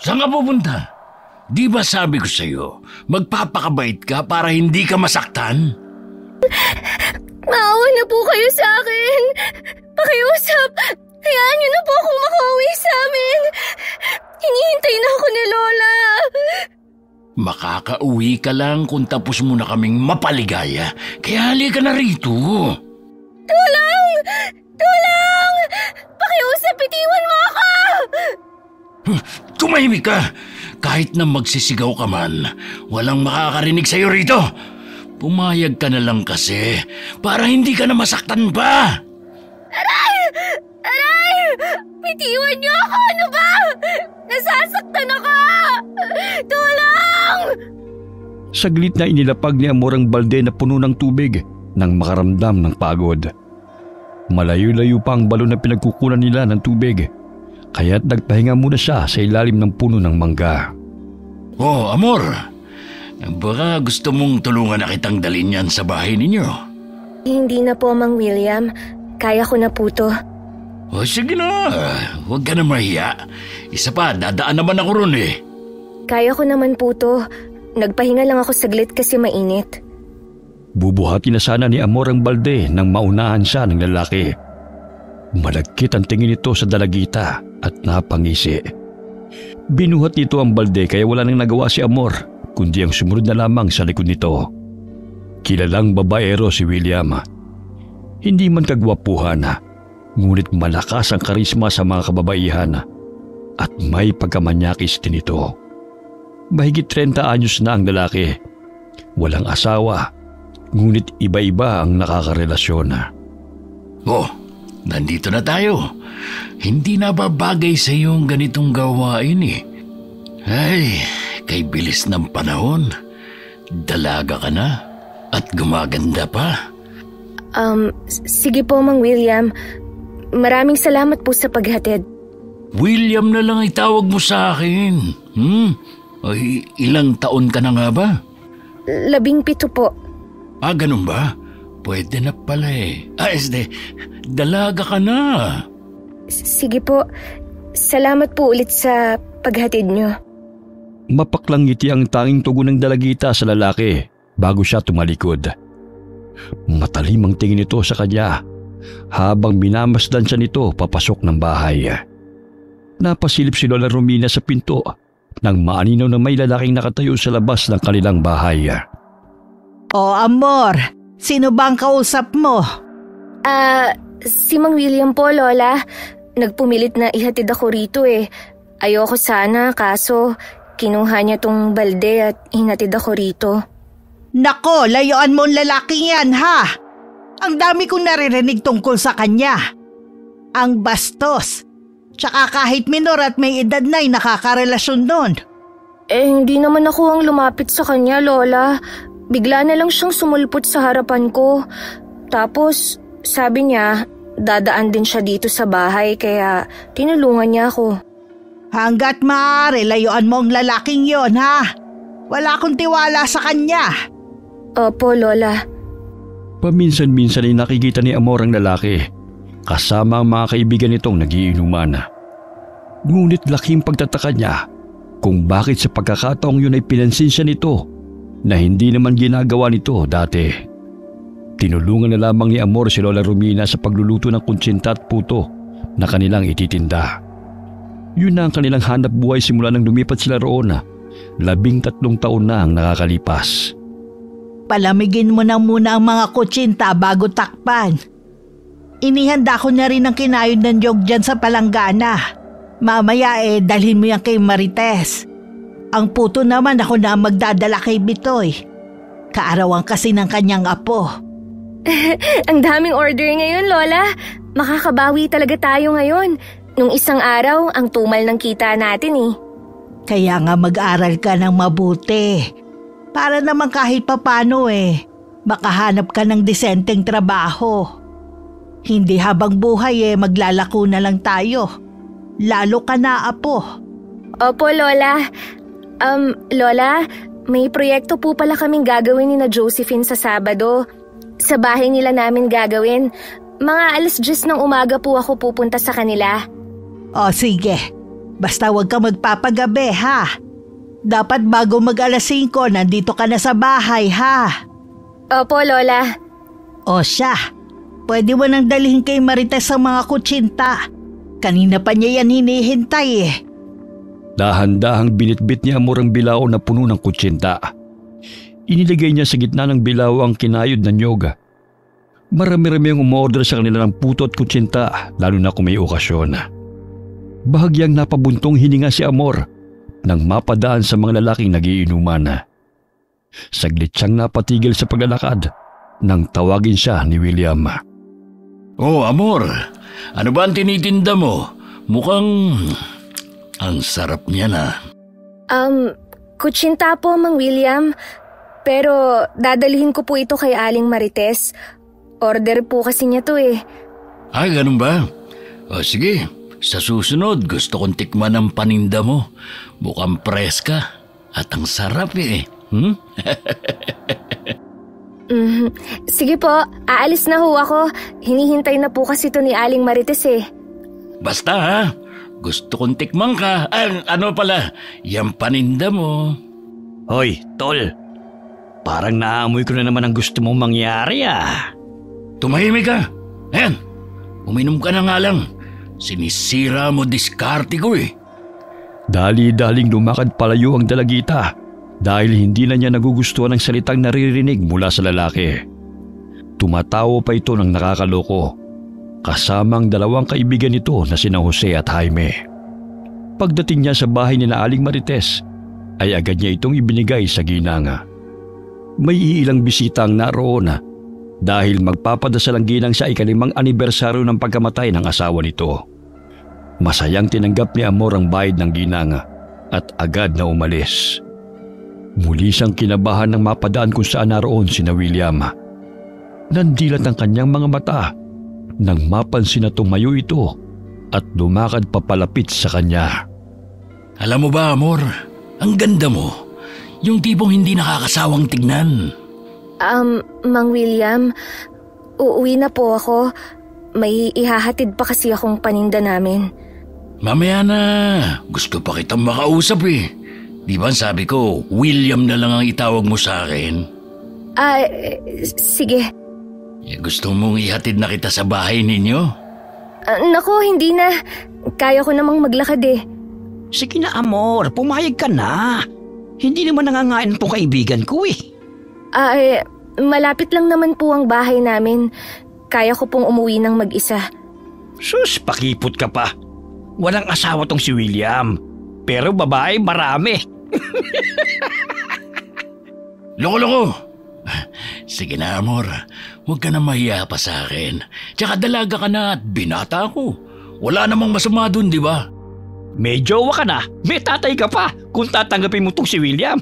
Saan ka pupunta? Di ba sabi ko sa'yo, magpapakabait ka para hindi ka masaktan? Maawa na po kayo sa akin. Pakiusap, hayaan niyo na po akong makauwi sa amin. Hinihintay na ako ni Lola. Makakauwi ka lang kung tapos mo na kaming mapaligaya. Kaya halika na rito. Tulong! Tulong! Pakiusap, itiwan mo ako! Tumahimik ka! Kahit na magsisigaw ka man, walang makakarinig sa'yo rito. Pumayag ka na lang kasi para hindi ka na masaktan pa. Aray! Aray! Bitiwan niyo ako! Ano ba? Nasasaktan ako! Tulong! Saglit na inilapag ni Amor ang balde na puno ng tubig nang makaramdam ng pagod. Malayo-layo pa ang balon na pinagkukunan nila ng tubig, kaya't nagpahinga muna siya sa ilalim ng puno ng mangga. Oh, Amor, baka gusto mong tulungan na kitang dalhin yan sa bahay ninyo. Hindi na po, Mang William. Kaya ko na po to. O sige na, huwag ka na mahiya. Isa pa, dadaan naman ako ron eh. Kaya ko naman po to. Nagpahinga lang ako saglit kasi mainit. Bubuhati na sana ni Amor ang balde nang maunahan siya ng lalaki. Malagkit ang tingin nito sa dalagita at napangisi. Binuhat nito ang balde kaya wala nang nagawa si Amor kundi ang sumunod na lamang sa likod nito. Kilalang babaero si William. Hindi man kagwapuhan, ngunit malakas ang karisma sa mga kababaihan at may pagkamanyakis din ito. Mahigit 30 anyos na ang lalaki. Walang asawa, ngunit iba-iba ang nakakarelasyon. Oh, nandito na tayo. Hindi na ba bagay sa iyong ganitong gawain eh? Ay, kay bilis ng panahon. Dalaga ka na at gumaganda pa. Sige po, Mang William. Maraming salamat po sa paghatid. William na lang itawag mo sa akin. Ay, ilang taon ka na nga ba? 17 po. Ah, ganun ba? Pwede na pala eh. Dalaga ka na. Sige po. Salamat po ulit sa paghatid niyo. Mapaklang ngiti ang tanging tugon ng dalagita sa lalaki bago siya tumalikod. Matalim ang tingin nito sa kanya habang minamasdan siya nito papasok ng bahay. Napasilip si Lola Romina sa pinto nang maaninaw na may lalaking nakatayo sa labas ng kanilang bahay. O Amor, sino bang kausap mo? Si Mang William po, Lola. Nagpumilit na ihatid ako rito eh. Ayoko sana kaso kinuha niya tong balde at hinatid ako rito. Nako, layuan mo ang lalaking yan ha! Ang dami kong naririnig tungkol sa kanya. Ang bastos. Tsaka kahit minor at may edad na'y nakakarelasyon doon. Hindi naman ako ang lumapit sa kanya, Lola. Bigla na lang siyang sumulpot sa harapan ko. Tapos, sabi niya, dadaan din siya dito sa bahay kaya tinulungan niya ako. Hanggat maaari, layuan mo ang lalaking yon ha? Wala akong tiwala sa kanya. Opo, Lola. Paminsan-minsan ay nakikita ni Amor ang lalaki kasama ang mga kaibigan nitong nagiinuman. Ngunit laking pagtataka niya kung bakit sa pagkakataong yun ay pinansin siya nito na hindi naman ginagawa nito dati. Tinulungan na lamang ni Amor si Lola Romina sa pagluluto ng kuntsinta at puto na kanilang ititinda. Yun na ang kanilang hanap buhay simula nang lumipat sila roon. 13 taon na ang nakakalipas. Palamigin mo na muna ang mga kutsinta bago takpan. Inihanda ko na rin ang kinayod ng jog dyan sa palanggana. Mamaya dalhin mo yan kay Marites. Ang puto naman ako na magdadala kay Bitoy. Kaarawan kasi ng kanyang apo. Ang daming order ngayon, Lola. Makakabawi talaga tayo ngayon. Nung isang araw, ang tumal ng kita natin eh. Kaya nga mag-aral ka ng mabuti. Para naman kahit papano makahanap ka ng disenteng trabaho. Hindi habang buhay maglalako na lang tayo. Lalo ka na, apo. Opo, Lola. Lola, may proyekto po pala kaming gagawin ni na Josephine sa Sabado. Sa bahay nila namin gagawin. Mga 10:00 ng umaga po ako pupunta sa kanila. O sige, Basta huwag ka magpapagabi ha. Dapat bago mag-alas 5, nandito ka na sa bahay ha. Opo, Lola. O siya, pwede mo nang dalhin kay Marites ang mga kutsinta. Kanina pa niya yan hinihintay eh. Dahan-dahang binitbit ni Amor ang bilao na puno ng kutsinta. Iniligay niya sa gitna ng bilao ang kinayod na niyog. Marami-rami ang umorder sa kanila ng puto at kutsinta, lalo na kung may okasyon. Bahagyang napabuntong hininga si Amor nang mapadaan sa mga lalaking nagiinuman. Saglit siyang napatigil sa paglalakad nang tawagin siya ni William. Oh, Amor, ano ba ang tinitinda mo? Mukhang ang sarap niya na. Kutsinta po, Mang William. Pero dadalhin ko po ito kay Aling Marites. Order po kasi niya to eh. Ay, ganun ba? O sige, sa susunod gusto kong tikman ang paninda mo. Mukhang preska at ang sarap eh. Sige po, aalis na ho ako. Hinihintay na po kasi to ni Aling Marites eh. Basta ha, gusto kong tikman ka. Ano pala, yung paninda mo. Hoy, tol. Parang naamoy ko na naman ang gusto mong mangyari ah. Tumahimik ka. Ayan, uminom ka na nga lang. Sinisira mo diskarte ko eh. Dali-daling lumakad palayo ang dalagita dahil hindi na niya nagugustuhan ang salitang naririnig mula sa lalaki. Tumatawa pa ito ng nakakaloko, kasamang dalawang kaibigan nito na sina Jose at Jaime. Pagdating niya sa bahay ni Aling Marites, ay agad niya itong ibinigay sa ginang. May iilang bisita ang naroon dahil magpapadasal ang ginang sa 5th anibersaryo ng pagkamatay ng asawa nito. Masayang tinanggap ni Amor ang bayad ng ginang at agad na umalis. Muli siyang kinabahan nang mapadaan kung saan naroon sina William. Nandilat ang kanyang mga mata nang mapansin na tumayo ito at lumakad papalapit sa kanya. Alam mo ba, Amor, ang ganda mo. Yung tipong hindi nakakasawang tignan. Mang William, uuwi na po ako. May ihahatid pa kasi akong paninda namin. Mamaya na. Gusto pa kitang makausap eh. Di ba sabi ko, William na lang ang itawag mo sa akin? Sige. Gusto mong ihatid na kita sa bahay ninyo? Nako, hindi na. Kaya ko namang maglakad eh. Sige na, Amor. Pumayag ka na. Hindi naman nangangain po kaibigan ko eh. Malapit lang naman po ang bahay namin. Kaya ko pong umuwi ng mag-isa. Sus, pakipot ka pa. Walang asawa tong si William. Pero babae marami. Loko-loko! Sige na, Amor. Huwag ka na mahiya pa sa akin. Tsaka dalaga ka na at binata ako. Wala namang masama dun, di ba? May jowa ka na. May tatay ka pa. Kung tatanggapin mo tong si William.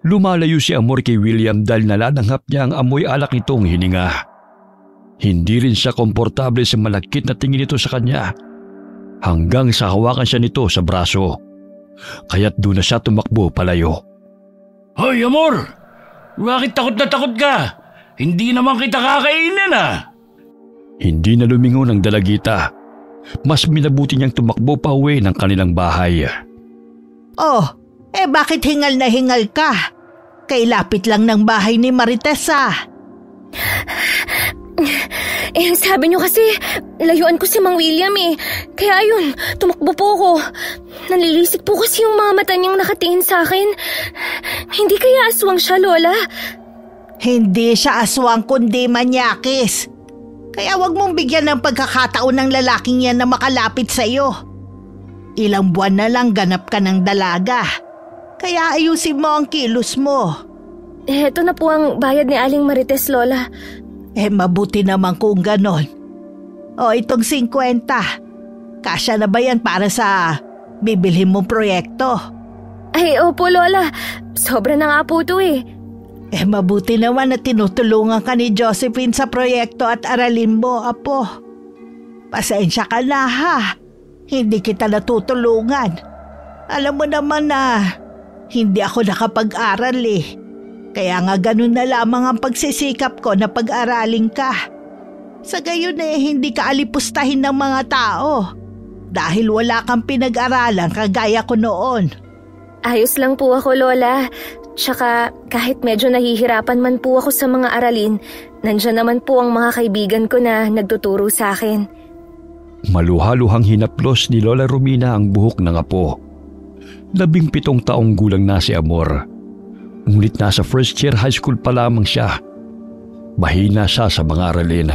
Lumalayo si Amor kay William dahil nalalanghap niya ang amoy alak nitong hininga. Hindi rin siya komportable sa malagkit na tingin nito sa kanya. Hanggang sa hawakan siya nito sa braso. Kaya't doon na siya tumakbo palayo. Hoy, Amor! Bakit takot na takot ka? Hindi naman kita kakainin ah! Hindi na lumingon ang dalagita. Mas minabuti niyang tumakbo pa uwi ng kanilang bahay. Oh, bakit hingal na hingal ka? Kailapit lang ng bahay ni Marites ah. Sabi niyo kasi, layuan ko si Mang William eh. Kaya ayun, tumakbo po ako. Nalilisik po kasi yung mga mata niyang nakatingin sa akin. Hindi kaya aswang siya, Lola? Hindi siya aswang kundi manyakis. Kaya wag mong bigyan ng pagkakataon ng lalaking yan na makalapit sa iyo. Ilang buwan na lang ganap ka ng dalaga. Kaya ayusin mo ang kilos mo. Eto na po ang bayad ni Aling Marites, Lola. Mabuti naman kung ganon. Itong 50. Kasya na ba yan para sa bibilhin mong proyekto? Ay, opo, Lola. Sobra na nga po ito eh. Mabuti naman na tinutulungan ka ni Josephine sa proyekto at aralin mo, apo. Pasensya ka na ha. Hindi kita natutulungan. Alam mo naman na hindi ako nakapag-aral eh. Kaya nga ganun na lamang ang pagsisikap ko na pag-aralin ka. Sa gayon hindi ka alipustahin ng mga tao. dahil wala kang pinag-aralan kagaya ko noon. Ayos lang po ako, Lola. Tsaka kahit medyo nahihirapan man po ako sa mga aralin, nandiyan naman po ang mga kaibigan ko na nagtuturo sa akin. Maluhaluhang hinaplos ni Lola Romina ang buhok ng apo. 17 taong gulang na si Amor. Ngunit nasa first year high school pa lamang siya. Mahina siya sa mga aralin,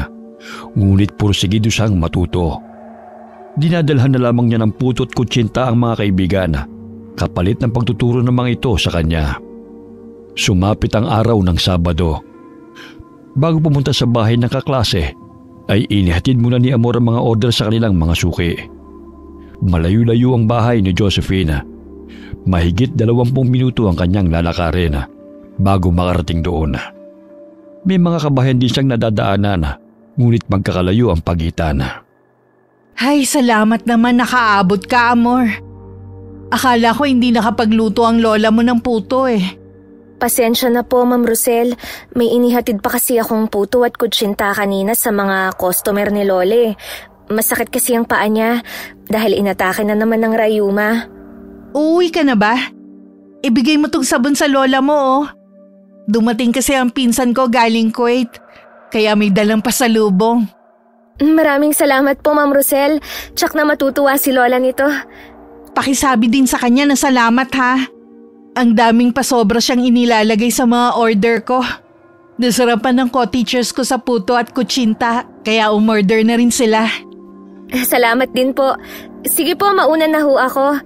ngunit pursigido siyang matuto. Dinadalhan na lamang niya ng puto at kutsinta ang mga kaibigan, kapalit ng pagtuturo ng mga ito sa kanya. Sumapit ang araw ng Sabado. Bago pumunta sa bahay ng kaklase, ay inihatid muna ni Amor ang mga order sa kanilang mga suki. Malayo-layo ang bahay ni Josephine. Mahigit 20 minuto ang kanyang lalakarin bago makarating doon. May mga kabayan din siyang nadadaanan, ngunit magkakalayo ang pagitan. Ay, salamat naman nakaabot ka, Amor. Akala ko hindi nakapagluto ang lola mo ng puto eh. Pasensya na po, Ma'am Rosel. May inihatid pa kasi akong puto at kutsinta kanina sa mga customer ni Lole. Masakit kasi ang paa niya dahil inatake na naman ng rayuma. Uuwi ka na ba? Ibigay mo tong sabon sa lola mo oh. Dumating kasi ang pinsan ko galing Kuwait, kaya may dalang pasalubong. Maraming salamat po, Ma'am Rosel. Tsak na matutuwa si Lola nito. Pakisabi din sa kanya na salamat ha. Ang daming pasobra siyang inilalagay sa mga order ko. Nasarapan ng co-teachers ko sa puto at kutsinta, kaya umorder na rin sila. Salamat din po. Sige po, mauna na ho ako.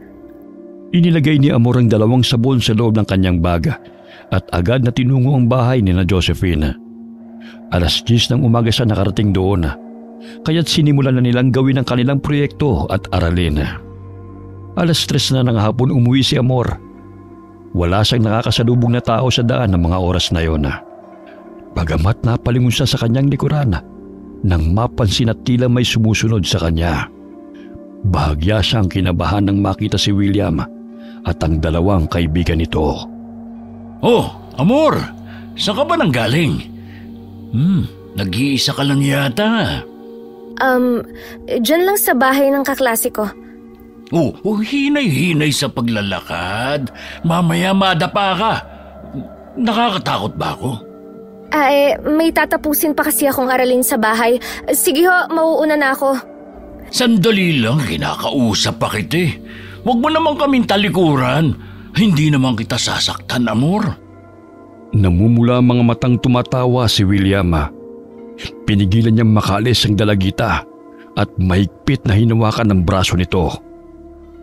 Inilagay ni Amor ang 2 sabon sa loob ng kanyang baga at agad na tinungo ang bahay ni na Josephine. 10:00 ng umaga siya nakarating doon, kaya't sinimulan na nilang gawin ang kanilang proyekto at aralin. 3:00 na ng hapon umuwi si Amor. Wala siyang nakakasalubong na tao sa daan ng mga oras na yon. Bagamat napalingon siya sa kanyang likuran nang mapansin at tila may sumusunod sa kanya. Bahagya siyang kinabahan nang makita si William at ang 2 kaibigan nito. Oh, Amor! Saan ka ba nang galing? Nag-iisa ka lang yata. Diyan lang sa bahay ng kaklase ko. Hinay-hinay sa paglalakad. Mamaya madapa ka. Nakakatakot ba ako? May tatapusin pa kasi akong aralin sa bahay. Sige ho, mauuna na ako. Sandali lang, kinakausap pa kita. Huwag mo naman kaming talikuran. Hindi naman kita sasaktan, Amor. Namumula ang mga matang tumatawa si William. Pinigilan niyang makaalis ang dalagita at mahigpit na hinawakan ng braso nito.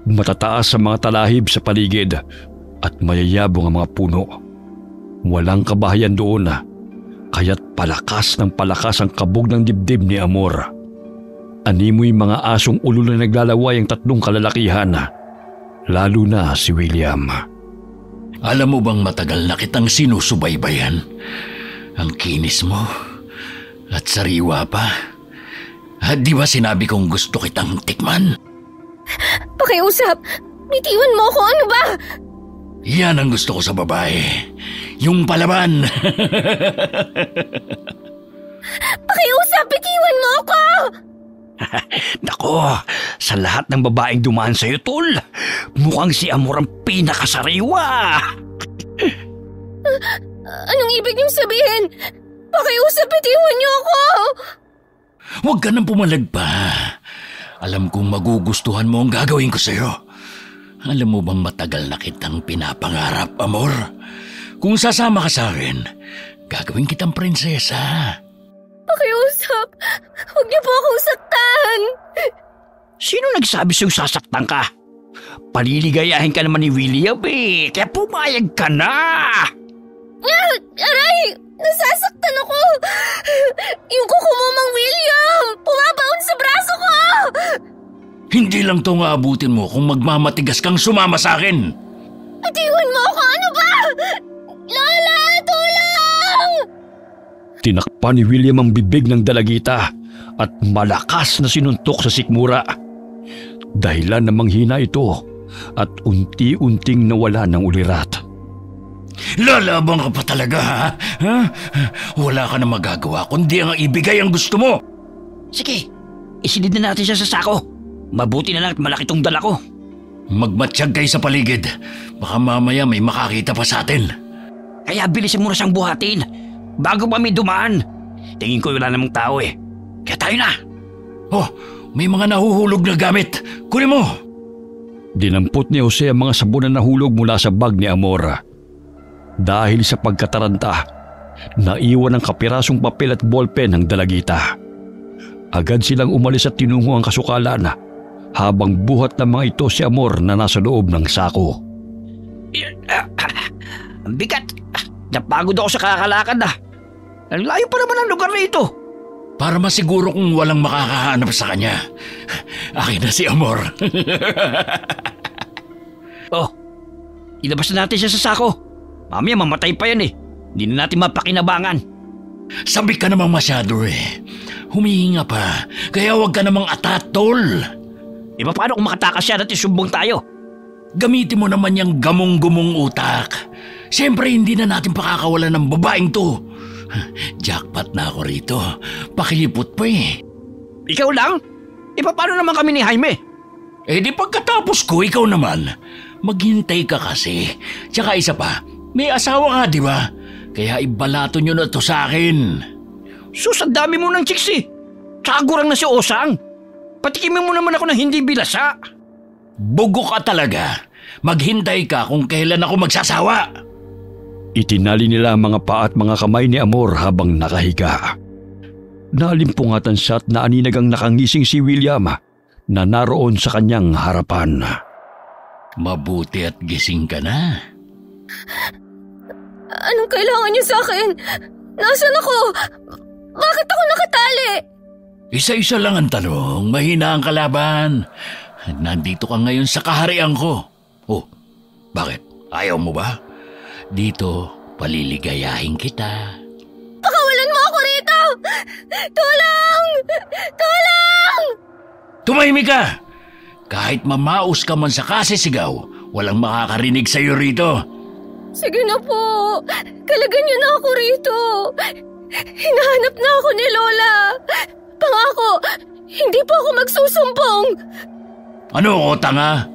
Matataas ang mga talahib sa paligid at mayayabong ang mga puno. Walang kabahayan doon, kaya't palakas ng palakas ang kabog ng dibdib ni Amor. Animoy mga asong ulo na naglalaway ang 3 kalalakihan, lalo na si William. Alam mo bang matagal na kitang sinusubaybayan? Ang kinis mo at sariwa pa. Di ba sinabi kong gusto kitang tikman? Pakiusap! Bitiwan mo ako, ano ba? Yan ang gusto ko sa babae. Yung palaban. Pakiusap! Bitiwan mo ako! Nako, sa lahat ng babaeng dumaan sa'yo, tol, mukhang si Amor ang pinakasariwa. Anong ibig niyong sabihin? Pakiusap, bitiwan niyo ako! Huwag ka nang pumalag pa. Alam kong magugustuhan mo ang gagawin ko sa'yo. Alam mo bang matagal na kitang pinapangarap, Amor? Kung sasama ka sa akin, gagawin kitang prinsesa. Pakiusap! Huwag niyo po akong saktan! Sino nagsabi sa'yo sasaktan ka? Paliligayahin ka naman ni William eh, kaya pumayag ka na! Aray! Nasasaktan ako! Yung kuko mo, Mang William! Pumabaon sa braso ko! Hindi lang to nga abutin mo kung magmamatigas kang sumama sa akin. Atiwan mo ako! Ano ba? Lola! Tulong! Tinakpan ni William ang bibig ng dalagita at malakas na sinuntok sa sikmura. Dahilan namang hina ito at unti-unting nawala ng ulirat. Lalabang ka pa talaga, ha? Wala ka na magagawa kundi ang ibigay ang gusto mo. Sige, isilid na natin siya sa sako. Mabuti na lang at malaki tong dala ko. Magmatsyag kayo sa paligid. Baka mamaya may makakita pa sa atin. Kaya bilisin mo na siyang buhatin bago pa may dumaan. Tingin ko wala namang tao eh. Kaya tayo na. Oh, may mga nahuhulog na gamit. Kunin mo. Dinampot ni Jose ang mga sabon na nahulog mula sa bag ni Amor. Dahil sa pagkataranta, naiwan ang kapirasong papel at ballpen ng dalagita. Agad silang umalis at tinungo ang kasukalan habang buhat ng mga ito si Amor na nasa loob ng sako. Ang bigat. Napagod ako sa kakalakad na. Ang layo pa naman ang lugar na ito. Para masiguro kung walang makakahanap sa kanya. Akin na si Amor. Oh, ilabas na natin siya sa sako. Mamaya mamatay pa yan eh. Hindi na natin mapakinabangan. Sabi ka namang masyado eh. Humihinga pa. Kaya huwag ka namang atatol. E paano kung makatakas siya at isumbong tayo? Gamitin mo naman yung gamong-gumong utak. Siyempre hindi na natin pakakawalan ng babaeng to. Jackpot na ako rito. Pakilipot pa eh. Ikaw lang? E paano naman kami ni Jaime? Eh di pagkatapos ko, ikaw naman. Maghintay ka kasi. Tsaka isa pa, may asawa ka di ba? Kaya ibalato nyo na to sa akin. Sus, ang dami mo ng chicks eh. Tsaka gurang na si Osang. Patikimin mo naman ako na hindi bilasa. Bugo ka talaga. Maghintay ka kung kailan ako magsasawa. Itinali nila ang mga paa at mga kamay ni Amor habang nakahiga. Nalimpungatan siya at naaninagang nakangising si William na naroon sa kanyang harapan. Mabuti at gising ka na. Anong kailangan niyo sa akin? Nasaan ako? Bakit ako nakatali? Isa-isa lang ang tanong. Mahina ang kalaban. Nandito ka ngayon sa kaharian ko. Oh, bakit? Ayaw mo ba? Dito, paliligayahin kita. Pakawalan mo ako rito! Tulong! Tulong! Tumahimik ka! Kahit mamaos ka man sa kasisigaw, walang makakarinig sa'yo rito. Sige na po. Kalagan niyo na ako rito. Hinahanap na ako ni Lola. Pangako, hindi po ako magsusumbong. Ano ko, tanga?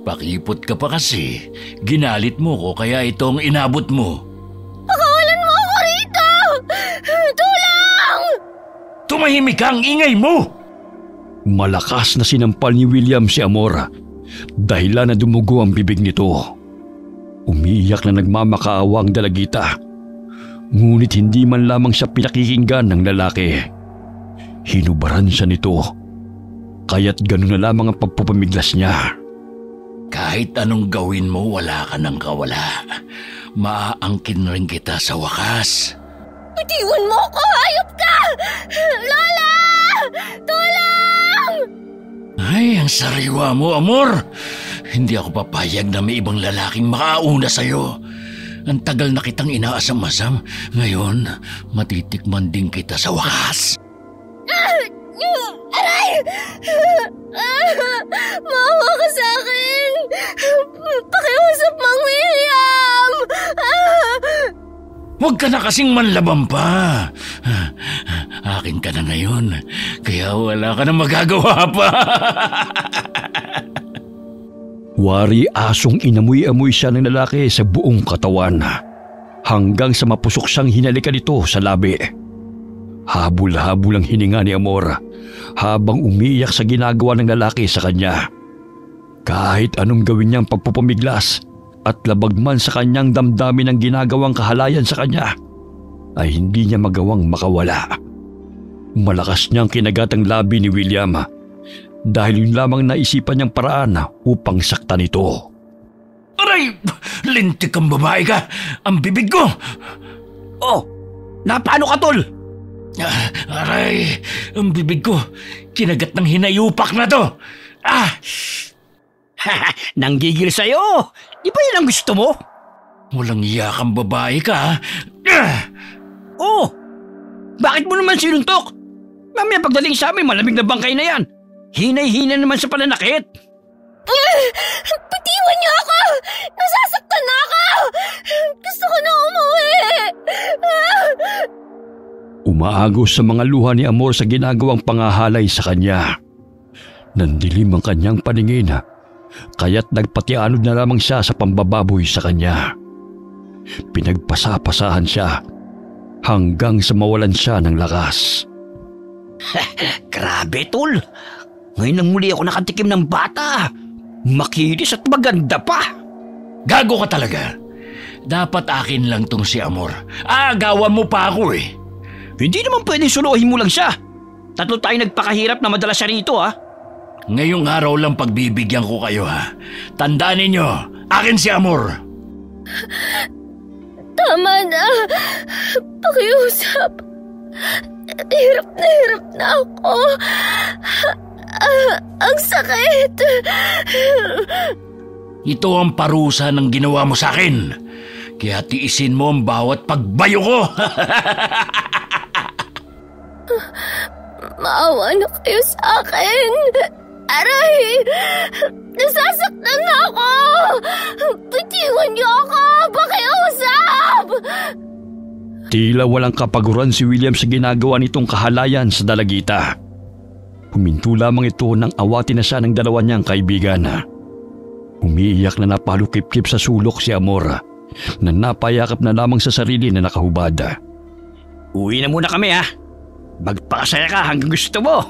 Pakipot ka pa kasi. Ginalit mo ko kaya itong inabot mo. Pakawalan mo ako rito! Tulong! Tumahimik ka, ang ingay mo! Malakas na sinampal ni William si Amor, dahilan na dumugo ang bibig nito. Umiiyak na nagmamakaawa ang dalagita. Ngunit hindi man lamang siya pinakikinggan ng lalaki. Hinubaran siya nito, kaya't gano'n na lamang ang pagpupamiglas niya. Kahit anong gawin mo, wala ka ng kawala. Maaangkin rin kita sa wakas. Bitiwan mo ako, hayop ka! Lola! Tulong! Ay, ang sariwa mo, Amor. Hindi ako papayag na may ibang lalaking makaauna sa'yo. Ang tagal na kitang inaasam-asam. Ngayon, matitikman din kita sa wakas. Aray! Maawa ka sa akin! Pakiusap, Mang William! Huwag ka na kasing manlaban pa. Akin ka na ngayon, kaya wala ka na magagawa pa. Wari asong inamoy-amoy siya ng lalaki sa buong katawan, hanggang sa mapusok siyang hinalikan nito sa labi. Habol-habol ang hininga ni Amor habang umiiyak sa ginagawa ng lalaki sa kanya. Kahit anong gawin niyang pagpupamiglas at labag man sa kanyang damdamin ang ginagawang kahalayan sa kanya, ay hindi niya magawang makawala. Malakas niyang kinagat ang labi ni William dahil yun lamang naisipan niyang paraan upang saktan ito. Aray! Lintik kang babae ka! Ang bibig ko! Oh, napano ka, tol? Aray! Ang bibig ko! Kinagat ng hinayupak na to! Ah! Nanggigil sa'yo! Di ba yan ang gusto mo? Walang iya kang babae ka! Oh! Bakit mo naman sinuntok? Mamaya pagdating sa amin, malamig na bangkay na yan. Hinay-hina naman sa pananakit. Bitiwan niyo ako! Nasasaktan na ako! Gusto ko na umuwi! Umaagos sa mga luha ni Amor sa ginagawang pangahalay sa kanya. Nandilim ang kanyang paningin, kaya't nagpatianod na lamang siya sa pambababoy sa kanya. Pinagpasa-pasahan siya hanggang sa mawalan siya ng lakas. Grabe, tol. Ngayon lang muli ako nakatikim ng bata. Makinis at maganda pa. Gago ka talaga. Dapat akin lang tong si Amor. Aagawan mo pa ako eh. Hindi naman pwedeng suluhin mo lang siya. Tatlo tayo nagpakahirap na madala siya rito, ha? Ngayong araw lang pagbibigyan ko kayo, ha. Tandaan ninyo, akin si Amor. Tama na. Pakiusap. Hirap na ako. Ang sakit. Ito ang parusa ng ginawa mo sa akin. Kaya tiisin mo ang bawat pagbayo ko. Maawa na kayo sa akin. Aray! Nasasaktan na ako! Bitiwan niyo ako! Pakiusap! Tila walang kapaguran si William sa ginagawa nitong kahalayan sa dalagita. Huminto lamang ito nang awatin na siya ng dalawa niyang kaibigan. Umiiyak na napalukip-kip sa sulok si Amor na napayakap na lamang sa sarili na nakahubad. Uwi na muna kami, ha? Magpakasaya ka hanggang gusto mo.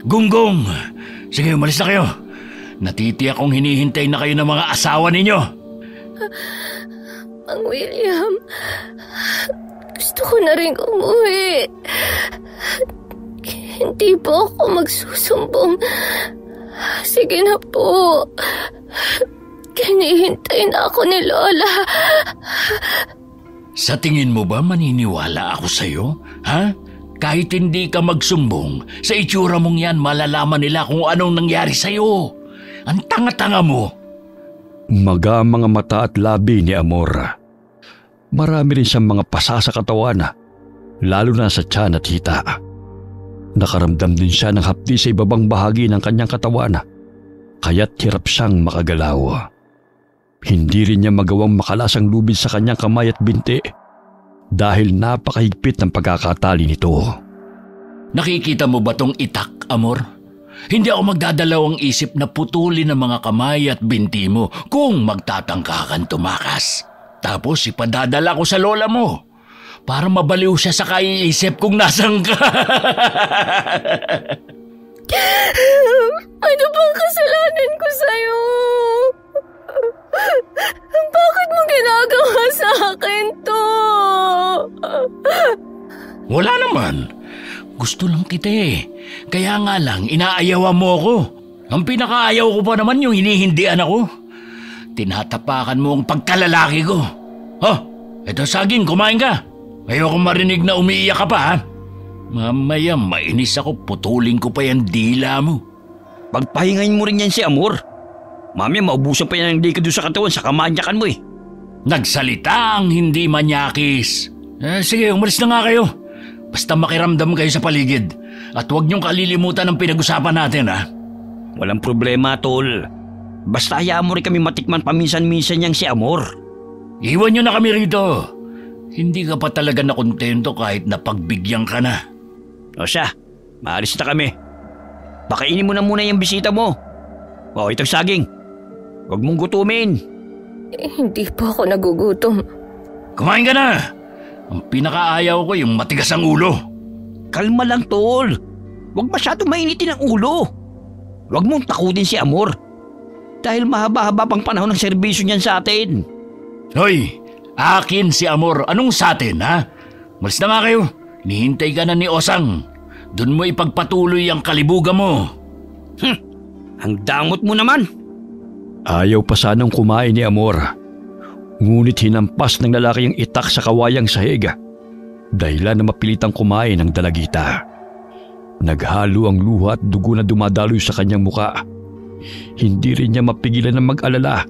Gunggong! Sige, umalis na kayo. Natitiyak kong hinihintay na kayo ng mga asawa ninyo. Mang William, gusto ko na rin umuwi. Hindi po ako magsusumbong. Sige na po. Kinihintay na ako ni Lola. Sa tingin mo ba maniniwala ako sa'yo? Ha? Kahit hindi ka magsumbong, sa itsura mong yan malalaman nila kung anong nangyari sa'yo. Ang tanga-tanga mo. Maga ang mga mata at labi ni Amor. Marami rin siyang mga pasa sa katawan, lalo na sa tiyan at hita. Nakaramdam din siya ng hapdi sa ibabang bahagi ng kanyang katawan, kaya't hirap siyang makagalaw. Hindi rin niya magawang makalas ang lubid sa kanyang kamay at binti dahil napakahigpit ng pagkakatali nito. Nakikita mo ba tong itak, Amor? Hindi ako magdadalawang isip na putulin ang mga kamay at binti mo kung magtatangka kang tumakas. Tapos ipadadala ko sa lola mo para mabaliw siya sa kaiisip kung nasan ka. Ano bang kasalanan ko sa'yo? Bakit mo ginagawa sa akin to? Wala naman. Gusto lang kita eh. Kaya nga lang, inaayawan mo ako. Ang pinakaayaw ko pa naman yung hinihindian ako. Tinatapakan mo ang pagkalalaki ko. Oh, eto saging, kumain ka. Ayoko marinig na umiiyak ka pa, ha? Mamaya mainis ako, putulin ko pa yan dila mo. Pagpahingayin mo rin yan si Amor. Mamaya maubusan pa yan ng dika doon sa katawan sa kamanyakan mo eh. Nagsalita ang hindi manyakis. Sige, umalis na nga kayo. Basta makiramdam kayo sa paligid. At huwag niyong kalilimutan ang pinag-usapan natin, ha? Walang problema, tol. Basta hayaan mo rin kami matikman paminsan-minsan niyang si Amor. Iwan niyo na kami rito. Hindi ka pa talaga nakontento kahit napagbigyan ka na. O siya, maalis na kami. Pakainin mo na muna yung bisita mo. O, itong saging. Huwag mong gutumin. Hindi po ako nagugutom. Kumain ka na. Ang pinakaayaw ko yung matigas ang ulo. Kalma lang, tol. Huwag masyadong mainitin ang ulo. Huwag mong takutin si Amor. Dahil mahaba-haba pang panahon ng serbisyo niyan sa atin. Hoy, akin si Amor. Anong sa atin, ha? Malis na nga kayo. Nihintay ka na ni Osang. Doon mo ipagpatuloy ang kalibugan mo. Ang dangot mo naman. Ayaw pa sanang kumain ni Amor. Ngunit hinampas ng lalaki ang itak sa kawayang sahig. Dahilan na mapilitang kumain ng dalagita. Naghalo ang luha at dugo na dumadaloy sa kanyang muka. Hindi rin niya mapigilan na mag-alala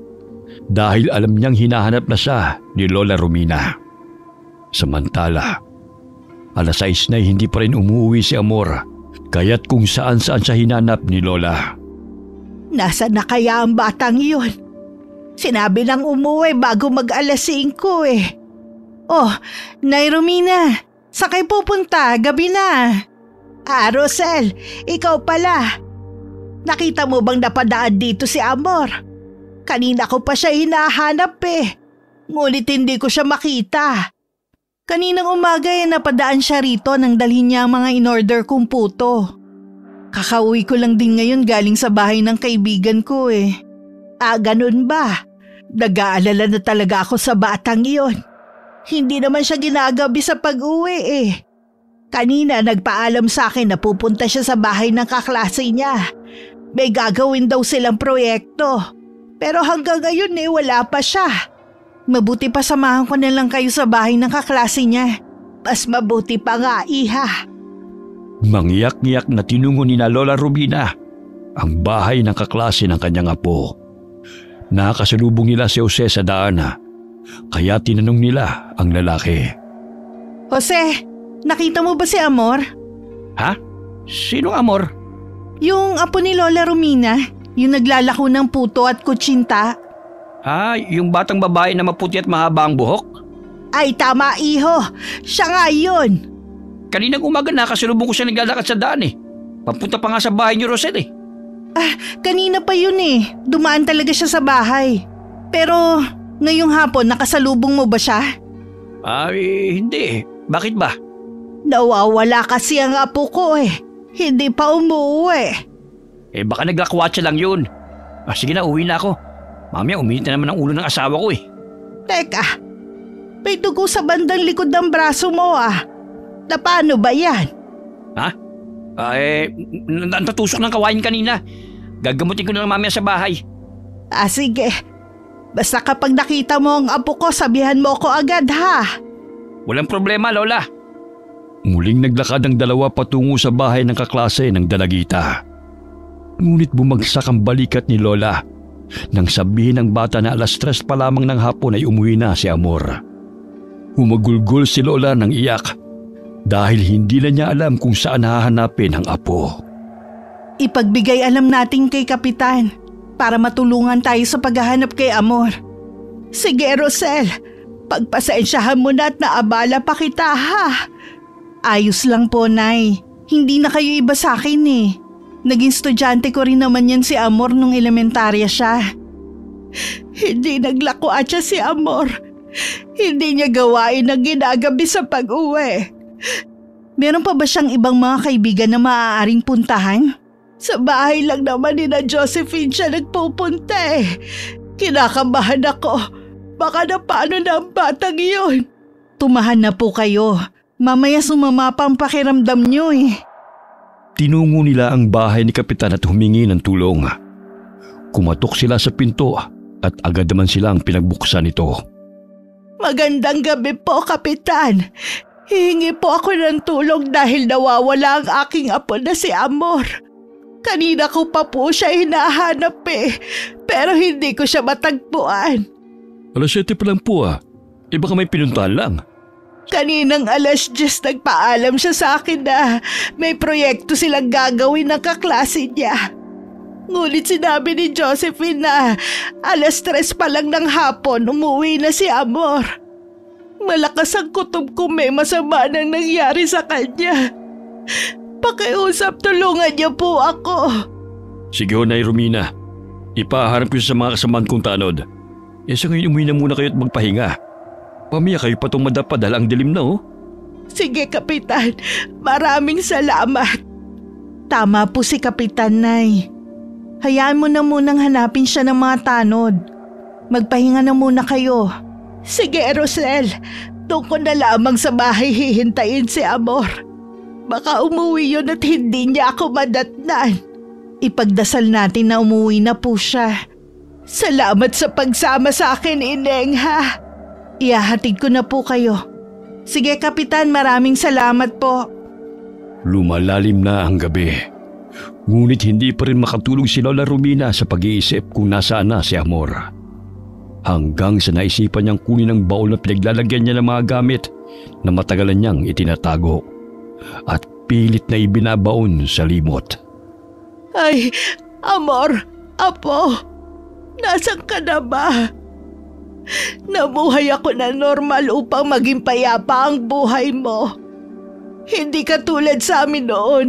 dahil alam niyang hinahanap na siya ni Lola Romina. Samantala, 6:00 na hindi pa rin umuwi si Amor, kaya't kung saan-saan siya hinanap ni Lola. Nasaan na kaya ang batang yun? Sinabi lang umuwi bago mag-5 eh. Oh, Nay Romina, saan kayo pupunta? Gabi na. Rosel, ikaw pala. nakita mo bang napadaan dito si Amor? Kanina ko pa siya hinahanap eh. Ngunit hindi ko siya makita. Kaninang umaga napadaan siya rito nang dalhin niya ang mga in-order kong puto. Kakauwi ko lang din ngayon galing sa bahay ng kaibigan ko eh. Ganun ba? Nag-aalala na talaga ako sa batang iyon. Hindi naman siya ginagabi sa pag-uwi eh. Kanina nagpaalam sa akin na pupunta siya sa bahay ng kaklase niya. May gagawin daw silang proyekto. Pero hanggang ngayon wala pa siya. Mabuti pa samahan ko na lang kayo sa bahay ng kaklase niya. Mas mabuti pa nga, iha. Mangyak-ngyak na tinungo ni na Lola Rubina ang bahay ng kaklase ng kanyang apo. Nakasalubong nila si Jose sa daan, kaya tinanong nila ang lalaki. Jose, nakita mo ba si Amor? Ha? Sinong Amor? Yung apo ni Lola Romina, yung naglalako ng puto at kutsinta. Yung batang babae na maputi at mahaba ang buhok? Ay tama iho, siya nga yun. Kaninang umaga nakasalubong ko siya naglalakad sa daan eh. Papunta pa nga sa bahay niyo, Rosel eh. Kanina pa yun eh, dumaan talaga siya sa bahay. Pero ngayong hapon nakasalubong mo ba siya? Hindi. Bakit ba? Nawawala kasi ang apo ko eh. Hindi pa umuwi. Baka naglakwatsa lang yun. Sige na, uwi na ako. Mamaya uminit na naman ang ulo ng asawa ko eh. Teka, may dugo sa bandang likod ng braso mo Na paano ba yan? Natatusok ng kawain kanina. Gagamutin ko na lang mamaya sa bahay. Sige. Basta kapag nakita mo ang apo ko, sabihan mo ko agad ha. Walang problema, Lola. Muling naglakad ang dalawa patungo sa bahay ng kaklase ng dalagita. Ngunit bumagsak ang balikat ni Lola nang sabihin ng bata na 3:00 pa lamang ng hapon ay umuwi na si Amor. Humagulgol si Lola ng iyak dahil hindi na niya alam kung saan hahanapin ang apo. Ipagbigay alam natin kay Kapitan para matulungan tayo sa paghahanap kay Amor. Sige, Rosel. Pagpasensyahan mo na at naabala pa kita ha. Ayos lang po, Nay. Hindi na kayo iba sa akin eh. Naging estudyante ko rin naman yan si Amor nung elementarya siya. Hindi naglakwa siya si Amor. Hindi niya gawain ang ginagabi sa pag-uwi. Meron pa ba siyang ibang mga kaibigan na maaaring puntahan? Sa bahay lang naman ni na Josephine siya nagpupunta eh. Kinakabahan ako. Baka na paano na ang batang iyon. Tumahan na po kayo. Mamaya sumama pa ang pakiramdam niyo eh. Tinungo nila ang bahay ni Kapitan at humingi ng tulong. Kumatok sila sa pinto at agad naman silang pinagbuksan ito. Magandang gabi po, Kapitan. Hihingi po ako ng tulong dahil nawawala ang aking apo na si Amor. Kanina ko pa po siya hinahanap eh, pero hindi ko siya matagpuan. 7:00 pa lang po baka may pinuntahan lang. Kaninang 10:00 nagpaalam siya sa akin na may proyekto silang gagawin ng kaklase niya. Ngunit sinabi ni Josephine na 3:00 pa lang ng hapon umuwi na si Amor. Malakas ang kutob ko may masama nang nangyari sa kanya. Pakiusap, tulungan niyo po ako. Sige ho, Nay Romina. Ipaharap ko sa mga kasamaan kong tanod. Sa ngayon umuwi na muna kayo at magpahinga. Pamaya kayo pa tumadapa dahil ang dilim na Sige, Kapitan. Maraming salamat. Tama po si Kapitan, Nay. Hayaan mo na munang hanapin siya ng mga tanod. Magpahinga na muna kayo. Sige, Rosel. Doon ko na lamang sa bahay hihintayin si Amor. Baka umuwi yun at hindi niya ako madatnan. Ipagdasal natin na umuwi na po siya. Salamat sa pagsama sa akin, Ineng, ha? Ihahatid ko na po kayo. Sige, Kapitan, maraming salamat po. Lumalalim na ang gabi. Ngunit hindi pa rin makatulog si Lola Romina sa pag-iisip kung nasaan na si Amor. Hanggang sa naisipan niyang kunin ang baul na pinaglalagyan niya ng mga gamit na matagalan niyang itinatago at pilit na ibinabaon sa limot. Ay, Amor, Apo, nasan ka na ba? Namuhay ako na normal upang maging payapa ang buhay mo. Hindi ka tulad sa amin noon.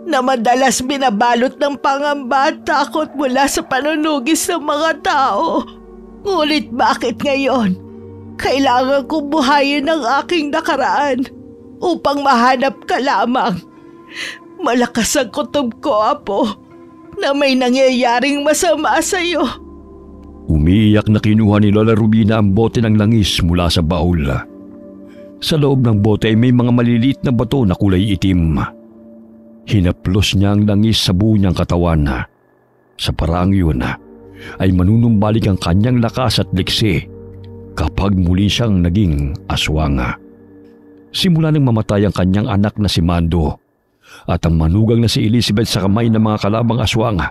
na madalas binabalot ng pangamba at takot mula sa panunugis ng mga tao. Ngunit bakit ngayon? Kailangan kong buhayin ang aking nakaraan upang mahanap ka lamang. Malakas ang kutob ko, Apo, na may nangyayaring masama sa iyo. Umiiyak na kinuha ni Lola Rubina ang bote ng langis mula sa baul. Sa loob ng bote ay may mga maliliit na bato na kulay itim. Hinaplos niya ang langis sa buo niyang katawan. Sa paraang yun ay manunumbalik ang kanyang lakas at liksi kapag muli siyang naging aswang. Simula nang mamatay ang kanyang anak na si Mando at ang manugang na si Elizabeth sa kamay ng mga kalabang aswang,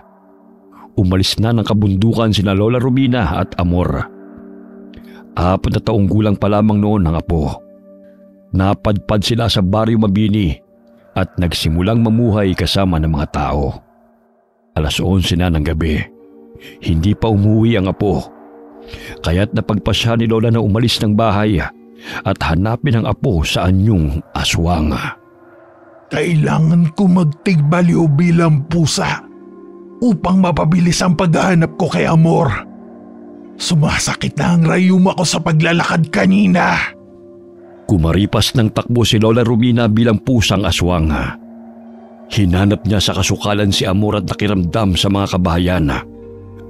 umalis na ng kabundukan sina Lola Rubina at Amor. 4 na taong gulang pa lamang noon ang apo. Napadpad sila sa Baryo Mabini at nagsimulang mamuhay kasama ng mga tao. 11:00 na ng gabi. Hindi pa umuwi ang apo. Kaya't napagpasya ni Lola na umalis ng bahay at hanapin ang apo sa anyong aswang. Kailangan ko magtigbaliw bilang pusa upang mapabilis ang paghahanap ko kay Amor. Sumasakit na ang rayuma ko sa paglalakad kanina. Kumaripas ng takbo si Lola Rubina bilang pusang aswang. Hinanap niya sa kasukalan si Amor at nakiramdam sa mga kabahayan.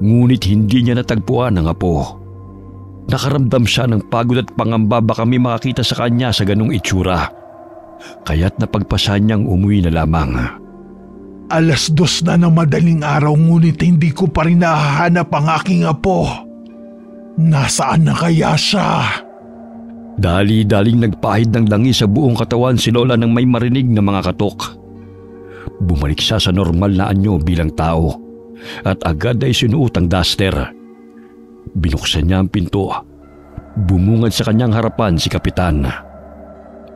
Ngunit hindi niya natagpuan ang apo. Nakaramdam siya ng pagod at pangamba baka may makakita sa kanya sa ganung itsura. Kaya't napagpasya niyang umuwi na lamang. 2:00 na ng madaling araw ngunit hindi ko pa rin nahahanap ang aking apo. Nasaan na kaya siya? Dali-daling nagpahid ng langis sa buong katawan si Lola nang may marinig na mga katok. Bumalik siya sa normal na anyo bilang tao at agad ay sinuot ang duster. Binuksan niya ang pinto. Bumungad sa kanyang harapan si Kapitan.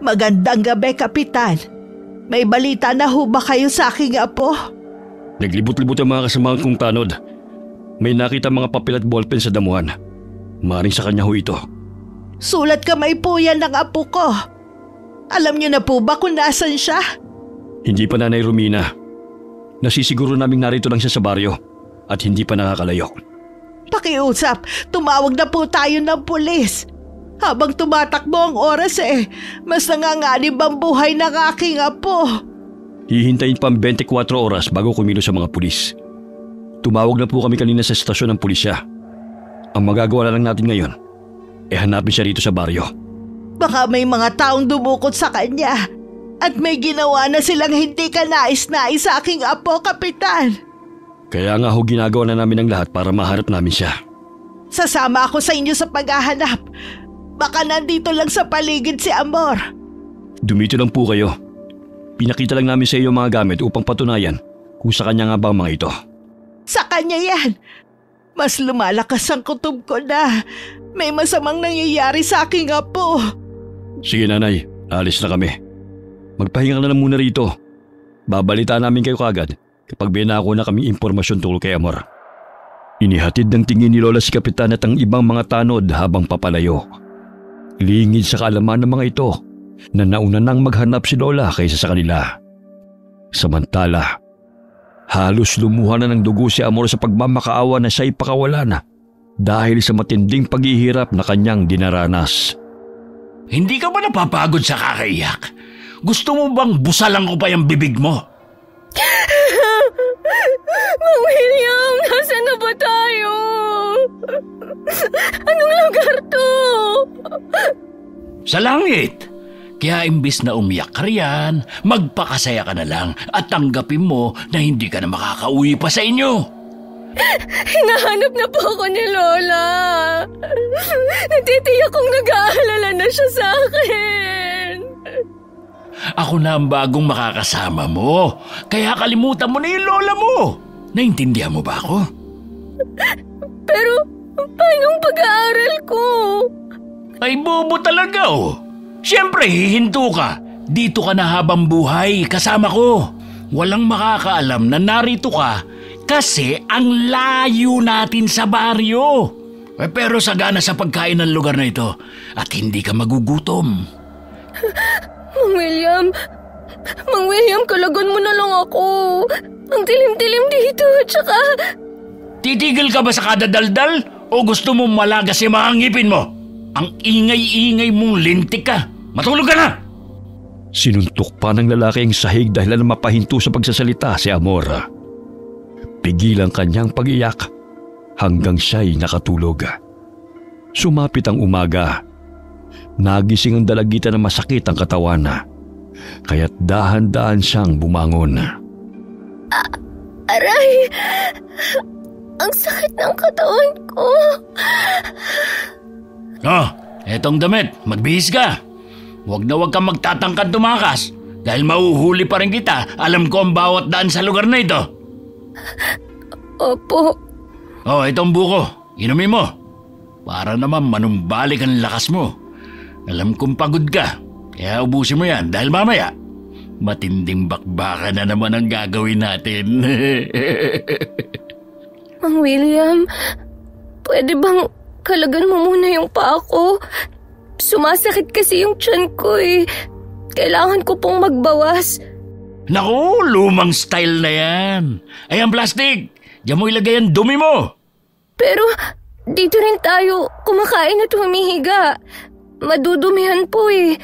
Magandang gabi, Kapitan. May balita na ho ba kayo sa aking apo? Naglibot-libot ang mga kasamahan kong tanod. May nakita mga papel at ballpen sa damuhan. Maring sa kanya ho ito. Sulat kamay po yan ng apo ko. Alam niyo na po ba kung nasan siya? Hindi pa, Nanay Romina. Nasisiguro naming narito lang siya sa baryo at hindi pa nakakalayo. Pakiusap, tumawag na po tayo ng pulis. Habang tumatakbo ang oras mas nanganganib ang buhay ng aking apo. Hihintayin pa ang 24 oras bago kumilos sa mga pulis. Tumawag na po kami kanina sa estasyon ng pulisya. Ang magagawa na lang natin ngayon, hanapin siya rito sa baryo. Baka may mga taong dumukot sa kanya at may ginawa na silang hindi ka nais-nais sa aking apo, Kapitan. Kaya nga ho ginagawa na namin ang lahat para maharap namin siya. Sasama ako sa inyo sa paghahanap. Baka nandito lang sa paligid si Amor. Dumito lang po kayo. Pinakita lang namin sa iyo mga gamit upang patunayan kung sa kanya nga ba ang mga ito. Sa kanya yan. Mas lumalakas ang kutob ko na may masamang nangyayari sa aking apo. Sige, Nanay, alis na kami. Magpahinga ka na muna rito. Babalita namin kayo kagad kapag binako na kaming impormasyon tungkol kay Amor. Inihatid ng tingin ni Lola si Kapitan at ang ibang mga tanod habang papalayo. Lingid sa kaalaman ng mga ito na nauna nang maghanap si Lola kaysa sa kanila. Samantala, halos lumuha na ng dugo si Amor sa pagmamakaawa na siya'y pakawalan dahil sa matinding paghihirap na kanyang dinaranas. Hindi ka ba napapagod sa kakaiyak? Gusto mo bang busalan ko pa yung bibig mo? Mang William, nasaan na ba tayo? Anong lugar to? Sa langit. Kaya imbis na umiyak ka riyan, magpakasaya ka na lang at tanggapin mo na hindi ka na makakauwi pa sa inyo. Hinahanap na po ako ni Lola. Nagtitiyak kong nag-aalala na siya sa akin. Ako na ang bagong makakasama mo. Kaya kalimutan mo na yung lola mo. Naintindihan mo ba ako? Pero paano ang pag-aaral ko? Ay bobo talaga oh. Siyempre hihinto ka. Dito ka na habang buhay kasama ko. Walang makakaalam na narito ka kasi ang layo natin sa baryo. Pero sagana sa pagkain ng lugar na ito at hindi ka magugutom. Mang William, Mang William, kalagan mo na lang ako. Ang dilim-dilim dito, tsaka... Titigil ka ba sa kadadaldal o gusto mong malagas yung mga ngipin mo? Ang ingay-ingay mong lintik ka. Matulog ka na! Sinuntok pa ng lalaki ang sahig dahil na mapahinto sa pagsasalita si Amor. Pigil ang kanyang pag-iyak hanggang siya'y nakatulog. Sumapit ang umaga. Nagising ang dalagita na masakit ang katawan. Kaya't dahan-dahan siyang bumangon. Aray! Ang sakit ng katawan ko. Oh, etong damit. Magbihis ka. Huwag na huwag kang magtatangkad tumakas. Dahil mauhuli pa rin kita. Alam ko ang bawat daan sa lugar na ito. Opo. Oh, itong buko. Inumin mo. Para naman manumbalik ang lakas mo. Alam kong pagod ka. Kaya ubusin mo yan dahil mamaya matinding bakbaka na naman ang gagawin natin. Mang William, pwede bang kalagan mo muna yung paa ko? Sumasakit kasi yung tiyan ko eh. Kailangan ko pong magbawas. Naku, lumang style na yan. Ay, ang plastic. Diyan mo ilagay ang dumi mo. Pero dito rin tayo kumakain at humihiga. Madudumihan po eh.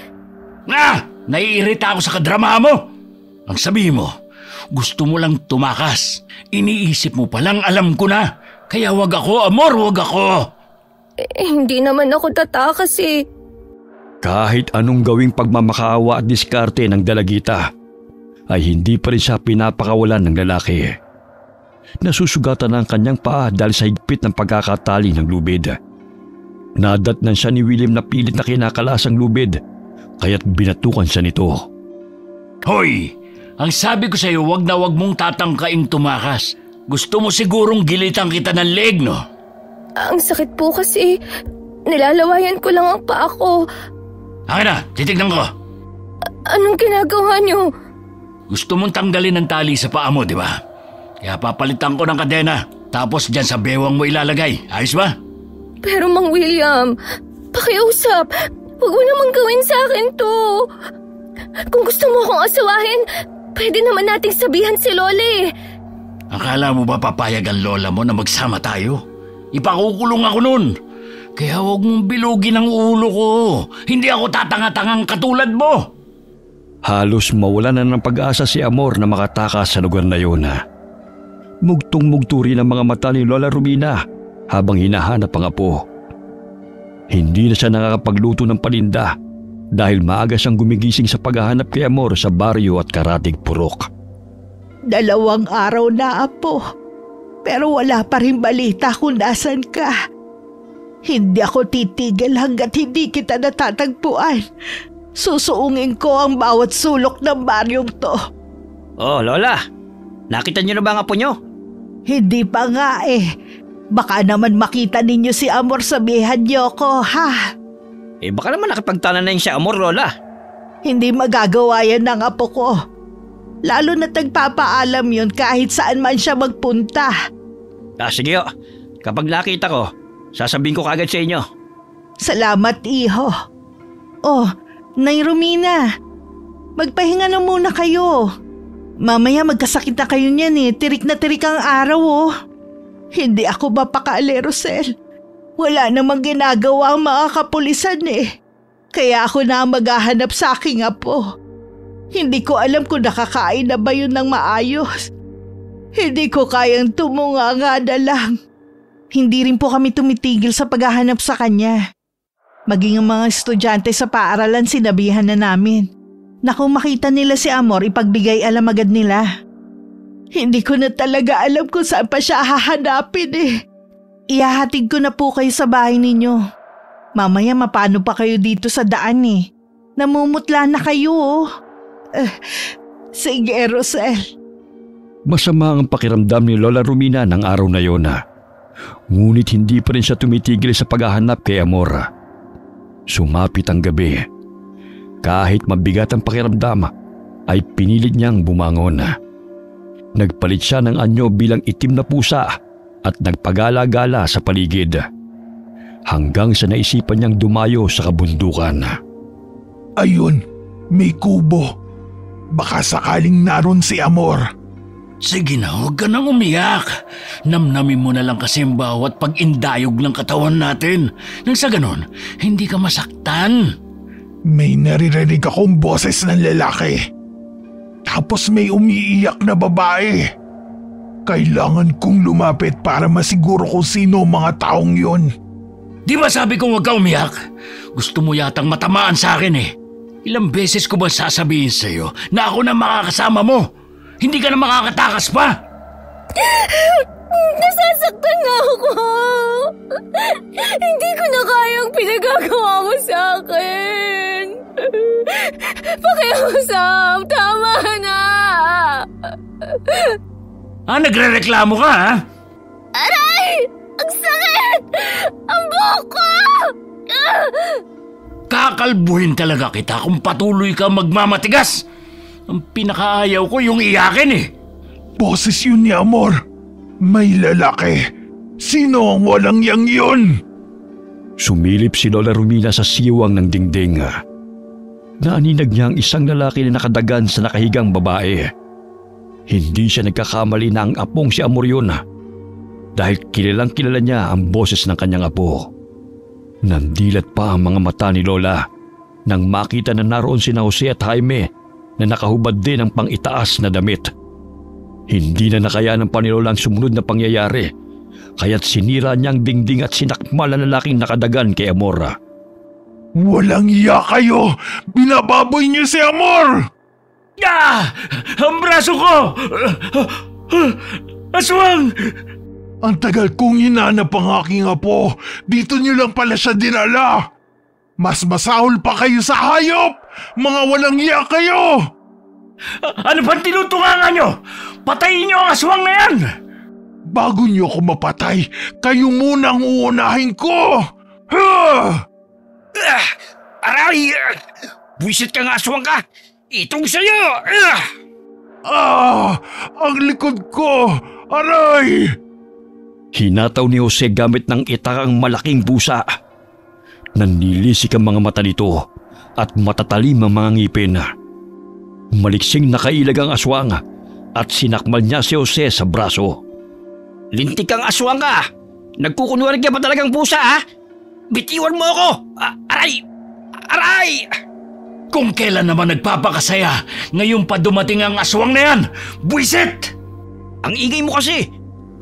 Naiirita ako sa kadrama mo. Ang sabi mo, gusto mo lang tumakas. Iniisip mo palang alam ko na. Kaya wag ako, Amor, wag ako. Hindi naman ako tatakas eh. Kahit anong gawing pagmamakaawa at diskarte ng dalagita, ay hindi pa rin siya pinapakawalan ng lalaki. Nasusugatan ang kanyang paa dahil sa higpit ng pagkakatali ng lubid. Nadatnan siya ni William na pilit na kinakalas ang lubid, kaya't binatukan siya nito. Hoy! Ang sabi ko sa'yo, wag na wag mong tatangkaing tumakas. Gusto mo sigurong gilitan kita ng leeg, no? Ang sakit po kasi. Nilalawayan ko lang ang paa ko. Akin na, titignan ko. Anong ginagawa niyo? Gusto mong tanggalin ang tali sa paa mo, di ba? Kaya papalitan ko ng kadena, tapos dyan sa bewang mo ilalagay. Ayos ba? Pero Mang William, pakiusap. Huwag mo naman gawin sa akin to. Kung gusto mo akong asawahin, pwede naman nating sabihan si Lole. Akala mo ba papayag ang lola mo na magsama tayo? Ipakukulong ako nun. Kaya huwag mong bilugin ang ulo ko. Hindi ako tatanga-tangang katulad mo. Halos mawala na ng pag-asa si Amor na makatakas sa lugar na yun. Mugtong-mugto rin ang mga mata ni Lola Romina habang hinahanap ang apo. Hindi na siya nakakapagluto ng paninda dahil maaga siyang gumigising sa paghahanap kay Amor sa baryo at Karatig Purok. 2 araw na, apo. Pero wala pa rin balita kung nasan ka. Hindi ako titigil hanggat hindi kita natatagpuan. Susuungin ko ang bawat sulok ng baryong to. Oh, Lola. Nakita niyo na ba ang apo niyo? Hindi pa nga eh. Baka naman makita ninyo si Amor, sabihan niyo ko, ha? Baka naman nakipagtanan na yung si Amor, Lola. Hindi magagawa yan ng apo ko. Lalo na tagpapaalam yun kahit saan man siya magpunta. Sige o. Kapag nakita ko, sasabihin ko kagad sa inyo. Salamat, iho. Oh, Nay Romina, magpahinga na muna kayo. Mamaya magkasakit na kayo niyan eh. Tirik na tirik ang araw oh. Hindi ako mapakaali, Rosel. Wala namang ginagawa ang mga kapulisan eh. Kaya ako na maghahanap sa aking apo. Hindi ko alam kung nakakain na ba yun ng maayos. Hindi ko kayang tumunganga na lang. Hindi rin po kami tumitigil sa paghahanap sa kanya. Maging ang mga estudyante sa paaralan sinabihan na namin na kung makita nila si Amor, ipagbigay alam agad nila. Hindi ko na talaga alam kung saan pa siya hahanapin eh. Ihahatid ko na po kayo sa bahay ninyo. Mamaya mapano pa kayo dito sa daan eh. Namumutla na kayo oh. Sige, Rosel. Masama ang pakiramdam ni Lola Romina ng araw na yon. Ngunit hindi pa rin siya tumitigil sa paghahanap kay Amor. Sumapit ang gabi. Kahit mabigat ang pakiramdam, ay pinilit niyang bumangon. Nagpalit siya ng anyo bilang itim na pusa at nagpagala-gala sa paligid. Hanggang sa naisipan niyang dumayo sa kabundukan. Ayun, may kubo. Baka sakaling naroon si Amor. Sige na, huwag ka nang umiyak. Namnamin mo na lang kasi ang bawat pag-indayog ng katawan natin. Nang sa ganon, hindi ka masaktan. May naririnig akong boses ng lalaki. Tapos may umiiyak na babae. Kailangan kong lumapit para masiguro kung sino ang mga taong yun. Di ba sabi kong huwag ka umiyak? Gusto mo yatang matamaan sa akin eh. Ilang beses ko ba sasabihin sa'yo na ako na makakasama mo? Hindi ka na makakatakas pa! Nasasaktan na ako! Hindi ko na kayang pinagagawa mo sa akin! Pakiusap! Tama na! Nagre-reklamo ka ha? Aray! Ang sakit! Ang buhok ko! Kakalbuhin talaga kita kung patuloy ka magmamatigas. Ang pinakaayaw ko yung iyakin eh. Boses yun ni Amor. May lalaki. Sino ang walang yang yun? Sumilip si Lola Romina sa siwang ng dingding. Naaninag niya ang isang lalaki na nakadagan sa nakahigang babae. Hindi siya nagkakamali na ang apong si Amor yun. Dahil kilalang kilala niya ang boses ng kanyang apo. Nandilat pa ang mga mata ni Lola nang makita na naroon sina Jose at Jaime na nakahubad din ng pang-itaas na damit. Hindi na nakayanan pa ni Lola ang sumunod na pangyayari, kaya't sinira niya ang dingding at sinakmal ang lalaking nakadagan kay Amor. Walang iya kayo! Binababoy niyo si Amor! Ang braso ko! Aswang! Ang tagal kong hinanap ang aking apo. Dito niyo lang pala siya dinala. Mas masahol pa kayo sa hayop! Mga walang iya kayo! Ano bang tinutungangan nyo? Patayin nyo ang aswang na yan! Bago niyo ako mapatay, kayo muna ang uunahin ko! Aray! Buwisit ka nga, aswang ka! Itong sa'yo! Ang likod ko! Aray! Hinataw ni Jose gamit ng itakang malaking busa. Nanlilisik ang mga mata nito at matatalim ang mga ngipin. Maliksing nakailag ang aswang at sinakmal niya si Jose sa braso. Lintik kang aswang ka! Nagkukunwarig ka ba talagang pusa, ha? Bitiwan mo ako! Aray! Aray! Kung kailan naman nagpapakasaya, ngayon pa dumating ang aswang na yan! Buisit! Ang ingay mo kasi!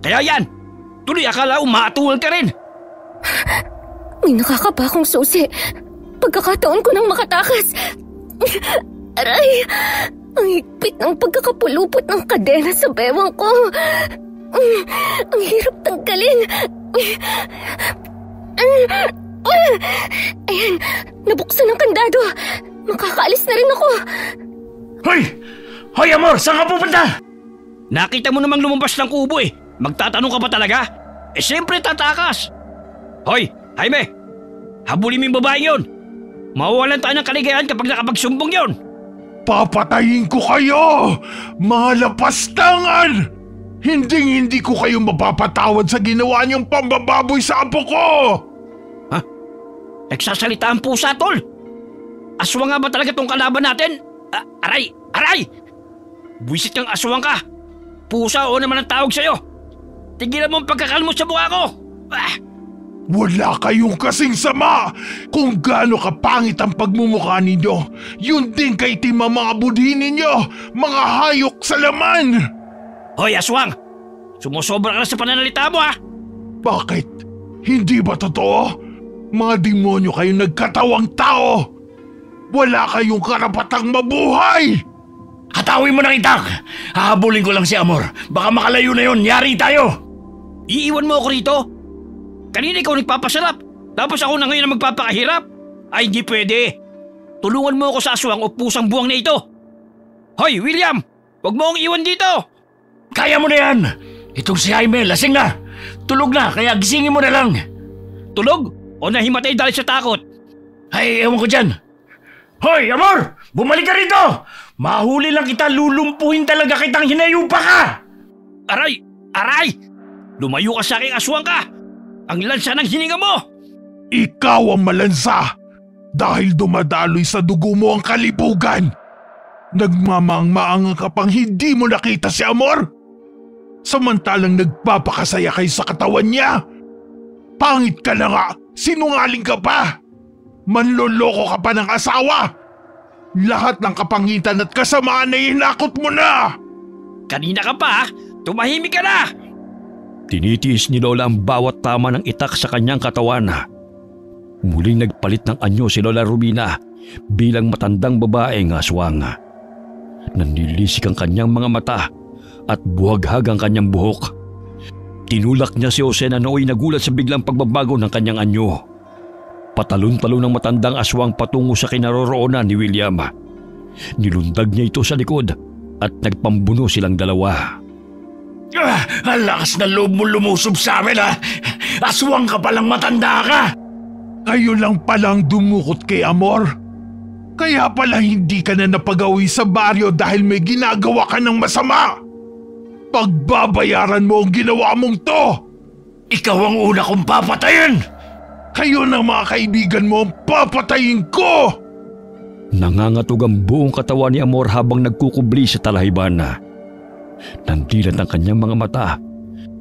Kaya yan! Tuloy akala umaatuwal ka rin! May nakakapakong susi. Pagkakataon ko nang makatakas. Aray! Ang higpit ng pagkakapulupot ng kadena sa bewang ko. Ang hirap tanggalin. Ayan, nabuksan ang kandado. Makakaalis na rin ako. Hoy! Hoy, Amor! Saan ka pupunta? Nakita mo namang lumabas ng kubo eh. Magtatanong ka pa talaga? Siyempre tatakas. Hoy, Jaime! Habulin mo yung babae yun. Mawawalan tayo ng kaligayahan kapag nakapagsumbong yun. Papatayin ko kayo! Mga lapastangan! Hindi ko kayo mapapatawad sa ginawa niyong pambababoy sa apo ko! Ha? Nagsasalita ang pusa, tol! Aswang nga ba talaga tong kalaban natin? Aray! Aray! Buwisit kang aswang ka! Pusa o naman ang tawag sa'yo! Tigilan mo ang pagkakalmo sa mukha ko! Wala kayong kasing sama! Kung gaano kapangit ang pagmumukha ninyo, yun din kaitim ang mga budhi ninyo! Mga hayok sa laman! Hoy, aswang! Sumusobra ka na sa pananalita mo, ha? Bakit? Hindi ba totoo? Mga demonyo kayong nagkatawang tao! Wala kayong karapatang mabuhay! Hatawin mo na kitang! Hahabulin ko lang si Amor. Baka makalayo na yun. Yari tayo! Iiwan mo ako rito? Kanina ikaw nagpapasarap. Tapos ako na ngayon ang magpapakahirap? Ay, hindi pwede. Tulungan mo ako sa aswang o pusang buwang na ito. Hoy, William! Huwag mo akong iwan dito! Kaya mo na yan! Itong si Jaime, lasing na! Tulog na, kaya gisingin mo na lang! Tulog? O nahimatay dahil sa takot? Ay, ewan ko dyan! Hoy, Amor! Bumalik ka rito! Mahuli lang kita, lulumpuhin talaga kitang hinayupa ka! Aray! Aray! Lumayo ka sa aking aswang ka! Ang lansa ng hininga mo! Ikaw ang malansa! Dahil dumadaloy sa dugo mo ang kalibugan! Nagmamaang-maang ka pang hindi mo nakita si Amor? Samantalang nagpapakasaya kayo sa katawan niya. Pangit ka na nga, sinungaling ka pa. Manloloko ka pa ng asawa. Lahat ng kapangitan at kasamaan ay hinakot mo na. Kanina ka pa, tumahimik ka na! Tinitiis ni Lola ang bawat tama ng itak sa kanyang katawan. Muling nagpalit ng anyo si Lola Rubina bilang matandang babaeng aswang. Nanlilisik ang kanyang mga mata at buhaghag ang kanyang buhok. Tinulak niya si Jose na nooy nagulat sa biglang pagbabago ng kanyang anyo. Patalon-talon ng matandang aswang patungo sa kinaroroonan ni William. Nilundag niya ito sa likod at nagpambuno silang dalawa. Ang lakas na loob mo lumusob sa amin, ha? Aswang ka palang matanda ka! Kayo lang palang dumukot kay Amor. Kaya pala hindi ka na napagawi sa baryo dahil may ginagawa ka ng masama. Pagbabayaran mo ang ginawa mong to! Ikaw ang una kong papatayin! Kayo ng mga kaibigan mo ang papatayin ko! Nangangatog ang buong katawan ni Amor habang nagkukubli sa talahibana. Nandilat ang kanyang mga mata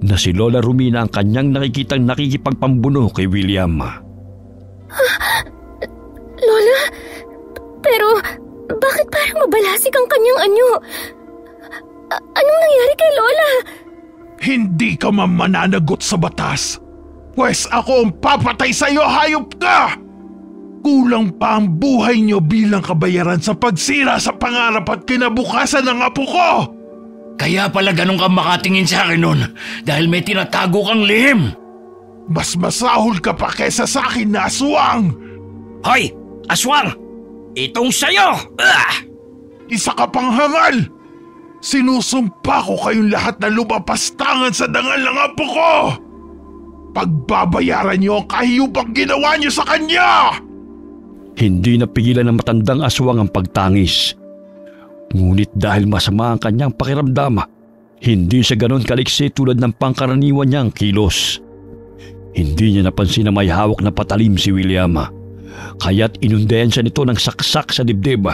na si Lola Rumina ang kanyang nakikitang nakikipagpambuno kay William. Lola, pero bakit parang mabalasik ang kanyang anyo? Anong nangyari kay Lola? Hindi ka man mananagot sa batas. Pwes ako ang papatay sa iyo, hayop ka! Kulang pa ang buhay niyo bilang kabayaran sa pagsira sa pangarap at kinabukasan ng apo ko! Kaya pala ganun ka makatingin sa akin nun dahil may tinatago kang lihim. Mas masahol ka pa kesa sa akin na aswang! Hoy! Aswang! Itong sayo! Isa ka pang hangal! Sinusumpa ko kayong lahat na lumapastangan sa dangal ng apo ko! Pagbabayaran niyo ang kahiyupang ginawa niyo sa kanya! Hindi napigilan ng matandang aswang ang pagtangis. Ngunit dahil masama ang kanyang pakiramdam, hindi siya ganon kaliksi tulad ng pangkaraniwan niyang kilos. Hindi niya napansin na may hawak na patalim si William, kaya't inundayan siya nito ng saksak sa dibdib.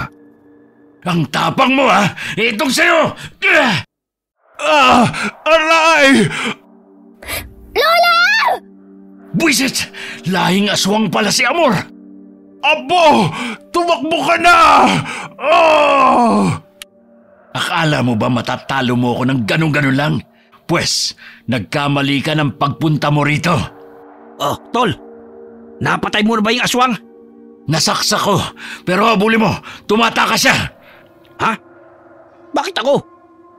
Ang tapang mo, ha? Itong sayo! Aray! Lola! Buisit! Lahing aswang pala si Amor! Apo! Tumakbo ka na! Akala mo ba matatalo mo ako ng ganun-ganun lang? Pwes, nagkamali ka ng pagpunta mo rito. Oh, Tol! Napatay mo na ba yung aswang? Nasaksak ko, pero habuli mo, tumata ka siya. Ha? Bakit ako?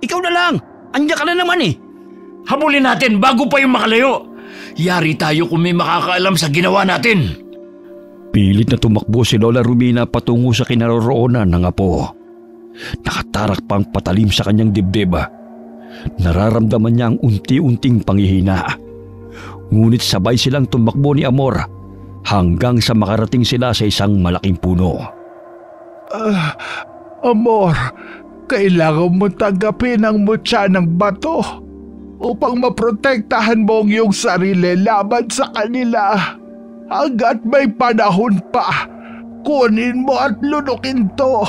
Ikaw na lang! Andiyan ka na naman eh! Habulin natin bago pa yung makalayo. Yari tayo kung may makakaalam sa ginawa natin. Pilit na tumakbo si Lola Rumina patungo sa kinaroroonan ng apo. Nakatarak pang patalim sa kanyang dibdib. Nararamdaman niya ang unti-unting panghihina. Ngunit sabay silang tumakbo ni Amor hanggang sa makarating sila sa isang malaking puno. Amor, kailangan mo tanggapin ang mutya ng bato upang maprotektahan mo ang iyong sarili laban sa kanila. Hanggat may panahon pa, kunin mo at lunukin to.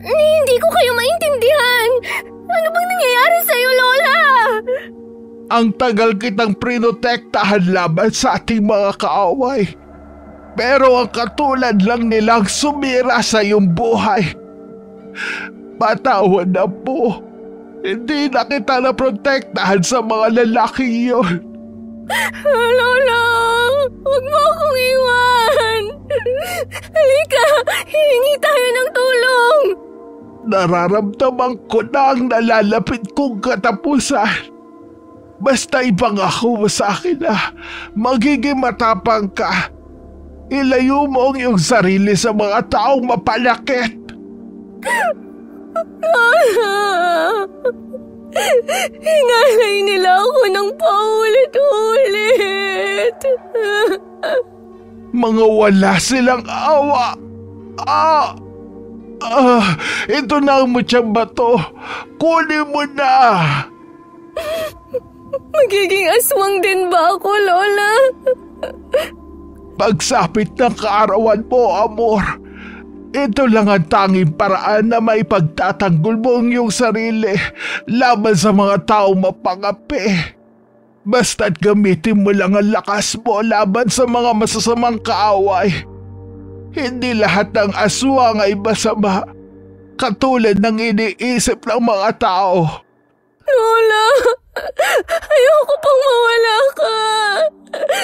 Hindi ko kayo maintindihan. Ano bang nangyayari sa'yo, Lola? Ang tagal kitang prinotektahan laban sa ating mga kaaway. Pero ang katulad lang nilang sumira sa iyong buhay. Patawad na po. Hindi na kita naprotektahan sa mga lalaki iyon. Lola, huwag mo akong iwan. Halika, hihingi tayo ng tulong. Nararamdaman ko na ang nalalapit kong katapusan. Basta ipangako mo sa akin na magiging matapang ka. Ilayo mo ang iyong sarili sa mga taong mapalakit. Hingalay nila ako ng paulit-ulit. Mga wala silang awa. Ito na ang mutyang bato. Kunin mo na. Magiging aswang din ba ako, Lola? Pagsapit ng kaarawan mo, Amor, Ito lang ang tanging paraan na maipagtatanggol mo ang iyong sarili laban sa mga tao mapangapi. Basta't gamitin mo lang ang lakas mo laban sa mga masasamang kaaway. Hindi lahat ng aswang ay masama, katulad ng iniisip ng mga tao. Lola, ayoko pang mawala ka.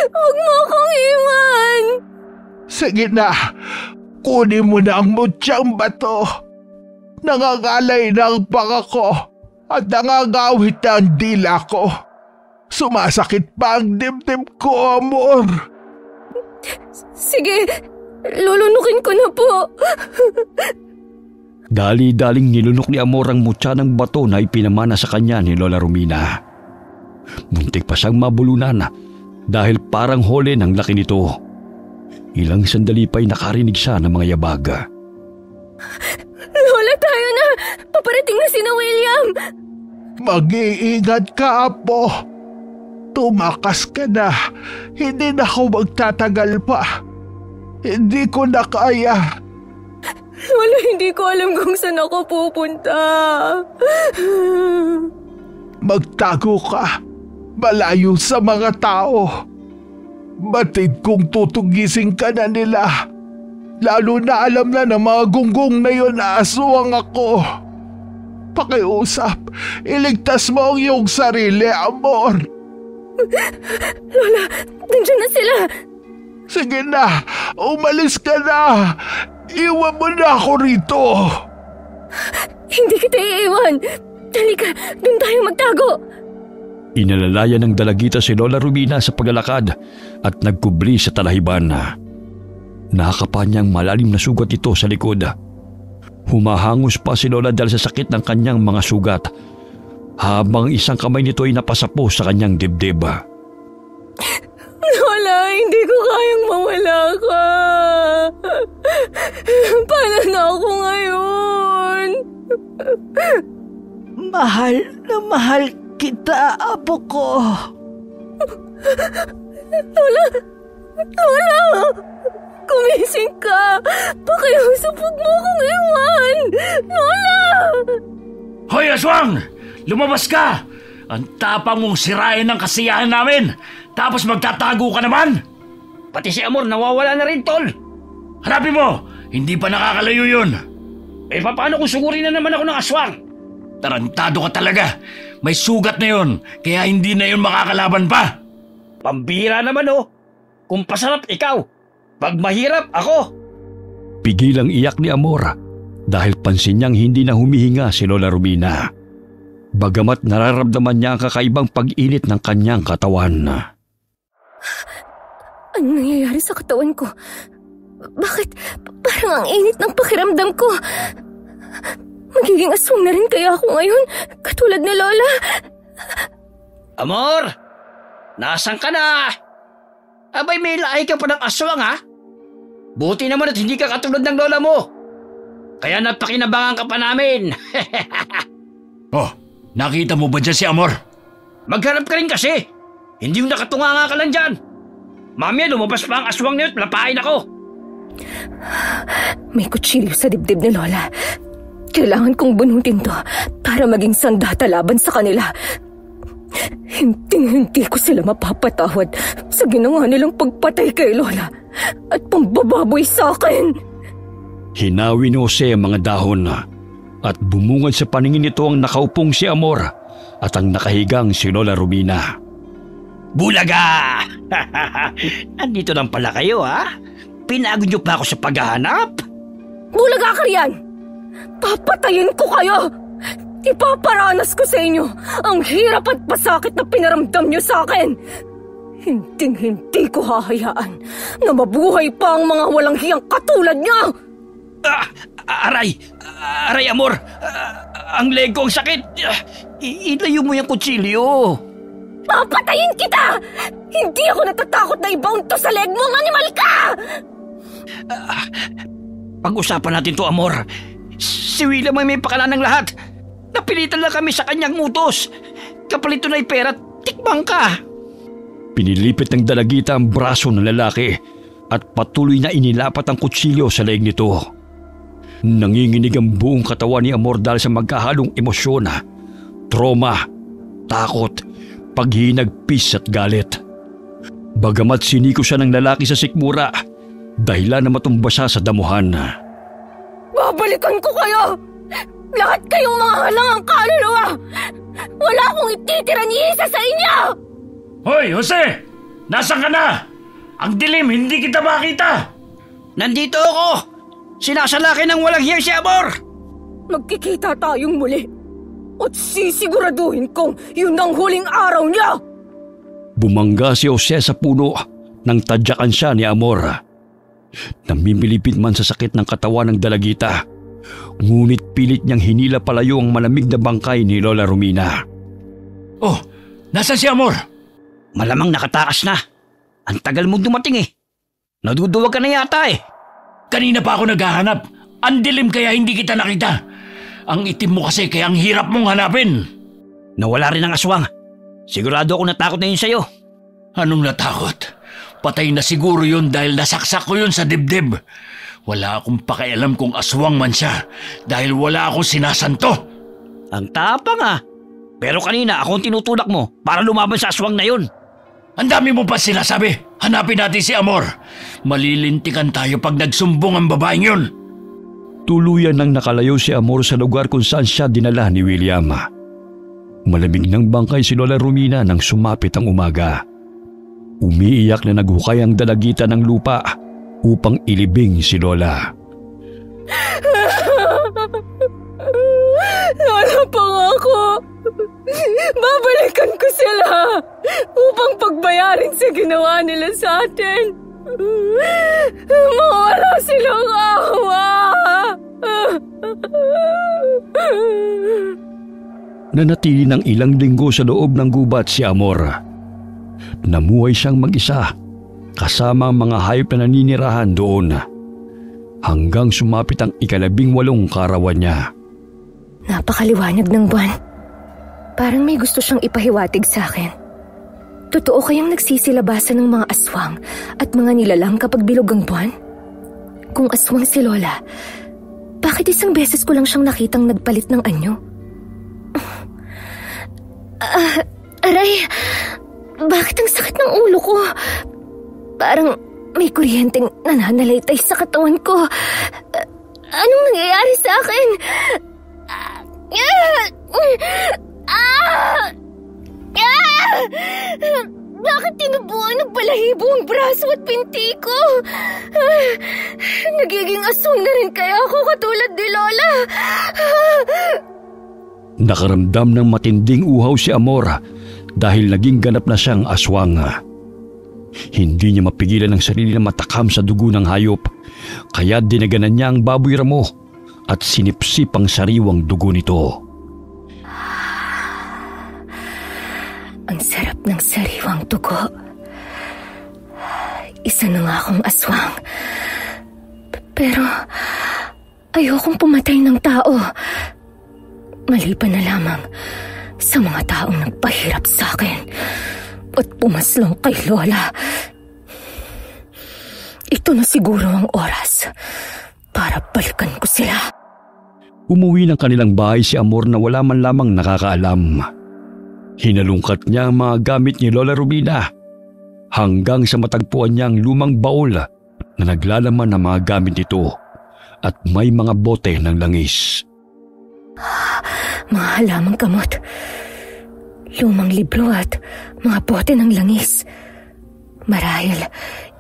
Huwag mo akong iwan. Sige na, kunin mo na ang mutyang bato. Nangangalay na ang panga ko at nangangawit na ang dila ko. Sumasakit pa ang dibdib ko, Amor. Sige, lulunukin ko na po. Dali-daling nilunok ni Amor ang mutya ng bato na ipinamana sa kanya ni Lola Romina. Muntik pa siyang mabulunan dahil parang hole ng laki nito. Ilang sandali pa'y nakarinig siya ng mga yabag. Lola, tayo na! Paparating na sina William! Mag-iingat ka, Apo. Tumakas ka na. Hindi na ako magtatagal pa. Hindi ko na kaya. Lola, hindi ko alam kung saan ako pupunta. Magtago ka. Malayo sa mga tao. Batid kong tutugising ka na nila. Lalo na alam na ng mga gunggong na yun na aswang ako. Pakiusap, iligtas mo ang iyong sarili, Amor. Lola, nandiyan na sila. Sige na, umalis ka na. Iwan mo na ako rito. Hindi kita iiwan. Halika, doon tayo magtago. Inalalaya ng dalagita si Lola Romina sa paglalakad at nagkubli sa talahiban. Nakakapa niyang malalim na sugat ito sa likod. Humahangos pa si Lola dahil sa sakit ng kanyang mga sugat, habang isang kamay nito ay napasapo sa kanyang dibdib. Lola, hindi ko kayang mawala ka. Paano na ako ngayon? Mahal na mahal kita, apo ko. Lola! Kumising ka! Pakiusap, huwag mo akong iwan! Lola! Hoy, aswang! Lumabas ka! Ang tapang mong sirain ng kasiyahan namin! Tapos magtatago ka naman! Pati si Amor nawawala na rin, tol. Hanapin mo! Hindi pa nakakalayo yun! Eh, paano kung sugurin na naman ako ng aswang? Tarantado ka talaga! May sugat na yun, kaya hindi na yun makakalaban pa! Pambira naman, oh. Kung pasarap ikaw, pag mahirap ako. Pigilang iyak ni Amor dahil pansin niyang hindi na humihinga si Lola Romina. Bagamat nararamdaman niya ang kakaibang pag-init ng kanyang katawan. Ano nangyayari sa katawan ko? Bakit parang ang init ng pakiramdam ko? Magiging aswang na rin kaya ako ngayon, katulad ni Lola? Amor! Nasaan ka na? Abay, may lahi ka pa ng aswang, ha? Buti naman at hindi ka katulad ng lola mo. Kaya napakinabangan ka pa namin. Oh, nakita mo ba dyan si Amor? Magharap ka rin kasi. Hindi yung nakatunganga ka lang dyan. Mamaya lumabas pa ang aswang na yun at lapain ako. May kutsilyo sa dibdib ni Lola. Kailangan kong bunutin to para maging sandata laban sa kanila. Hindi ko sila mapapatawad sa ginawa nilang pagpatay kay Lola at pambababoy sa akin. Hinawi ni Jose ang mga dahon at bumungad sa paningin nito ang nakaupong si Amor at ang nakahigang si Lola Romina. Bulaga! Andito lang pala kayo, ha? Pinagod niyo pa ako sa paghahanap? Bulaga ka riyan! Papatayin ko kayo! Ipaparanas ko sa inyo ang hirap at pasakit na pinaramdam niyo sa akin. Hindi ko hahayaan na mabuhay pa ang mga walang hiyang katulad niyo. Aray, Amor. Ang leg ko ang sakit. Ilayo mo yung kutsilyo. Papatayin kita! Hindi ako natatakot na ibound to sa leg mo, ang animal ka! Pag-usapan natin to, Amor. Si William ay may pakala ng lahat. Napilitan lang kami sa kanyang utos. Kapalit na ay pera, tikbang ka. Pinilipit ng dalagita ang braso ng lalaki at patuloy na inilapat ang kutsilyo sa leeg nito. Nanginginig ang buong katawan ni Amor dahil sa magkahalong emosyon, trauma, takot, paghinagpis at galit. Bagamat siniko siya ng lalaki sa sikmura, dahilan na matumba siya sa damuhan. Babalikan ko kayo! Lahat kayong mga halangang kaluluwa! Wala akong ititira ni isa sa inyo! Hoy, Jose! Nasaan ka na? Ang dilim, hindi kita makita! Nandito ako! Sinasalaki ng walang hiya si Amor! Magkikita tayong muli at sisiguraduhin kong yun ang huling araw niya! Bumangga si Jose sa puno nang tadyakan siya ni Amor. Namimilipit man sa sakit ng katawan ng dalagita, ngunit pilit niyang hinila palayo ang malamig na bangkay ni Lola Romina. Oh, nasaan si Amor? Malamang nakatakas na. Ang tagal mong dumating eh. Naduduwag ka na yata eh. Kanina pa ako naghahanap. Ang dilim kaya hindi kita nakita. Ang itim mo kasi kaya ang hirap mong hanapin. Nawala rin ang aswang. Sigurado ako natakot na yun sa'yo. Anong natakot? Patay na siguro yun dahil nasaksak ko yun sa dibdib. Wala akong pakialam kung aswang man siya dahil wala akong sinasanto. Ang tapang ah. Pero kanina akong tinutulak mo para lumaban sa aswang na yun. Ang dami mo pa sinasabi. Hanapin natin si Amor. Malilintikan tayo pag nagsumbong ang babaeng yun. Tuluyan nang nakalayo si Amor sa lugar kung saan siya dinala ni William. Malamig ng bangkay si Lola Romina nang sumapit ang umaga. Umiiyak na naghukay ang dalagita ng lupa upang ilibing si Lola. Lola, pangako! Babalikan ko sila upang pagbayarin sa ginawa nila sa atin. Mawala silang awa! Nanatili ng ilang linggo sa loob ng gubat si Amor. Namuhay siyang mag-isa kasama ang mga hayop na naninirahan doon hanggang sumapit ang 18 kaarawan niya. Napakaliwanag ng buwan. Parang may gusto siyang ipahiwatig sa akin. Totoo kayang nagsisilabasan ng mga aswang at mga nilalang kapag bilog ang buwan? Kung aswang si Lola, bakit isang beses ko lang siyang nakitang nagpalit ng anyo? Aray, bakit ang sakit ng ulo ko? Parang may kuryenteng nananalaytay sa katawan ko. Anong nangyayari sa akin? Bakit tinubuan ng balahibo ang braso at pinti ko? Nagiging aswang na rin kaya ako katulad ni Lola. Nakaramdam ng matinding uhaw si Amor dahil naging ganap na siyang aswang. Hindi niya mapigilan ang sarili na matakam sa dugo ng hayop, kaya dinaganan niya ang baboy ramo at sinipsip ang sariwang dugo nito. Ang sarap ng sariwang dugo. Isa na nga akong aswang. Pero ayokong pumatay ng tao. Maliban na lamang sa mga taong nagpahirap sa akin at pumaslong kay Lola. Ito na siguro ang oras para balikan ko sila. Umuwi ng kanilang bahay si Amor na wala man lamang nakakaalam. Hinalungkat niya ang mga gamit ni Lola Romina hanggang sa matagpuan niya ang lumang baul na naglalaman ng mga gamit nito at may mga bote ng langis. Mga halamang gamot, lumang libro at mga bote ng langis. Marahil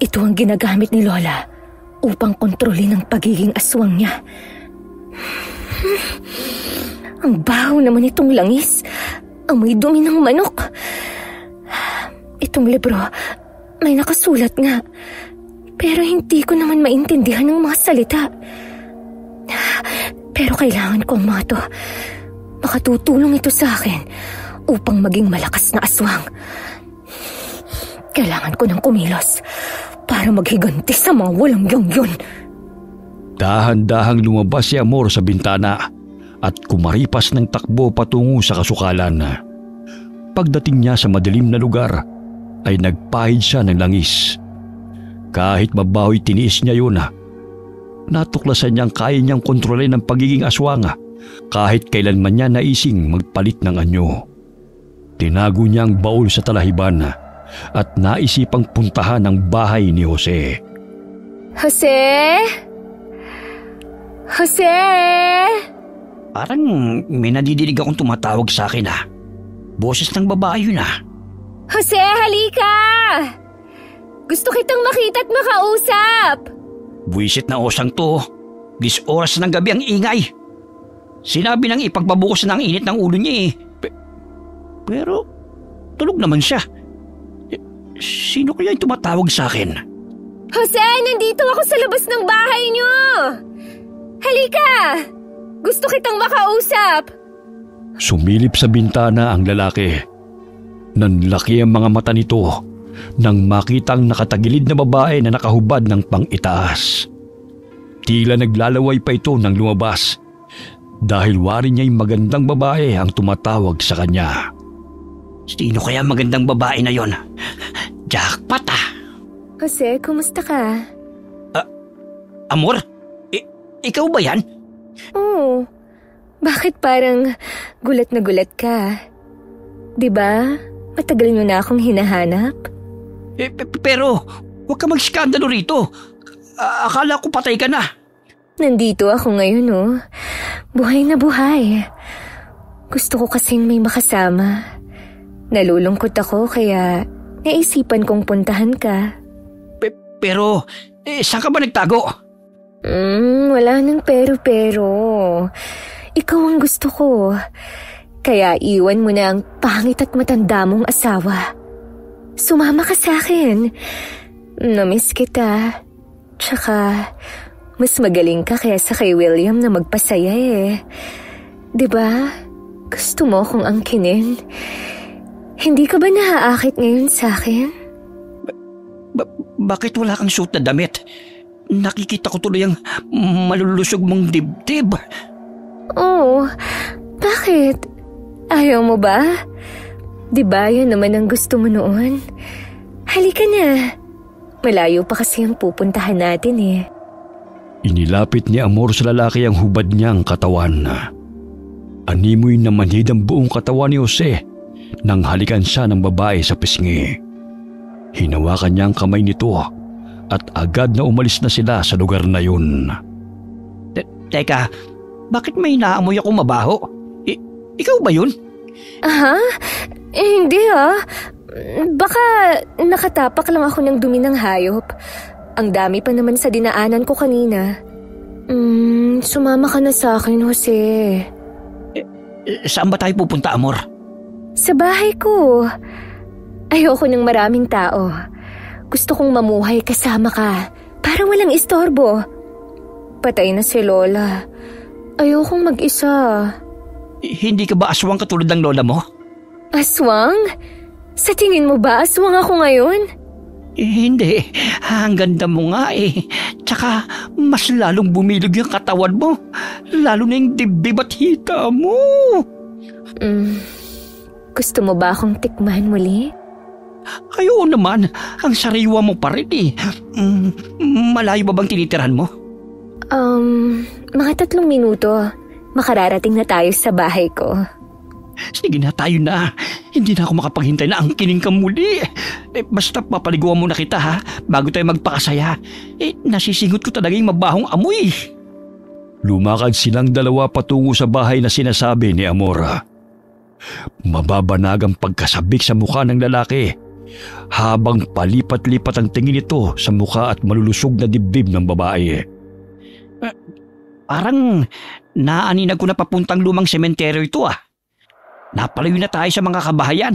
ito ang ginagamit ni Lola upang kontrolin ang pagiging aswang niya. Ang baho naman itong langis. Amoy dumi ng manok. Itong libro, may nakasulat nga. Pero hindi ko naman maintindihan ng mga salita. Pero kailangan kong mato. Makatutulong ito sa akin upang maging malakas na aswang. Kailangan ko ng kumilos para maghiganti sa mga walang yun. Dahan-dahang lumabas si Amor sa bintana at kumaripas ng takbo patungo sa kasukalan. Pagdating niya sa madilim na lugar, ay nagpahid siya ng langis. Kahit mabahoy tiniis niya yun, natuklasan niyang kaya niyang kontrolin ang pagiging aswang kahit kailanman niya naising magpalit ng anyo. Tinago niya ang baul sa talahiban at naisipang puntahan ang bahay ni Jose. Jose? Jose? Parang may nadidinig akong tumatawag sa akin Boses ng babae yun Jose, halika! Gusto kitang makita at makausap! Buwisit na osang to. 10 oras ng gabi ang ingay. Sinabi nang ipagbabukas na ang init ng ulo niya Pero tulog naman siya. Sino kaya yung tumatawag sa akin? Jose, nandito ako sa labas ng bahay niyo! Halika! Gusto kitang makausap! Sumilip sa bintana ang lalaki. Nanlaki ang mga mata nito nang makitang nakatagilid na babae na nakahubad ng pang-itaas. Tila naglalaway pa ito nang lumabas dahil wari niya'y magandang babae ang tumatawag sa kanya. Sino kaya magandang babae na yon? Jackpot Jose, kumusta ka? Amor? Ikaw ba yan? Oo. Bakit parang gulat na gulat ka? Diba? Matagal nyo na akong hinahanap? Pero huwag ka mag-skandalo rito. Akala ko patay ka na. Nandito ako ngayon Buhay na buhay. Gusto ko kasing may makasama. Nalulungkot ako kaya naisipan kong puntahan ka. Pero saan ka ba nagtago? Wala nang pero. Ikaw ang gusto ko. Kaya iwan mo na ang pangit at matanda mong asawa. Sumama ka sa akin. Namiss kita. Tsaka, mas magaling ka kaysa kay William na magpasaya Diba? Gusto mo akong angkinin? Hindi ka ba naaakit ngayon sa akin? Bakit wala kang suot na damit? Nakikita ko tuloy ang malulusog mong dibdib. Oo. Bakit? Ayaw mo ba? Diba yan naman ang gusto mo noon? Halika na. Malayo pa kasi ang pupuntahan natin Inilapit ni Amor sa lalaki ang hubad niyang katawan. Animoy na manhid ang buong katawan ni Jose nang halikan siya ng babae sa pisngi. Hinawakan niya ang kamay nito at agad na umalis na sila sa lugar na yun. Teka, bakit may naamoy ako mabaho? Ikaw ba yun? Hindi Baka nakatapak lang ako ng dumi ng hayop. Ang dami pa naman sa dinaanan ko kanina. Sumama ka na sa akin, Jose. Saan ba tayo pupunta, Amor? Sa bahay ko. Ayoko ng maraming tao. Gusto kong mamuhay kasama ka para walang istorbo. Patay na si Lola. Ayokong mag-isa. Hindi ka ba aswang katulad ng lola mo? Aswang? Sa tingin mo ba aswang ako ngayon? Hindi. Ang ganda mo nga Tsaka mas lalong bumilog yung katawan mo. Lalo na yung dibdib at hita mo. Gusto mo ba akong tikman muli? Ay, oo naman. Ang sariwa mo pa rin Malayo ba bang tinitirahan mo? Mga 3 minuto. Makararating na tayo sa bahay ko. Sige na, tayo na. Hindi na ako makapaghintay na angkinin ka muli. Basta papaliguan muna kita bago tayo magpakasaya. Nasisingot ko talaga yung mabahong amoy. Lumakad silang dalawa patungo sa bahay na sinasabi ni Amora. Mababanag ang pagkasabik sa mukha ng lalaki habang palipat-lipat ang tingin nito sa mukha at malulusog na dibdib ng babae. Parang naaninag ko na papuntang lumang sementeryo ito Napalayo na tayo sa mga kabahayan.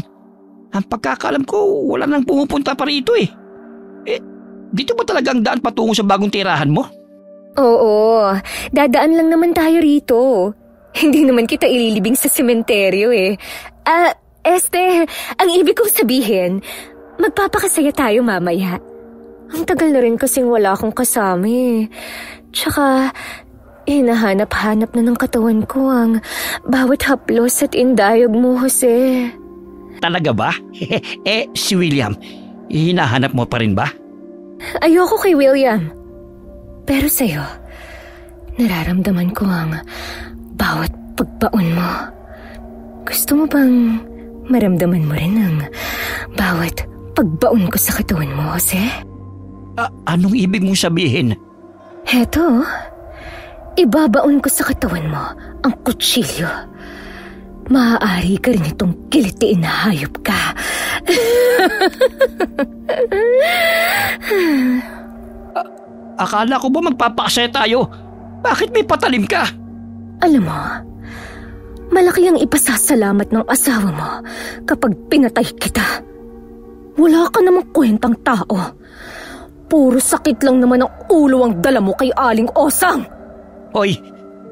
Ang pagkakalam ko, wala nang pumupunta pa rito dito ba talaga ang daan patungo sa bagong tirahan mo? Oo, dadaan lang naman tayo rito. Hindi naman kita ililibing sa sementeryo ang ibig kong sabihin, magpapakasaya tayo mamaya. Ang tagal na rin kasing wala akong kasama Tsaka, hinahanap-hanap na ng katawan ko ang bawat haplos at indayog mo, Jose. Talaga ba? Si William, hinahanap mo pa rin ba? Ayoko kay William. Pero sa'yo, Nararamdaman ko ang bawat pagbaon mo. Gusto mo bang maramdaman mo rin ang bawat pagbaon ko sa katawan mo, Jose? Anong ibig mong sabihin? Heto, ibabaon ko sa katawan mo ang kutsilyo. Maaari ka rin itong kilitiin na hayop ka. Akala ko ba magpapakasaya tayo? Bakit may patalim ka? Alam mo, malaki ang ipasasalamat ng asawa mo kapag pinatay kita. Wala ka namang kwentang tao. Puro sakit lang naman ang ulo ang dala mo kay Aling Osang. Hoy,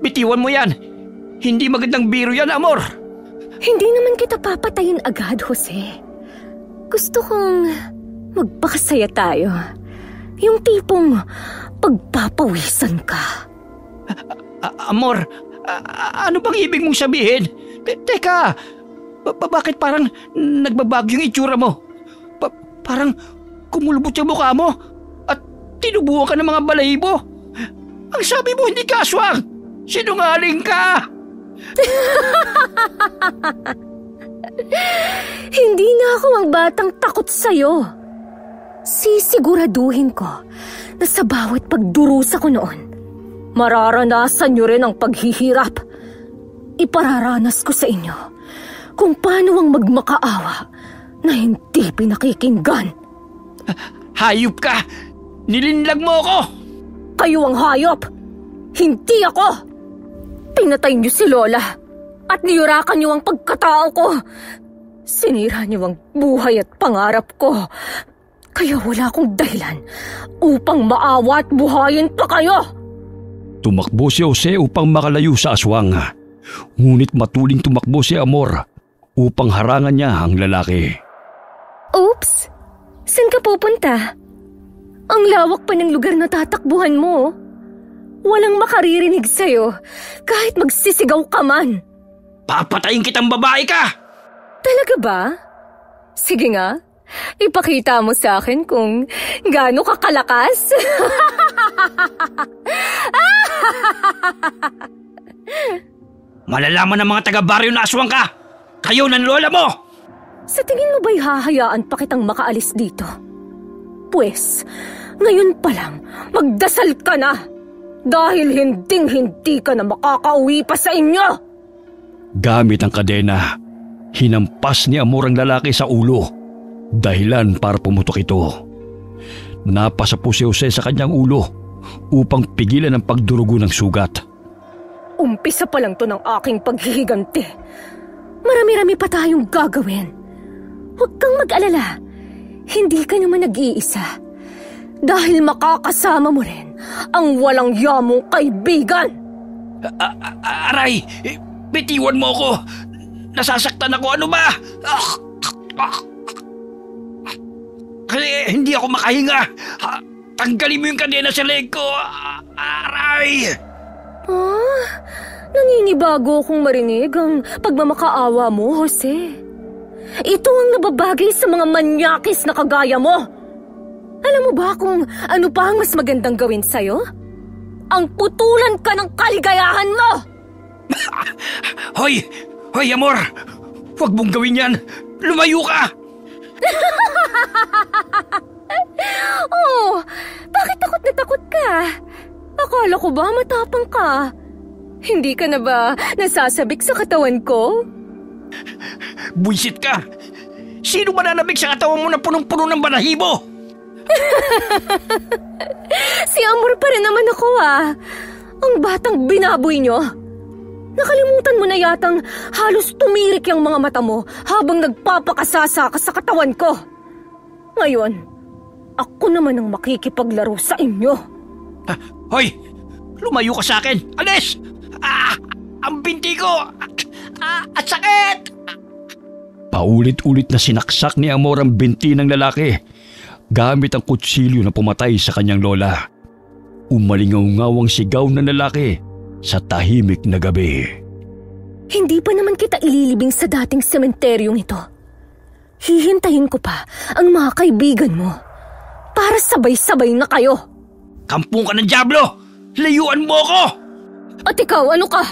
bitiwan mo yan. Hindi magandang biro yan, Amor. Hindi naman kita papatayin agad, Jose. Gusto kong magpakasaya tayo. Yung tipong pagpapawisan ka. Amor, ano bang ibig mong sabihin? Teka, bakit parang nagbabago yung itsura mo? Parang kumulubot yung mukha mo at tinubuhan ka ng mga balahibo. Ang sabi mo hindi ka aswang. Sinungaling ka! Hindi na ako ang batang takot sa'yo. Sisiguraduhin ko na sa bawat pagdurusa ko noon, mararanasan niyo rin ang paghihirap. Ipararanas ko sa inyo kung paano ang magmakaawa na hindi pinakikinggan. Hayop ka! Nilinlag mo ako! Kayo ang hayop! Hindi ako! Pinatay niyo si Lola at niyurakan niyo ang pagkatao ko. Sinira niyo ang buhay at pangarap ko. Kaya wala akong dahilan upang maawa at buhayin pa kayo. Tumakbo si Jose upang makalayo sa aswang. Ngunit matuling tumakbo si Amor upang harangan niya ang lalaki. Oops! Saan ka pupunta? Ang lawak pa ng lugar na tatakbuhan mo. Walang makaririnig sa'yo kahit magsisigaw ka man. Papatayin kitang babae ka! Talaga ba? Sige nga, ipakita mo sa akin kung gaano ka kalakas. Malalaman ng mga taga-baryo na aswang ka! Kayo ng lola mo! Sa tingin mo ba'y hahayaan pa kitang makaalis dito? Pwes, ngayon pa lang, magdasal ka na! Dahil hinding-hindi ka na makakauwi pa sa inyo! Gamit ang kadena, hinampas ni Amor ang lalaki sa ulo. Dahilan para pumutok ito. Napasa po si Jose sa kanyang ulo upang pigilan ang pagdurugo ng sugat. Umpisa pa lang to ng aking paghihiganti. Marami-rami pa tayong gagawin. Huwag kang mag-alala. Hindi ka naman nag-iisa. Dahil makakasama mo rin ang walang yamong kaibigan. Aray! Bitiwan mo ako! Nasasaktan ako, ano ba? Hindi ako makahinga. Tanggalin mo yung kadena sa leg ko. Aray! Naninibago akong marinig ang pagmamakaawa mo, Jose. Ito ang nababagay sa mga manyakis na kagaya mo. Alam mo ba kung ano pa ang mas magandang gawin sa'yo? Ang putulan ka ng kaligayahan mo! Hoy! Hoy, Amor! Huwag mong gawin yan! Lumayo ka! Oh, bakit takot na takot ka? Akala ko ba matapang ka? Hindi ka na ba nasasabik sa katawan ko? Buisit ka! Sino mananabik sa katawan mo na punong-puno ng balahibo? Si Amor pa rin naman ako Ang batang binaboy nyo. Nakalimutan mo na yatang halos tumirik yung mga mata mo habang nagpapakasasa ka sa katawan ko. Ngayon, ako naman ang makikipaglaro sa inyo. Hoy! Lumayo ka sa akin! Alis! Ang binti ko! At sakit! Paulit-ulit na sinaksak ni Amor ang binti ng lalaki gamit ang kutsilyo na pumatay sa kanyang lola. Umalingaw-ngawang sigaw ng lalaki sa tahimik na gabi. Hindi pa naman kita ililibing sa dating sementeryong ito. Hihintayin ko pa ang mga kaibigan mo para sabay-sabay na kayo. Kampung ka ng dyablo! Layuan mo ako! At ikaw, ano ka?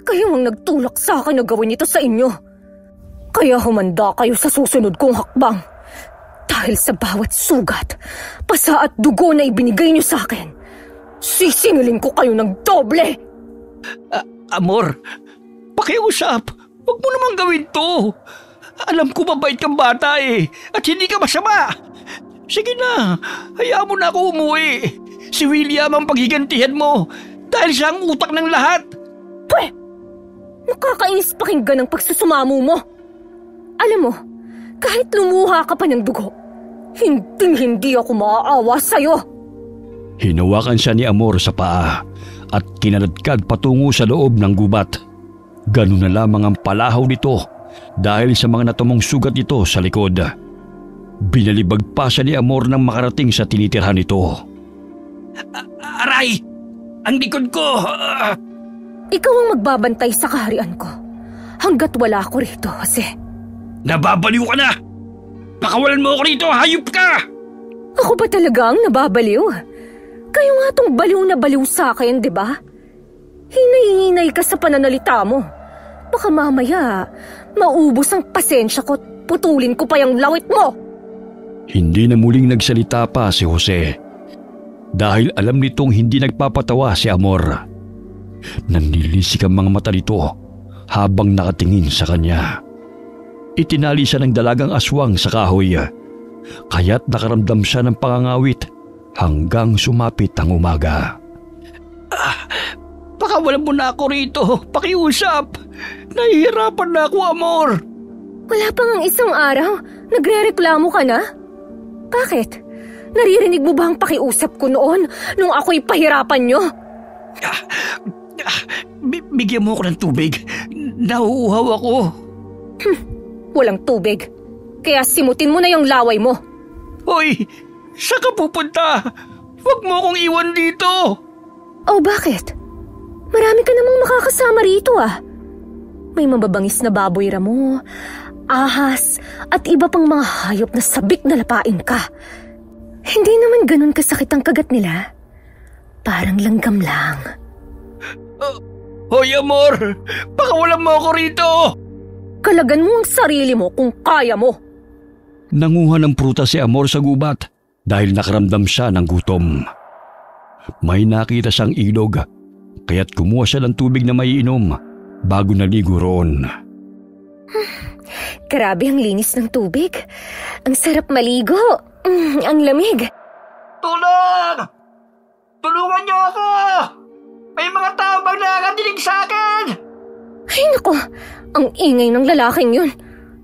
Kayo ang nagtulak sa akin na gawin ito sa inyo. Kaya humanda kayo sa susunod kong hakbang. Dahil sa bawat sugat, pasa at dugo na ibinigay niyo sa akin, sisingilin ko kayo ng doble. Amor, pakiusap. Huwag mo naman gawin to. Alam ko mabait kang bata at hindi ka masama. Sige na, hayaan mo na ako umuwi. Si William ang paghigantihan mo dahil siya ang utak ng lahat. Pwe! Nakakainis pakinggan ang pagsusumamo mo. Alam mo, kahit lumuha ka pa ng dugo, hindi ako maaawa sa'yo. Hinawakan siya ni Amor sa paa at kinaladkad patungo sa loob ng gubat. Ganun na lamang ang palahaw nito dahil sa mga natumong sugat nito sa likod. Binalibag pa siya ni Amor nang makarating sa tinitirhan nito. Aray! Ang likod ko! Ikaw ang magbabantay sa kaharian ko hanggat wala ako rito, Jose. Nababaliw ka na! Pakawalan mo ako rito, hayop ka! Ako ba talaga ang nababaliw? Kayo nga tong baliw na baliw sa akin, di ba? Hinay-hinay ka sa pananalita mo. Baka mamaya, maubos ang pasensya ko at putulin ko pa yung lawit mo. Hindi na muling nagsalita pa si Jose dahil alam nitong hindi nagpapatawa si Amor. Nanlilisik ang mga mata nito habang nakatingin sa kanya. Itinali siya ng dalagang aswang sa kahoy, kaya't nakaramdam siya ng pangangawit hanggang sumapit ang umaga. Pakawalan mo na ako rito, pakiusap. Nahihirapan na ako, Amor. Wala pa ngang isang araw, nagre-reklamo ka na? Bakit? Naririnig mo ba ang pakiusap ko noon nung ako'y pahirapan nyo? Bigyan mo ako ng tubig. Nauuhaw ako. Walang tubig. Kaya simutin mo na yung laway mo. Hoy! Saan ka pupunta? Huwag mo akong iwan dito! Oh, bakit? Marami ka namang makakasama rito May mababangis na baboy ramo, ahas, at iba pang mga hayop na sabik na lapain ka. Hindi naman ganun kasakit ang kagat nila. Parang langgam lang. Hoy, Amor! Pakawalan mo ako rito! Kalagan mo ang sarili mo kung kaya mo. Nanguha ng prutas si Amor sa gubat dahil nakaramdam siya ng gutom. May nakita siyang ilog, kaya't kumuha siya ng tubig na maiinom bago naligo roon. Grabe ang linis ng tubig. Ang sarap maligo. Ang lamig. Tulong! Tulungan niyo ako! May mga tao bang nakakadinig sa akin? Ay naku, ang ingay ng lalaking yun.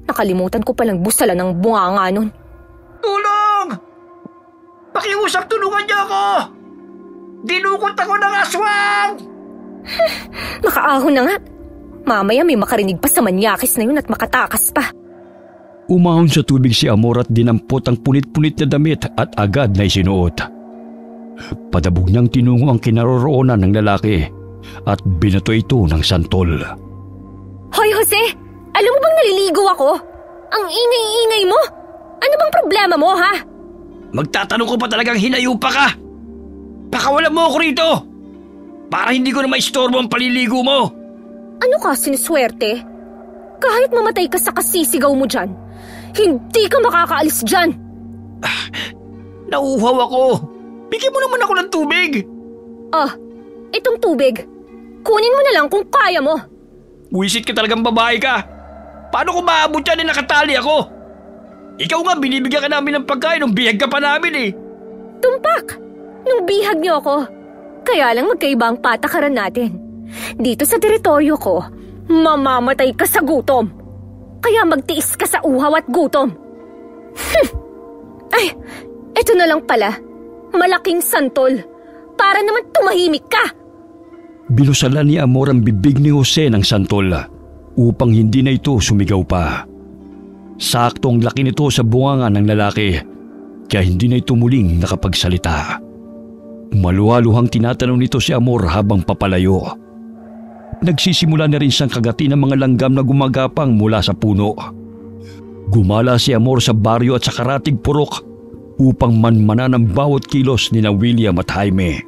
Nakalimutan ko palang busalan ng bunganga nun. Tulong! Pakiusap, tulungan niyo ako! Dinukot ako ng aswang! Nakaahon na nga. Mamaya may makarinig pa sa manyakis na yun at makatakas pa. Umahon sa tubig si Amor at dinampot ang punit-punit na damit at agad na isinuot. Padabog niyang tinungo ang kinaroroonan ng lalaki at binato ito ng santol. Hoy Jose! Alam mo bang naliligo ako? Ang ingay-ingay mo! Ano bang problema mo, ha? Magtatanong ko pa talagang hinayupa ka! Pakawalan mo ako rito! Para hindi ko na maistorbo ang paliligo mo! Ano ka, siniswerte? Kahit mamatay ka sa kasisigaw mo dyan, hindi ka makakaalis dyan! Nauuhaw ako! Bigyan mo naman ako ng tubig! Itong tubig. Kunin mo na lang kung kaya mo. Wisit ka talagang babae ka! Paano ko maabot yan na nakatali ako? Ikaw nga, binibigyan ka namin ng pagkain nung bihag ka pa namin Tumpak! Nung bihag niyo ako. Kaya lang magkaiba ang patakaran natin. Dito sa teritoryo ko, mamamatay ka sa gutom. Kaya magtiis ka sa uhaw at gutom. Ay, eto na lang pala. Malaking santol. Para naman tumahimik ka. Binusalan ni Amor ang bibig ni Jose ng santol upang hindi na ito sumigaw pa. Saktong laki nito sa bunganga ng lalaki kaya hindi na ito muling nakapagsalita. Maluhaluhang tinatanong nito si Amor habang papalayo. Nagsisimula na rin siyang kagati ng mga langgam na gumagapang mula sa puno. Gumala si Amor sa baryo at sa karatig purok upang manmanan ang bawat kilos ni na William at Jaime.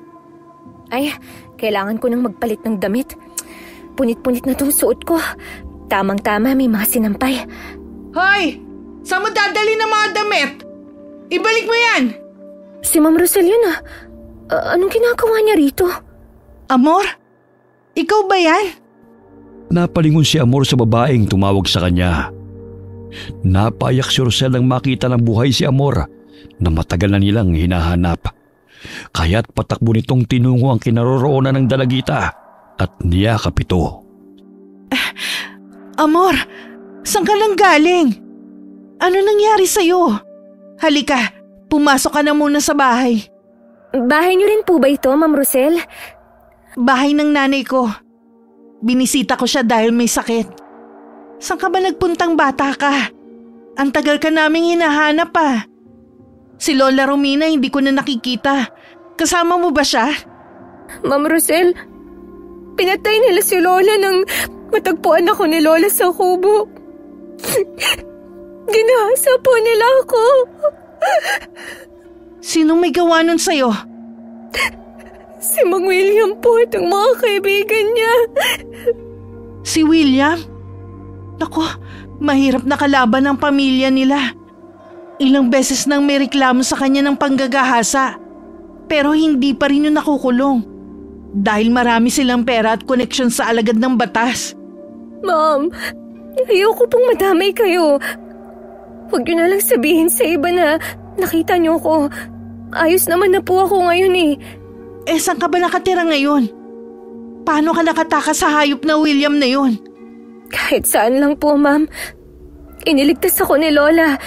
Ay, Kailangan ko nang magpalit ng damit. Punit-punit na tong suot ko. Tamang-tama, may mga sinampay. Hoy! Saan mo dadali ng mga damit? Ibalik mo yan! Si Ma'am Rosel yun ah. Anong ginagawa niya rito? Amor? Ikaw ba yan? Napalingon si Amor sa babaeng tumawag sa kanya. Napayak si Rosel nang makita ng buhay si Amor na matagal na nilang hinahanap. Kaya't patakbo nitong tinungo ang kinaroroonan ng dalagita at niyakap ito. Amor, saan ka lang galing? Ano nangyari sa'yo? Halika, pumasok ka na muna sa bahay. Bahay niyo rin po ba ito, Ma'am Rosel? Bahay ng nanay ko. Binisita ko siya dahil may sakit. Saan ka ba nagpuntang bata ka? Ang tagal ka naming hinahanap pa. Si Lola Romina hindi ko na nakikita. Kasama mo ba siya? Ma'am Rosel, pinatay nila si Lola nang matagpuan ako ni Lola sa kubo. Ginahasa po nila ako. Sinong may gawa nun sa'yo? Si Mang William po at ang mga kaibigan niya. Si William? Naku, mahirap na kalaban ang pamilya nila. Ilang beses nang may reklamo sa kanya ng panggagahasa. Pero hindi pa rin yung nakukulong. Dahil marami silang pera at koneksyon sa alagad ng batas. Ma'am, ayoko pong madamay kayo. Huwag niyo na lang sabihin sa iba na nakita niyo ko. Ayos naman na po ako ngayon eh. Saan ka ba nakatira ngayon? Paano ka nakatakas sa hayop na William na yun? Kahit saan lang po, ma'am. Iniligtas ako ni Lola.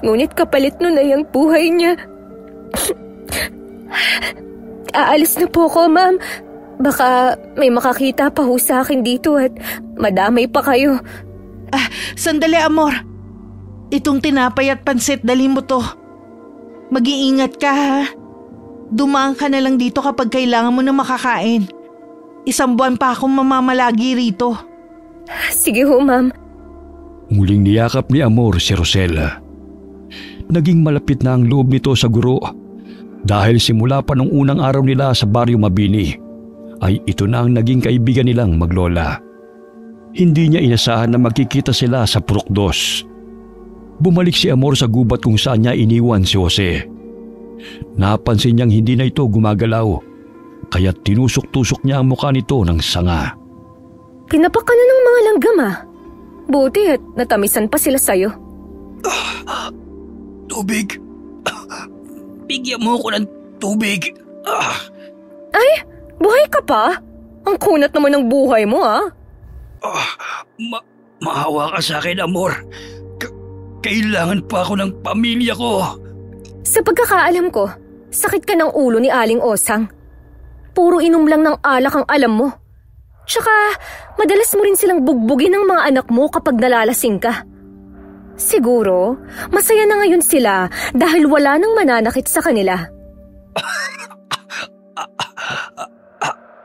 Ngunit kapalit nun ay ang buhay niya. Aalis na po ako, ma'am. Baka may makakita pa ho sa akin dito at madamay pa kayo. Sandali, Amor. Itong tinapay at pansit, dali mo to. Mag-iingat ka, ha? Dumaan ka na lang dito kapag kailangan mo na makakain. 1 buwan pa akong mamamalagi rito. Sige ho, ma'am. Muling niyakap ni Amor si Rosel. Naging malapit na ang loob nito sa guro dahil simula pa nung unang araw nila sa Baryo Mabini ay ito na ang naging kaibigan nilang maglola. Hindi niya inasahan na magkikita sila sa Purok 2. Bumalik si Amor sa gubat kung saan niya iniwan si Jose. Napansin niyang hindi na ito gumagalaw kaya tinusok-tusok niya ang mukha nito ng sanga. Pinapak ka na ng mga langgam ah. Buti at natamisan pa sila sa'yo. Tubig. Bigyan mo ko ng tubig. Ay, buhay ka pa? Ang kunat naman ng buhay mo ah. Maawa ka sa akin, Amor. Kailangan pa ako ng pamilya ko. Sa pagkakaalam ko, sakit ka ng ulo ni Aling Osang. Puro inom lang ng alak ang alam mo. Tsaka, madalas mo rin silang bugbugin ng mga anak mo kapag nalalasing ka. Siguro, masaya na ngayon sila dahil wala nang mananakit sa kanila.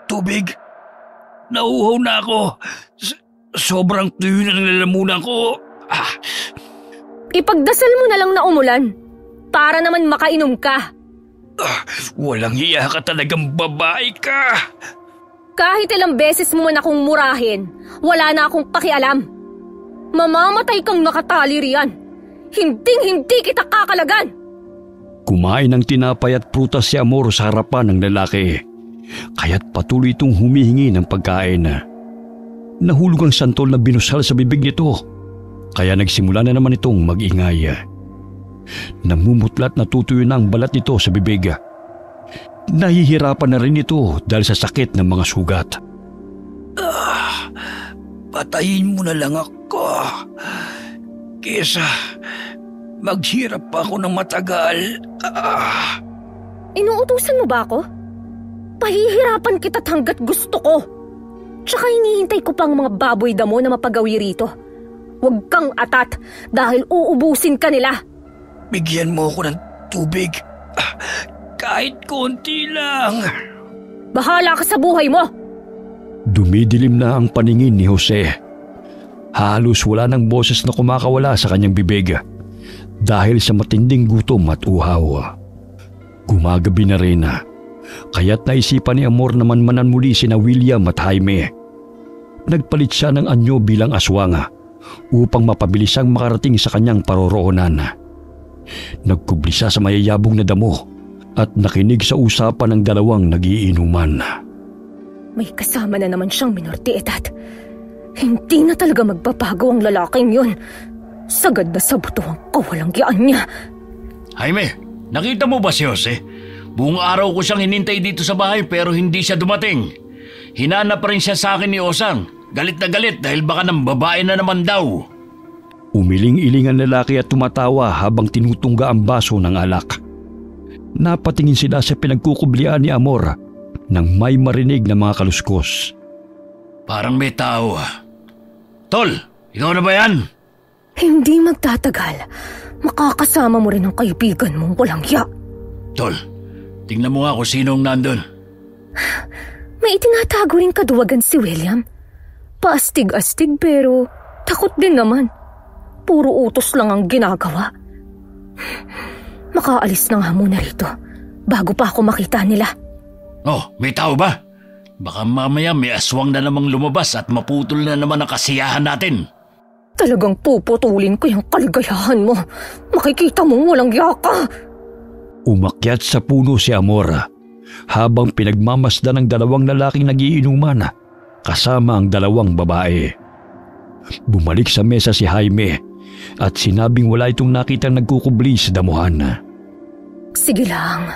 Tubig? Nauuhaw na ako. Sobrang tuyo na ng lalamunan ko. Ipagdasal mo na lang na umulan para naman makainom ka. Walang hiya ka talagang babae ka. Kahit ilang beses mo man akong murahin, wala na akong pakialam. Mamamatay kang nakatali riyan. Hinding-hindi kita kakalagan. Kumain ng tinapay at prutas si Amor sa harapan ng lalaki. Kaya't patuloy itong humihingi ng pagkain. Nahulog ang santol na binusal sa bibig nito. Kaya nagsimula na naman itong mag-ingay. Namumutlat na tutuyo na ang balat nito sa bibig. Nahihirapan na rin ito dahil sa sakit ng mga sugat. Patayin mo na lang ako. Kesa maghirap pa ako ng matagal. Inuutusan mo ba ako? Pahihirapan kita't hanggat gusto ko. Tsaka hinihintay ko pang mga baboy damo na mapagawi rito. Huwag kang atat dahil uubusin ka nila. Bigyan mo ako ng tubig. Kahit konti lang. Bahala ka sa buhay mo. Dumidilim na ang paningin ni Jose. Halos wala ng boses na kumakawala sa kanyang bibig dahil sa matinding gutom at uhaw. Gumagabi na rin. Kaya't naisipan ni Amor na manmanan muli sina William at Jaime. Nagpalit siya ng anyo bilang aswang upang mapabilis siyang makarating sa kanyang paroroonan. Nagkubli siya sa mayayabong na damo at nakinig sa usapan ng dalawang nagiinuman. May kasama na naman siyang minor de edad. Hindi na talaga magbabago ang lalaking yun. Sagad na sa buto ang kawalangyaan niya. Jaime, nakita mo ba si Jose? Buong araw ko siyang hinintay dito sa bahay pero hindi siya dumating. Hinanap pa rin siya sa akin ni Osang. Galit na galit dahil baka ng babae na naman daw. Umiling-iling ang lalaki at tumatawa habang tinutungga ang baso ng alak. Napatingin sila sa pinagkukublian ni Amor nang may marinig na mga kaluskos. Parang may tao. Tol, ikaw na ba yan? Hindi magtatagal. Makakasama mo rin ang kaibigan mong walang hiya. Tol, tingnan mo nga kung sinong nandun. May itinatago rin kaduwagan si William. Paastig-astig pero takot din naman. Puro utos lang ang ginagawa. Makaalis na nga muna rito bago pa ako makita nila. Oh, may tao ba? Baka mamaya may aswang na namang lumabas at maputol na naman ang kasiyahan natin. Talagang puputulin ko yung kaligayahan mo. Makikita mong walang yaka. Umakyat sa puno si Amor habang pinagmamasdan ng dalawang lalaking nagiinuman kasama ang dalawang babae. Bumalik sa mesa si Jaime at sinabing wala itong nakitang nagkukubli sa damuhan. Sige lang,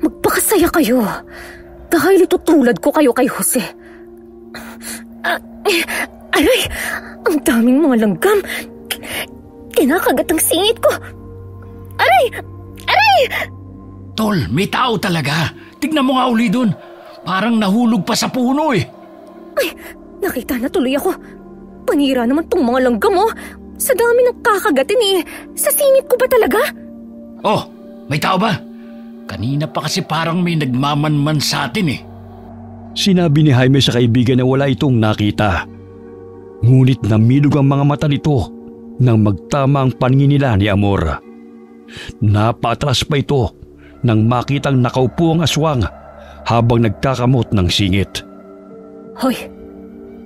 magpakasaya kayo. Dahil itutulad ko kayo kay Jose. Aray, ang daming mga langgam. Kinakagat ang singit ko. Aray! Aray! Tol, may tao talaga. Tignan mo nga uli dun. Parang nahulog pa sa puno eh. Ay, nakita na tuloy ako. Panira naman tong mga langgam oh. Sa dami ng kakagatin eh. Sa singit ko ba talaga? Oh, may tao ba? Kanina pa kasi parang may nagmamanman sa atin eh. Sinabi ni Jaime sa kaibigan na wala itong nakita. Ngunit namilog ang mga mata nito nang magtama ang paningin nila ni Amor. Napaatras pa ito nang makitang nakaupo ang aswang habang nagkakamot ng singit. Hoy,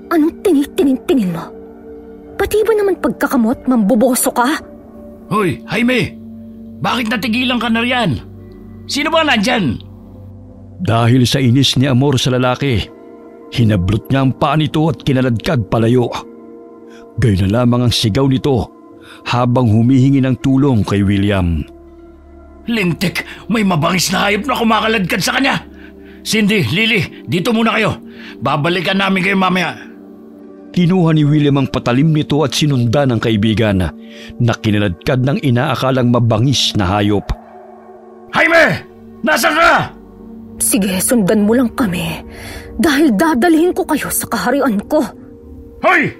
anong tinitingin-tingin mo? Pati ba naman pagkakamot, mamboboso ka? Hoy, Jaime! Bakit natigilan ka na riyan? Sino ba nandyan? Dahil sa inis ni Amor sa lalaki, hinablot niya ang paa nito at kinaladkad palayo. Gayon na lamang ang sigaw nito habang humihingi ng tulong kay William. Lintik, may mabangis na hayop na kumakaladkad sa kanya. Cindy, Lily, dito muna kayo. Babalikan namin kayo mamaya. Kinuha ni William ang patalim nito at sinundan ng kaibigan na kinaladkad ng inaakalang mabangis na hayop. Jaime! Nasaan ka? Sige, sundan mo lang kami. Dahil dadalhin ko kayo sa kaharian ko. Hoy!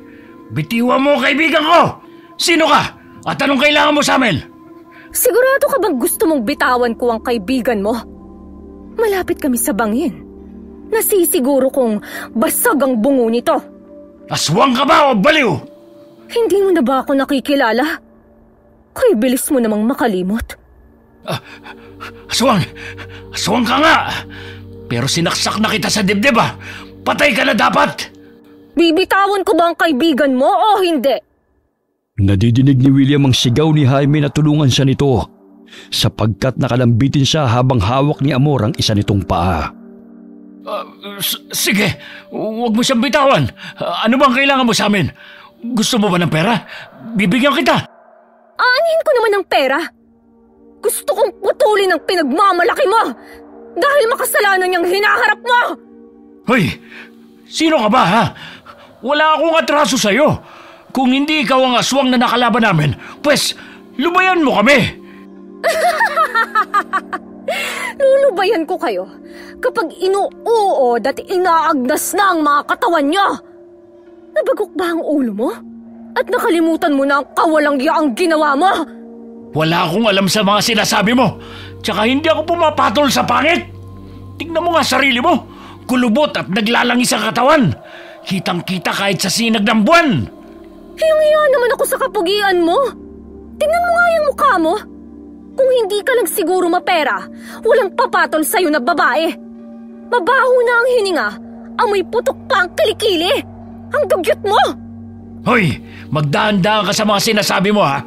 Bitiwan mo kaibigan ko! Sino ka? At anong kailangan mo sa amin? Sigurado ka bang gusto mong bitawan ko ang kaibigan mo? Malapit kami sa bangin. Nasisiguro kong basag ang bungo nito. Aswang ka ba o baliw? Hindi mo na ba ako nakikilala? Kay bilis mo namang makalimot. Aswang! Aswang ka nga! Pero sinaksak na kita sa dibdib ah! Patay ka na dapat! Bibitawan ko ba ang kaibigan mo o hindi? Nadidinig ni William ang sigaw ni Jaime na tulungan siya nito sapagkat nakalambitin siya habang hawak ni Amor ang isa nitong paa. Sige, huwag mo siyang bitawan. Ano bang kailangan mo sa amin? Gusto mo ba ng pera? Bibigyan kita! Aanhin ko naman ng pera! Gusto kong putulin ang pinagmamalaki mo dahil makasalanan niyang hinaharap mo! Hoy! Sino ka ba ha? Wala akong atraso sa'yo. Kung hindi ikaw ang aswang na nakalaban namin, pues lubayan mo kami! Lulubayan ko kayo kapag inuuod at inaagnas na ang mga katawan niyo. Nabagok ba ang ulo mo? At nakalimutan mo na ang kawalangyaang ginawa mo? Wala akong alam sa mga sinasabi mo. Tsaka hindi ako pumapatol sa pangit. Tingnan mo nga sarili mo. Kulubot at naglalangis ang katawan. Kitang-kita kahit sa sinag ng buwan. Hiyang-hiya naman ako sa kapugian mo. Tingnan mo nga yung mukha mo. Kung hindi ka lang siguro mapera, walang papatol sa'yo na babae. Mabaho na ang hininga. Amoy putok pa ang kilikili. Ang dugyot mo! Hoy, magdaan-daan ka sa mga sinasabi mo ha.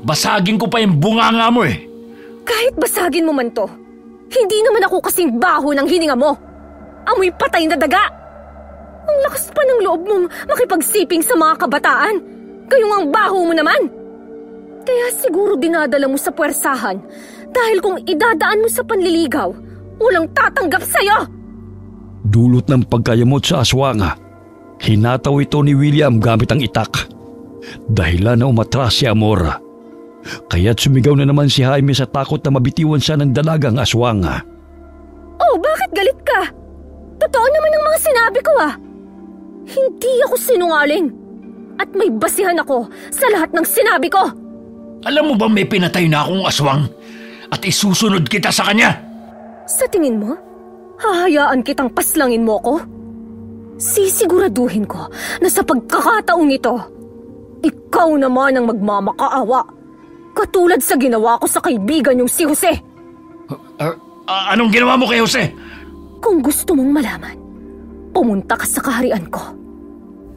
Basagin ko pa yung bunganga mo eh. Kahit basagin mo man to, hindi naman ako kasing baho ng hininga mo. Amoy patay na daga. Ang lakas pa ng loob mong makipagsiping sa mga kabataan. Gayong ang baho mo naman. Kaya siguro dinadala mo sa puwersahan dahil kung idadaan mo sa panliligaw, walang tatanggap sa'yo. Dulot ng pagkayamot sa aswang, hinataw ito ni William gamit ang itak. Dahilan na umatras si Amor. Kaya't sumigaw na naman si Jaime sa takot na mabitiwan siya ng dalagang aswang. Oh, bakit galit ka? Totoo naman ang mga sinabi ko ah. Hindi ako sinungaling. At may basihan ako sa lahat ng sinabi ko. Alam mo ba may pinatay na akong aswang? At isusunod kita sa kanya? Sa tingin mo, hahayaan kitang paslangin mo ko? Sisiguraduhin ko na sa pagkakataong ito, ikaw naman ang magmamakaawa. Katulad sa ginawa ko sa kaibigan yung si Jose. Anong ginawa mo kay Jose? Kung gusto mong malaman, pumunta ka sa kaharian ko.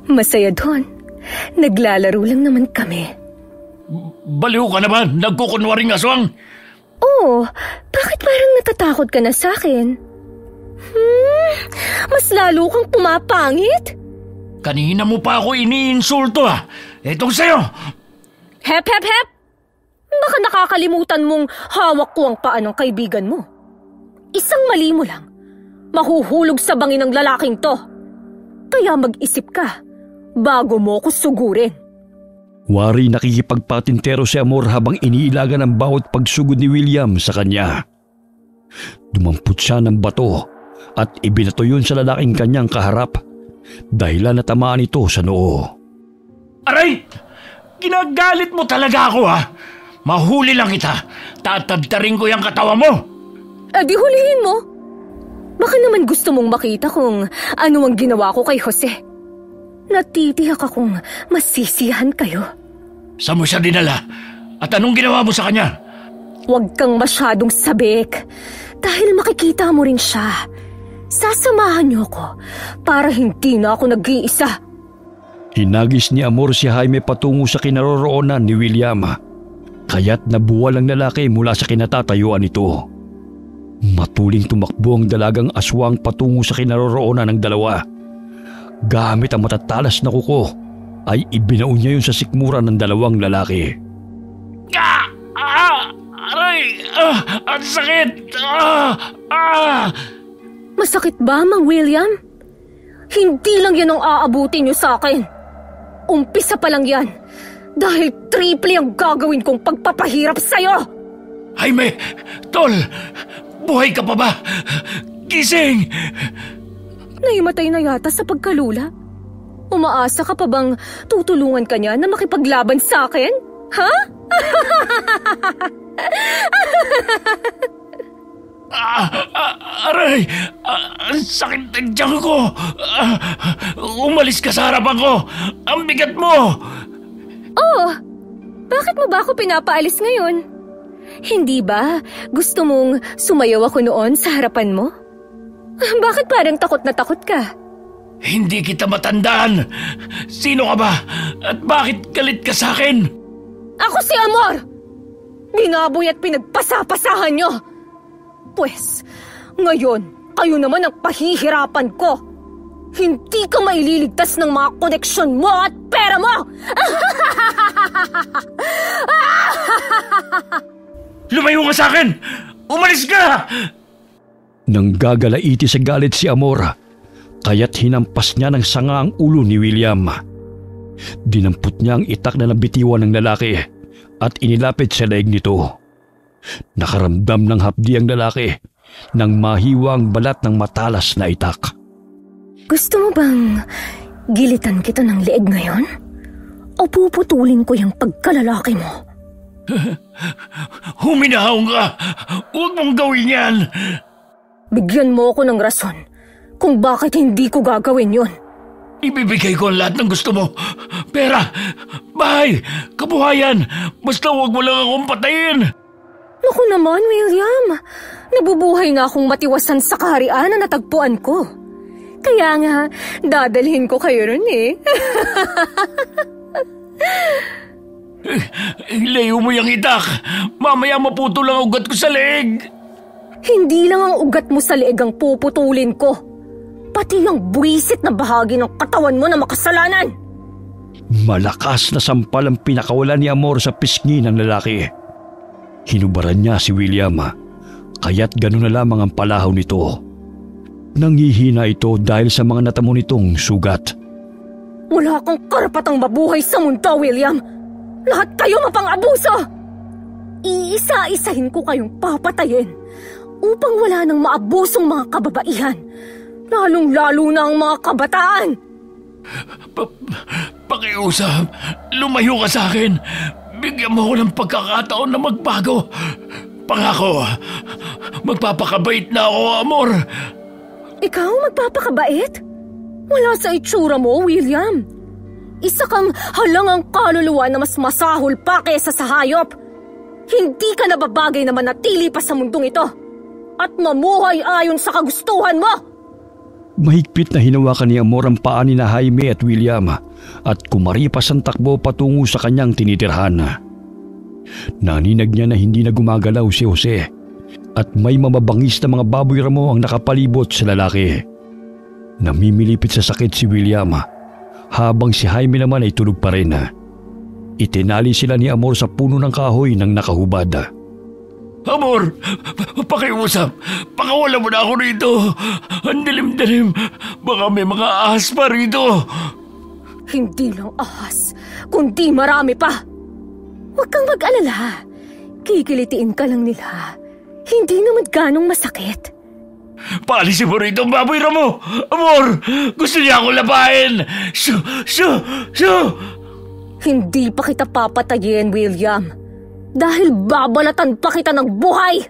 Masaya doon. Naglalaro lang naman kami. Baliw ka naman, nagkukunwaring aswang. Oo, bakit parang natatakot ka na sa akin? Mas lalo kang pumapangit. Kanina mo pa ako iniinsulto ah. Etong sa'yo. Hep, hep, hep! Baka nakakalimutan mong hawak ko ang paa ng kaibigan mo. Isang mali mo lang, mahuhulog sa bangin ng lalaking to. Kaya mag-isip ka bago mo ko sugurin. Wari nakikipagpatintero si Amor habang iniilagan ang bawat pagsugod ni William sa kanya. Dumampot siya ng bato at ibinato yun sa lalaking kanyang kaharap. Dahilan na tamaan ito sa noo. Aray! Ginagalit mo talaga ako ha? Mahuli lang kita. Tatadtarin ko yung katawa mo. Di hulihin mo. Baka naman gusto mong makita kung ano ang ginawa ko kay Jose. Natitiyak akong masisiyahan kayo. Saan mo siya dinala? At anong ginawa mo sa kanya? Huwag kang masyadong sabik. Dahil makikita mo rin siya. Sasamahan niyo ko para hindi na ako nag-iisa. Hinagis ni Amor si Jaime patungo sa kinaroroonan ni William. Kaya't nabuwal ang lalaki mula sa kinatatayuan nito. Matuling tumakbo ang dalagang aswang patungo sa kinaroroonan ng dalawa. Gamit ang matatalas na kuko ay ibinaon niya yun sa sikmuran ng dalawang lalaki. Aray! Ang sakit! Masakit ba, Mang William? Hindi lang yan ang aabutin niyo sa akin. Umpisa pa lang yan. Dahil triple ang gagawin kong pagpapahirap sa'yo! Jaime! Tol! Buhay ka pa ba? Gising! Naimatay na yata sa pagkalula. Umaasa ka pa bang tutulungan ka niya na makipaglaban sa akin? Ha? Aray! Ang sakit ng tiyan ko! Umalis ka sa harapan ko! Ang bigat mo! Oh! Bakit mo ba ako pinapaalis ngayon? Hindi ba gusto mong sumayaw ako noon sa harapan mo? Bakit parang takot na takot ka? Hindi kita matandaan! Sino ka ba? At bakit galit ka sa akin? Ako si Amor! Binaboy at pinagpasapasahan niyo! Pwes, ngayon, kayo naman ang pahihirapan ko. Hindi ka maililigtas ng mga koneksyon mo at pera mo! Lumayo ka sa akin! Umalis ka! Nang gagalaiti sa galit si Amor, kaya't hinampas niya ng sanga ang ulo ni William. Dinampot niya ang itak na nabitiwan ng lalaki at inilapit sa leeg nito. Nakaramdam ng hapdi ang lalaki nang mahiwa ang balat ng matalas na itak. Gusto mo bang gilitan kita ng leeg ngayon? O puputulin ko yung pagkalalaki mo? Huminahong ka! Huwag mong gawin yan! Bigyan mo ako ng rason kung bakit hindi ko gagawin yon. Ibibigay ko ang lahat ng gusto mo. Pera, bahay, kabuhayan. Basta huwag mo lang akong patayin. Naku naman, William. Nabubuhay nga akong matiwasan sa kaharian na natagpuan ko. Kaya nga, dadalhin ko kayo ron eh. Ilayo mo yung itak. Mamaya maputo lang ugat ko sa leeg. Hindi lang ang ugat mo sa leeg ang puputulin ko. Pati ang buwisit na bahagi ng katawan mo na makasalanan. Malakas na sampal ang pinakawalan ni Amor sa pisngi ng lalaki. Hinubaran niya si William, kaya't gano'n na lamang ang palahaw nito. Nanghihina ito dahil sa mga natamo nitong sugat. Wala kang karapatang mabuhay sa mundo, William. Lahat kayo mapang-abuso. Iisa-isahin ko kayong papatayin upang wala nang maabusong mga kababaihan, lalong-lalo na ang mga kabataan. Pakiusap, lumayo ka sa akin. Bigyan mo ako ng pagkakataon na magbago. Pangako, magpapakabait na ako, Amor. Ikaw magpapakabait? Wala sa itsura mo, William. Isa kang halangang kaluluwa na mas masahol pa kaysa sa hayop. Hindi ka nababagay na manatili pa sa mundong ito at mamuhay ayon sa kagustuhan mo. Mahigpit na hinawakan ni Amor ang paa ni na Jaime at William at kumaripas ang takbo patungo sa kanyang tinitirhan. Naninag niya na hindi na gumagalaw si Jose at may mamabangis na mga baboy ramo ang nakapalibot sa lalaki. Namimilipit sa sakit si William habang si Jaime naman ay tulog pa rin. Itinali sila ni Amor sa puno ng kahoy ng nakahubad. Amor, pakiusap. Pakawala mo na ako rito. Ang dilim-dilim. Baka may mga ahas pa rito. Hindi lang ahas, kundi marami pa. Huwag kang mag-alala. Kikilitiin ka lang nila. Hindi naman ganong masakit. Paalisin mo rito ang baboy ramo. Amor, gusto niya akong labahin. Shoo! Hindi pa kita papatayin, William. Dahil babalatan pa kita ng buhay!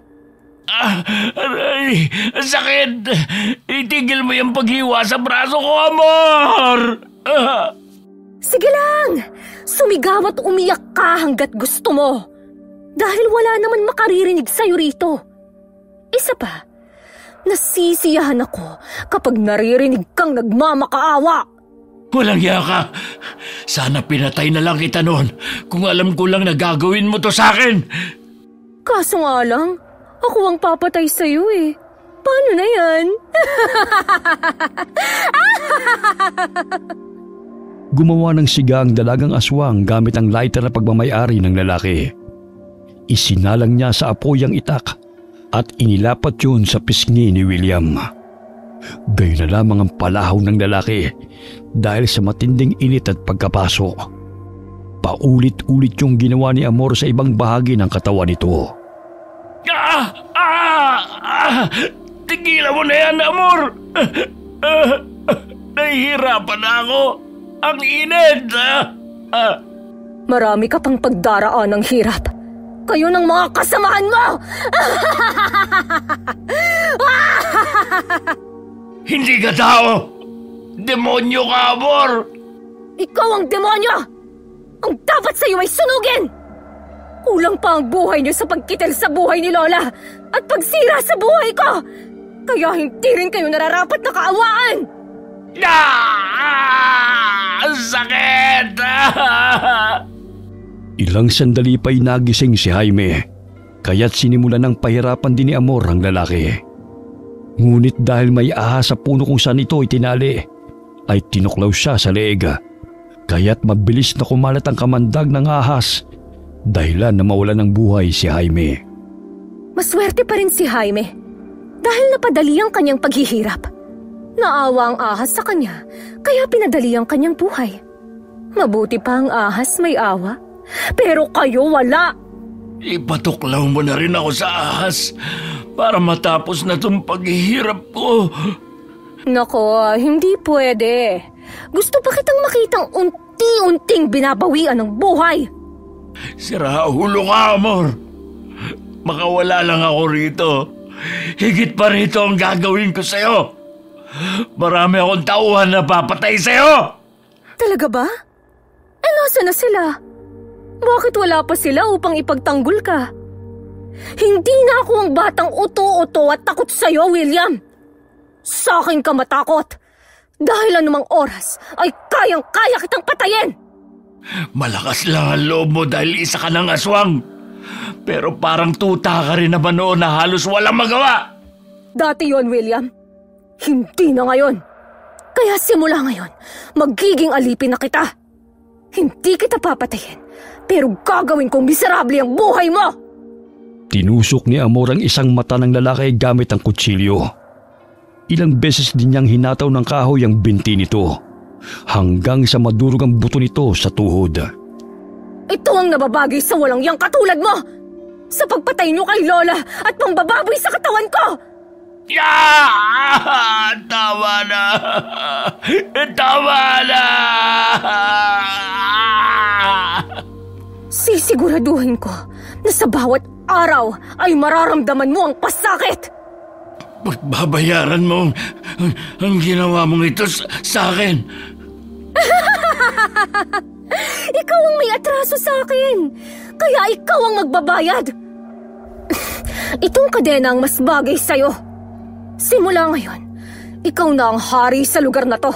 Aray! Ang sakit! Itigil mo yung paghiwa sa braso ko, Amor! Sige lang! Sumigaw at umiyak ka hanggat gusto mo. Dahil wala naman makaririnig sa'yo rito. Isa pa, nasisiyahan ako kapag naririnig kang nagmamakaawa. Walang iya ka. Sana pinatay na lang kita noon kung alam ko lang na gagawin mo to sa akin. Kaso nga lang, ako ang papatay sa'yo eh. Paano na yan? Gumawa ng siga ang dalagang aswang gamit ang lighter na pagmamayari ng lalaki. Isinalang niya sa apoy ang itak at inilapat yun sa pisngi ni William. Gayon na lamang ang palahaw ng lalaki dahil sa matinding init at pagkapaso. Paulit-ulit yung ginawa ni Amor sa ibang bahagi ng katawan nito. Tigilan mo na yan, Amor! Nahihirapan na ako. Ang init! Marami ka pang pagdaraan ng hirap. Kayo ng mga kasamahan mo! Hindi ka tao! Demonyo ka, Amor! Ikaw ang demonyo! Ang dapat sa'yo ay sunugin! Kulang pa ang buhay niyo sa pagkitil sa buhay ni Lola at pagsira sa buhay ko! Kaya hindi rin kayo nararapat na kaawaan! Ang sakit! Ilang sandali pa'y nagising si Jaime, kaya't sinimulan ng pahirapan din ni Amor ang lalaki. Ngunit dahil may ahas sa puno kung saan ito itinali, ay tinuklaw siya sa leeg. Kaya't mabilis na kumalat ang kamandag ng ahas, dahilan na mawala ng buhay si Jaime. Maswerte pa rin si Jaime dahil napadali ang kanyang paghihirap. Naawa ang ahas sa kanya, kaya pinadali ang kanyang buhay. Mabuti pa ang ahas may awa, pero kayo wala. Ipatuklaw mo na rin ako sa ahas para matapos na itong paghihirap ko. Nako, hindi pwede. Gusto pa kitang makitang unti-unting binabawian ng buhay. Sira ulo ka, Amor. Makawala lang ako rito. Higit pa rito ang gagawin ko sa'yo. Marami akong tauhan na papatay sa'yo. Talaga ba? Nasaan na sila? Bakit wala pa sila upang ipagtanggol ka? Hindi na ako ang batang uto-uto at takot sa'yo, William. Sa akin ka matakot. Dahil anumang oras ay kayang-kaya kitang patayin. Malakas lang ang loob mo dahil isa ka ng aswang. Pero parang tuta ka rin naman noon na halos walang magawa. Dati yon, William. Hindi na ngayon. Kaya simula ngayon, magiging alipin na kita. Hindi kita papatayin, pero gagawin kong miserable ang buhay mo! Tinusok ni Amor ang isang mata ng lalaki gamit ang kutsilyo. Ilang beses din niyang hinataw ng kahoy ang binti nito, hanggang sa madurog ang buto nito sa tuhod. Ito ang nababagay sa walang yang katulad mo! Sa pagpatay niyo kay Lola at pambababoy sa katawan ko! Tama na! Tama na! Sisiguraduhin ko na sa bawat araw ay mararamdaman mo ang pasakit! Pagbabayaran mo ang ginawa mong ito sa akin. Ikaw ang may atraso sa akin, kaya ikaw ang magbabayad. Itong kadena ang mas bagay sa'yo. Simula ngayon, ikaw na ang hari sa lugar na to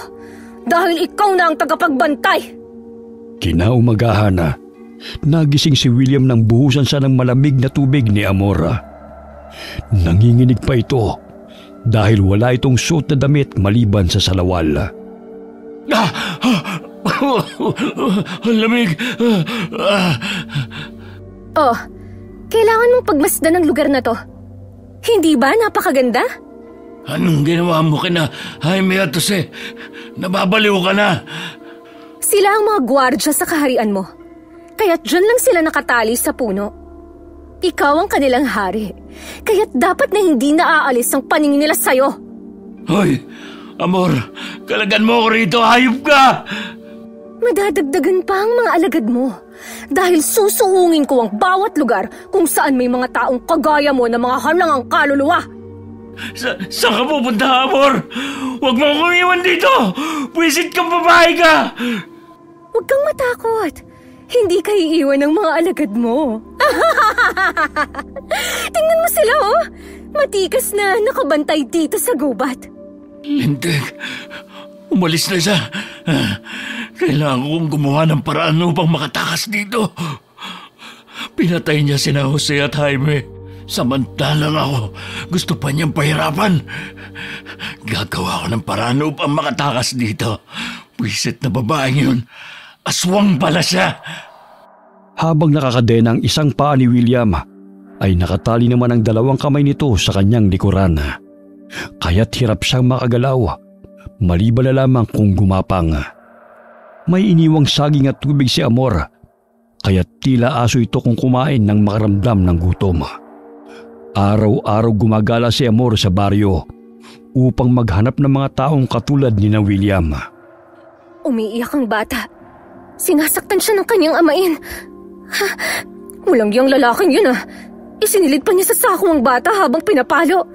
dahil ikaw na ang tagapagbantay. Kinaumagahan na, nagising si William nang buhusan siya ng malamig na tubig ni Amora. Nanginginig pa ito dahil wala itong suot na damit maliban sa salawal. Lamig! Oh, kailangan mong pagmasdan ng lugar na to. Hindi ba napakaganda? Anong ginawa mo kina Jaime at Jose? Nababaliw ka na. Sila ang mga gwardya sa kaharian mo. Kaya't dyan lang sila nakatali sa puno. Ikaw ang kanilang hari. Kaya't dapat na hindi naaalis ang paningin nila sa'yo. Hoy, Amor, kalagan mo ako rito. Hayop ka! Madadagdagan pa ang mga alagad mo. Dahil susuungin ko ang bawat lugar kung saan may mga taong kagaya mo na mga halangang kaluluwa. Saan ka pupunta, Amor? Huwag mo akong iwan dito! Pwisit kang babae ka! Huwag kang matakot. Hindi ka iiwan ng mga alagad mo. Tingnan mo sila, oh! Matikas na nakabantay dito sa gubat. Lintik, umalis na siya. Kailangan kong gumawa ng paraan upang makatakas dito. Pinatay niya sina Jose at Jaime. Samantalang ako, gusto pa niyang pahirapan. Gagawa ko ng paraan upang makatakas dito. Pwisit na babaeng yun. Aswang pala siya. Habang nakakadena ang isang paa ni William, ay nakatali naman ang dalawang kamay nito sa kanyang likuran. Kaya't hirap siyang makagalaw, maliban na lamang kung gumapang. May iniwang saging at tubig si Amor, kaya't tila aso ito kung kumain ng makaramdam ng gutom. Araw-araw gumagala si Amor sa baryo upang maghanap ng mga taong katulad ni na William. Umiiyak ang bata. Sinasaktan siya ng kanyang amain. Walang yang lalaking yun ah. Isinilid pa niya sa sako ang bata habang pinapalo.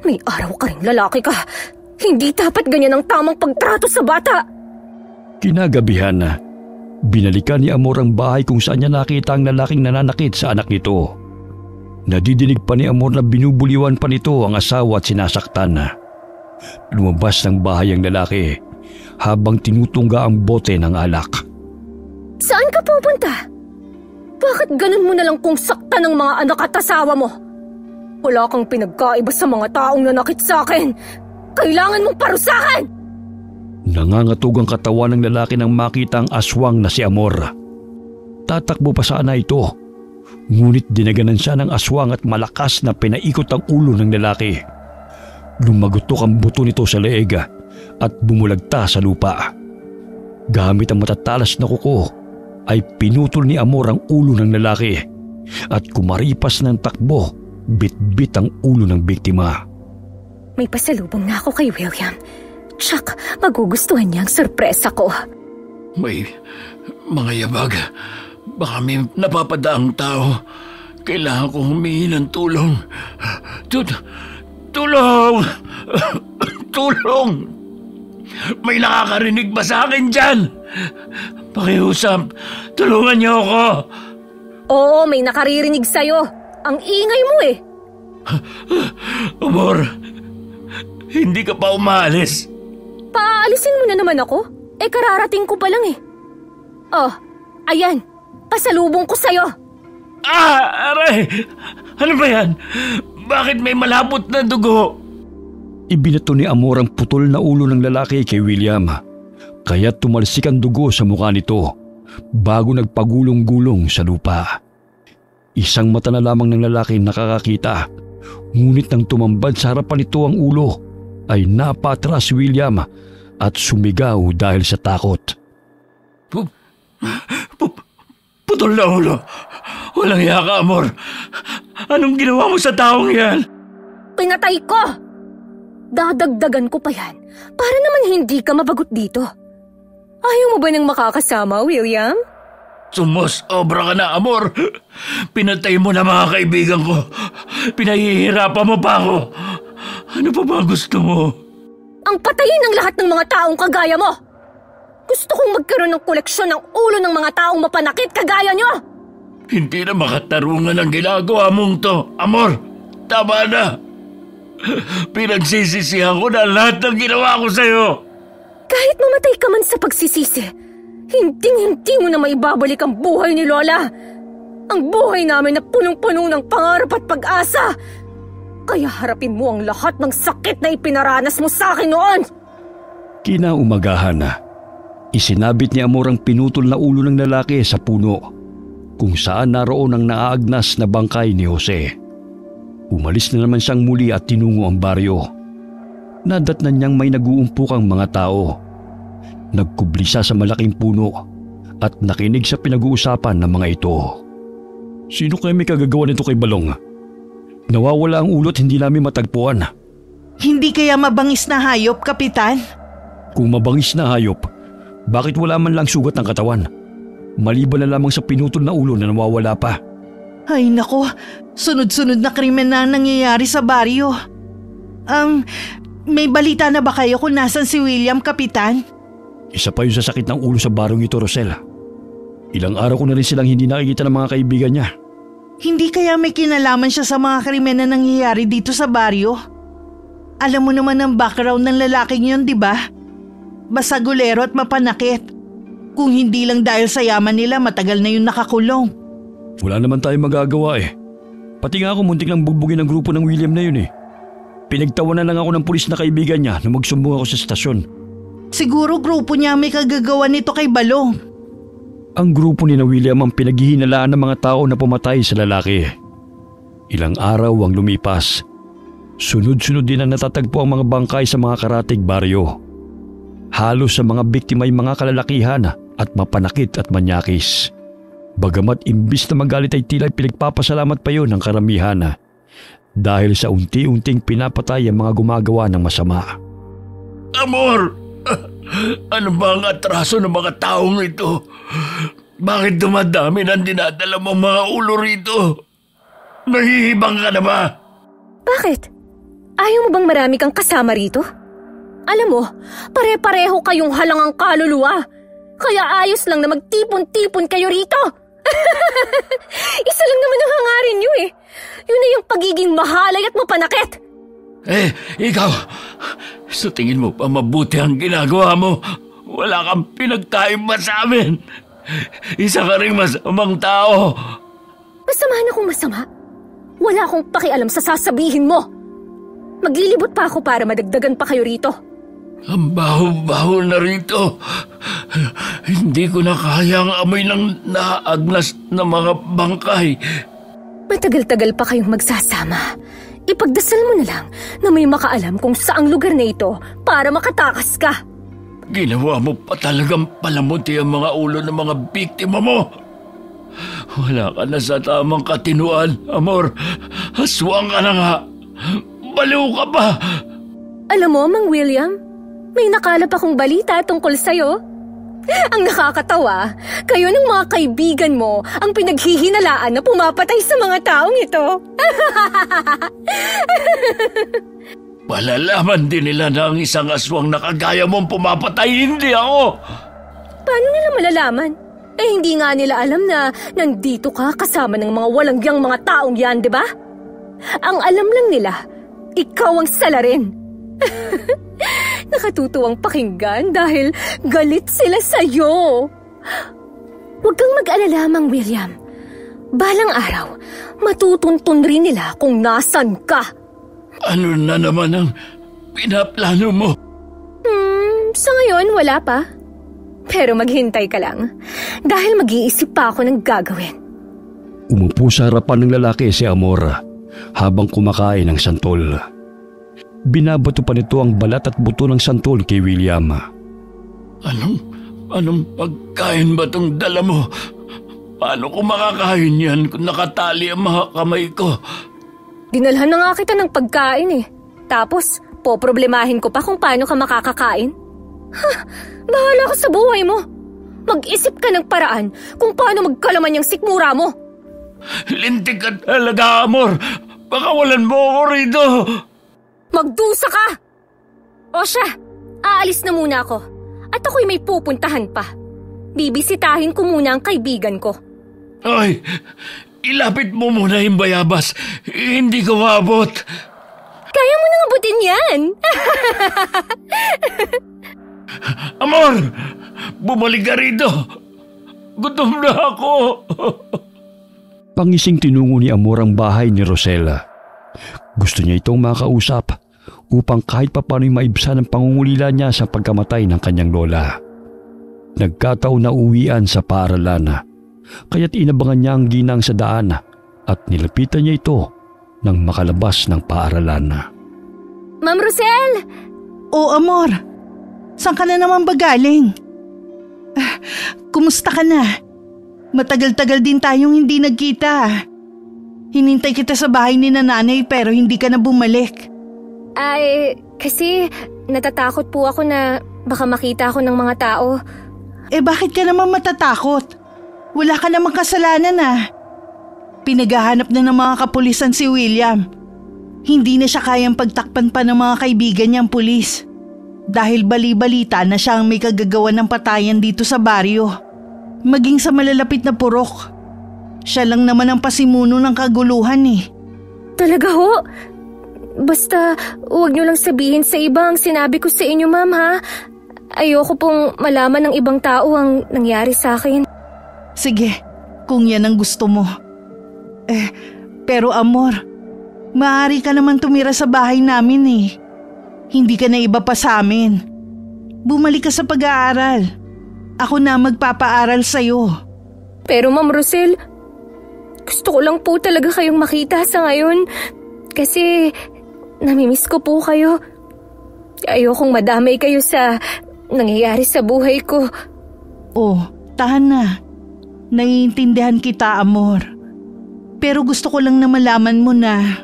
May araw ka rin lalaki ka. Hindi dapat ganyan ang tamang pagtrato sa bata. Kinagabihan, binalikan ni Amor ang bahay kung saan niya nakita ang lalaking nananakit sa anak nito. Nadidinig pa ni Amor na binubuliwan pa nito ang asawa at sinasaktan. Lumabas ng bahay ang lalaki habang tinutungga ang bote ng alak. Saan ka pupunta? Bakit ganun mo na lang kung saktan ng mga anak at asawa mo? Wala kang pinagkaiba sa mga taong nanakit sa akin. Kailangan mong parusahan! Nangangatog ang katawan ng lalaki nang makita ang aswang na si Amor. Tatakbo pa sana ito. Ngunit dinaganan siya ng aswang at malakas na pinaikot ang ulo ng lalaki. Lumagutok ang buto nito sa leeg at bumulagta sa lupa. Gamit ang matatalas na kuko ay pinutol ni Amor ang ulo ng lalaki at kumaripas ng takbo, bit-bit ang ulo ng biktima. May pasalubong na ako kay William. Tsak, magugustuhan niya ang sorpresa ko. May mga yabag. Baka may napapadaang tao. Kailangan ko humingi ng tulong. Tulong! Tulong! May nakakarinig ba sa akin dyan? Pakiusap, tulungan niyo ako. Oo, may nakaririnig sa'yo. Ang ingay mo eh. Amor, hindi ka pa umalis. Paalisin mo na naman ako. Kararating ko pa lang eh. Oh, ayan. Pasalubong ko sa'yo. Aray! Ano ba yan? Bakit may malapot na dugo? Ibinato ni Amor ang putol na ulo ng lalaki kay William. Kaya tumalsik ang dugo sa mukha nito bago nagpagulong-gulong sa lupa. Isang mata na lamang ng lalaki nakakakita. Ngunit nang tumambad sa harapan nito ang ulo, ay napatras si William at sumigaw dahil sa takot. Putol na ulo. Walang iya ka, Amor. Anong ginawa mo sa taong yan? Pinatay ko! Dadagdagan ko pa yan para naman hindi ka mabagot dito. Ayaw mo ba nang makakasama, William? Sumusobra ka na, Amor. Pinatay mo na mga kaibigan ko. Pinahihirapan mo pa ako. Ano pa ba gusto mo? Ang patayin ng lahat ng mga taong kagaya mo! Gusto kong magkaroon ng koleksyon ng ulo ng mga taong mapanakit kagaya nyo! Hindi na makatarungan ang ginagawa mong to, Amor. Tama na. Pinagsisisihan ko na lahat ng ginawa ko sa'yo. Kahit mamatay ka man sa pagsisisi, hindi mo na maibabalik ang buhay ni Lola. Ang buhay namin na punong-puno ng pangarap at pag-asa. Kaya harapin mo ang lahat ng sakit na ipinaranas mo sa akin noon. Kinaumagahan na, isinabit ni Amor ang pinutol na ulo ng lalaki sa puno kung saan naroon ang naaagnas na bangkay ni Jose. Umalis na naman siyang muli at tinungo ang baryo. Nadatnan niyang may nag-uumpukang mga tao. Nagkubli siya sa malaking puno at nakinig sa pinag-uusapan ng mga ito. Sino kaya may kagagawa nito kay Balong? Nawawala ang ulo at hindi namin matagpuan. Hindi kaya mabangis na hayop, Kapitan? Kung mabangis na hayop, bakit wala man lang sugat ng katawan? Maliban na lamang sa pinutol na ulo na nawawala pa. Ay nako, sunod-sunod na krimen na ang nangyayari sa baryo. May balita na ba kayo kung nasan si William, Kapitan? Isa pa yung sa sakit ng ulo sa barong ito, Rosel. Ilang araw ko na rin silang hindi nakikita ng mga kaibigan niya. Hindi kaya may kinalaman siya sa mga krimen na nangyayari dito sa baryo? Alam mo naman ang background ng lalaking yun, di ba? Basagulero at mapanakit. Kung hindi lang dahil sa yaman nila, matagal na yun nakakulong. Wala naman tayong magagawa eh. Pati nga ako muntik lang bugbugin ang grupo ng William na yun eh. Pinagtawanan lang ako ng pulis na kaibigan niya nung magsumbong ako sa estasyon. Siguro grupo niya may kagagawa nito kay Balong. Ang grupo ni na William ang pinaghihinalaan ng mga tao na pumatay sa lalaki. Ilang araw ang lumipas. Sunod-sunod din ang natatagpo ang mga bangkay sa mga karatig baryo. Halos sa mga biktima ay mga kalalakihan at mapanakit at manyakis. Bagamat imbis na magalit ay tila pinagpapasalamat pa yun ng karamihan dahil sa unti-unting pinapatay ang mga gumagawa ng masama. Amor! Ano ba ang atraso ng mga taong ito? Bakit dumadami ng dinadala mong mga ulo rito? Nahihibang ka na ba? Bakit? Ayaw mo bang marami kang kasama rito? Alam mo, pare-pareho kayong halangang kaluluwa. Kaya ayos lang na magtipon-tipon kayo rito. Isa lang naman ang hangarin nyo eh. Yun na yung pagiging mahalay at mapanakit. Ikaw, sa tingin mo pa mabuti ang ginagawa mo. Wala kang pinagkaiba sa amin. Isa ka ring masamang tao. Masama na kung masama. Wala akong pakialam sa sasabihin mo. Maglilibot pa ako para madagdagan pa kayo rito. Ang baho-baho na rito. Hindi ko na kaya ang amoy ng naagnas na mga bangkay. Matagal-tagal pa kayong magsasama. Ipagdasal mo na lang na may makaalam kung saang lugar na ito para makatakas ka. Ginawa mo pa talagang palamuti ang mga ulo ng mga biktima mo. Wala ka na sa tamang katinuan, Amor. Aswang ka na nga. Baliw ka pa. Alam mo, Mang William, may nakalap akong balita tungkol sa'yo. Ang nakakatawa, kayo ng mga kaibigan mo ang pinaghihinalaan na pumapatay sa mga taong ito. Malalaman din nila na ang isang aswang na kagaya mong pumapatay, hindi ako. Paano nila malalaman? Hindi nga nila alam na nandito ka kasama ng mga walangyang mga taong yan, di ba? Ang alam lang nila, ikaw ang salarin. Nakatutuwang pakinggan dahil galit sila sa'yo. Huwag kang mag-alala, Mang William. Balang araw, matutuntun rin nila kung nasan ka. Ano na naman ang pinaplano mo? Sa ngayon, wala pa. Pero maghintay ka lang dahil mag-iisip pa ako ng gagawin. Umupo sa harapan ng lalaki si Amor habang kumakain ng santol. Binabato pa nito ang balat at buto ng santol kay William. Anong pagkain ba tong dala mo? Paano ko makakain yan kung nakatali ang mga kamay ko? Dinalhan na nga kita ng pagkain eh. Tapos, poproblemahin ko pa kung paano ka makakakain? Bahala ka sa buhay mo. Mag-isip ka ng paraan kung paano magkalaman yung sikmura mo. Lintik ka talaga, Amor. Pakawalan mo ako rito. Magdusa ka! O siya, aalis na muna ako. At ako'y may pupuntahan pa. Bibisitahin ko muna ang kaibigan ko. Ay, ilapit mo muna yung bayabas. Hindi ko maabot. Kaya mo nang abutin yan. Amor, bumalik ka rito. Gutom na ako. Pangising tinungo ni Amor ang bahay ni Rosella. Gusto niya itong makausap upang kahit papano'y maibsan ang pangungulila niya sa pagkamatay ng kanyang lola. Nagkataon na uwian sa paaralan, kaya't inabangan niya ang ginang sa daan at nilapitan niya ito nang makalabas ng paaralan. Ma'am Rosel! O Amor, saan ka na naman ba galing? Kumusta ka na? Matagal-tagal din tayong hindi nagkita. Hinintay kita sa bahay ni nanay pero hindi ka na bumalik. Ay, kasi natatakot po ako na baka makita ako ng mga tao. Bakit ka naman matatakot? Wala ka namang kasalanan Pinaghahanap na ng mga kapulisan si William. Hindi na siya kayang pagtakpan pa ng mga kaibigan niyang pulis. Dahil bali-balita na siya ang may kagagawa ng patayan dito sa baryo. Maging sa malalapit na purok. Siya lang naman ang pasimuno ng kaguluhan Talaga ho? Basta huwag niyo lang sabihin sa iba ang sinabi ko sa inyo, ma'am, ha? Ayoko pong malaman ng ibang tao ang nangyari sa akin. Sige, kung yan ang gusto mo. Pero Amor, maaari ka naman tumira sa bahay namin Hindi ka na iba pa sa amin. Bumalik ka sa pag-aaral. Ako na magpapaaral sa'yo. Pero Ma'am Rosel, gusto ko lang po talaga kayong makita sa ngayon. Kasi namimiss ko po kayo. Ayokong madamay kayo sa nangyayari sa buhay ko. Tahan na. Naiintindihan kita, Amor. Pero gusto ko lang na malaman mo na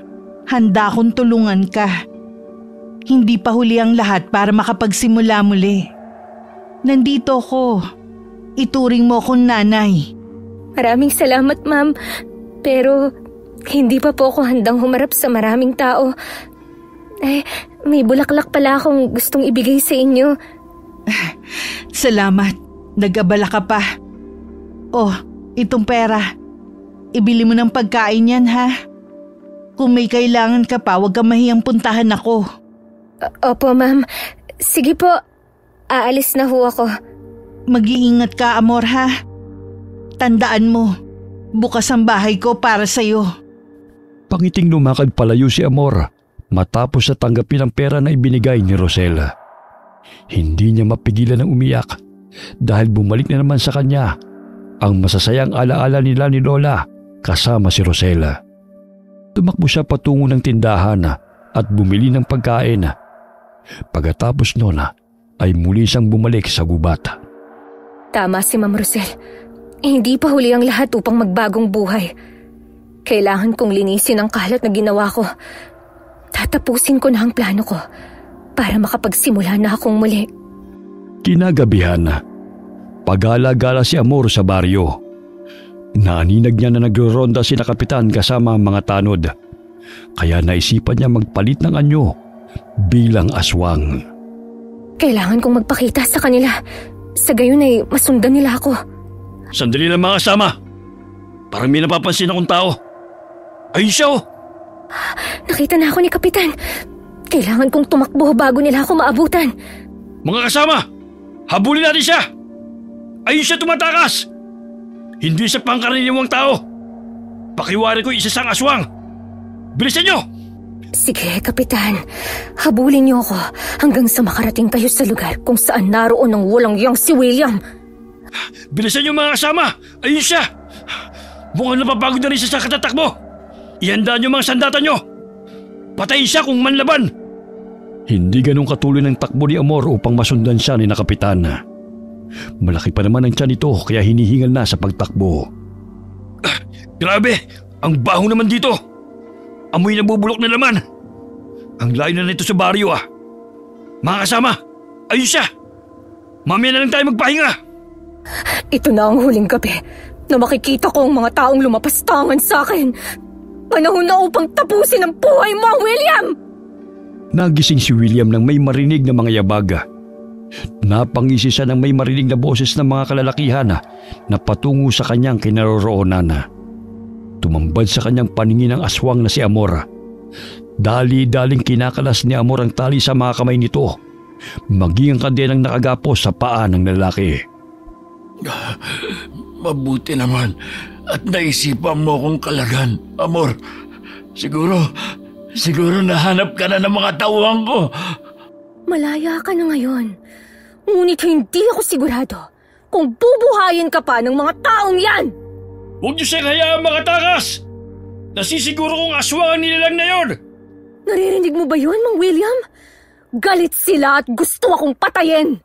handa akong tulungan ka. Hindi pa huli ang lahat para makapagsimula muli. Nandito ko. Ituring mo akong nanay. Maraming salamat, ma'am. Pero hindi pa po ako handang humarap sa maraming tao. May bulaklak pala akong gustong ibigay sa inyo. Salamat. Nag-abala ka pa. Itong pera. Ibili mo ng pagkain yan, ha? Kung may kailangan ka pa, huwag kang mahiyang puntahan ako. Opo, ma'am. Sige po. Aalis na ho ako. Mag-iingat ka, Amor, ha? Tandaan mo, bukas ang bahay ko para sa'yo. Pangiting lumakad palayo si Amor matapos na tanggapin ang pera na ibinigay ni Rosella. Hindi niya mapigilan ng umiyak dahil bumalik na naman sa kanya ang masasayang alaala nila ni Lola kasama si Rosella. Tumakbo siya patungo ng tindahan at bumili ng pagkain. Pagkatapos noon ay muli siyang bumalik sa gubat. Tama si Ma'am Rosel. Hindi pa huli ang lahat upang magbagong buhay. Kailangan kong linisin ang kalat na ginawa ko. Tatapusin ko na ang plano ko para makapagsimula na akong muli. Kinagabihan, pagala-gala si Amor sa baryo. Naaninag niya na nagro-ronda sina kapitan kasama ang mga tanod. Kaya naisipan niya magpalit ng anyo bilang aswang. Kailangan kong magpakita sa kanila. Sa gayon ay masundan nila ako. Sandali lang mga kasama. Parang may napapansin akong tao. Ayun siya oh! Nakita na ako ni Kapitan. Kailangan kong tumakbo bago nila ako maabutan. Mga kasama, habulin natin siya! Ayun siya tumatakas! Hindi siya pangkaraniwang tao. Pakiwari ko isa sang aswang. Bilisan niyo! Sige, Kapitan. Habulin niyo ako hanggang sa makarating kayo sa lugar kung saan naroon ang walang yang si William. Bilisan niyo mga kasama! Ayun siya! Mukhang napapagod na rin siya sa katatakbo. Ihanda niyo mga sandata niyo. Patayin siya kung manlaban. Hindi ganun katuloy ng takbo ni Amor upang masundan siya ni Kapitan. Malaki pa naman ang tiyan nito kaya hinihingal na sa pagtakbo. Grabe! Ang baho naman dito! Amoy nabubulok na laman! Ang layo na nito sa baryo ah! Mga kasama! Ayun siya! Mamaya na lang tayo magpahinga! Ito na ang huling gabi na makikita ko ang mga taong lumapastangan sa akin. Panahon na upang tapusin ang buhay mo, William! Nagising si William nang may marinig na mga yabaga. Napangisi siya nang may marinig na boses ng mga kalalakihan na patungo sa kanyang kinaroroonan. Tumambad sa kanyang paningin ang aswang na si Amor. Dali-daling kinakalas ni Amor ang tali sa mga kamay nito, maging ang kadenang nakagapos sa paa ng lalaki. Mabuti naman at naisipan mo akong kalagan, Amor. Siguro nahanap ka na ng mga tauhan ko. Malaya ka na ngayon. Ngunit hindi ako sigurado kung bubuhayin ka pa ng mga taong yan. Huwag niyo siyang hayaan makatakas! Nasisiguro kong aswang ang nilalang na yon! Naririnig mo ba yun, Mang William? Galit sila at gusto akong patayin.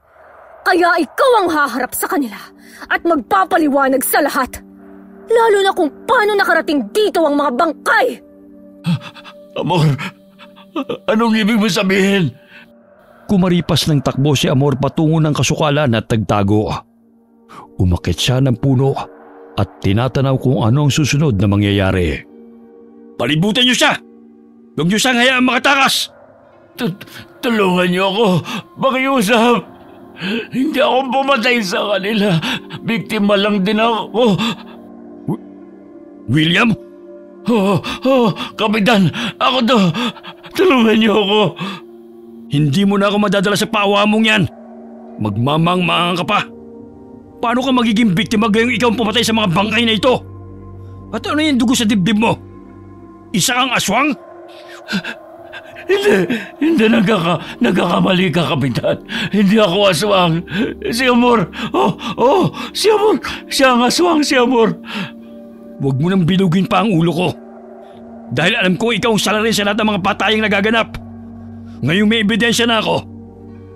Kaya ikaw ang haharap sa kanila at magpapaliwanag sa lahat. Lalo na kung paano nakarating dito ang mga bangkay. Amor, anong ibig mo sabihin? Kumaripas ng takbo si Amor patungo ng kasukalan at tagtago. Umakyat siya ng puno at tinatanaw kung ano ang susunod na mangyayari. Palibutan niyo siya! Huwag niyo siyang hayaan makatakas! Tulungan niyo ako, pakiusap. Hindi ako pumatay sa kanila. Biktima lang din ako. William? Kapitan, ako to. Tulungan niyo ako. Hindi mo na ako madadala sa paawa mong yan. Magmamang-maang ka pa. Paano ka magiging biktima gayong ikaw ang pumatay sa mga bangkay na ito? At ano yung dugo sa dibdib mo? Isa kang aswang? Hindi nagkakamali ka, Kapitan. Hindi ako aswang. Si Amor. Si Amor. Siya ang aswang, si Amor. Huwag mo nang bilugin pa ang ulo ko. Dahil alam ko ikaw ang salarin sa lahat ng mga patayang nagaganap. Ngayong may ebidensya na ako,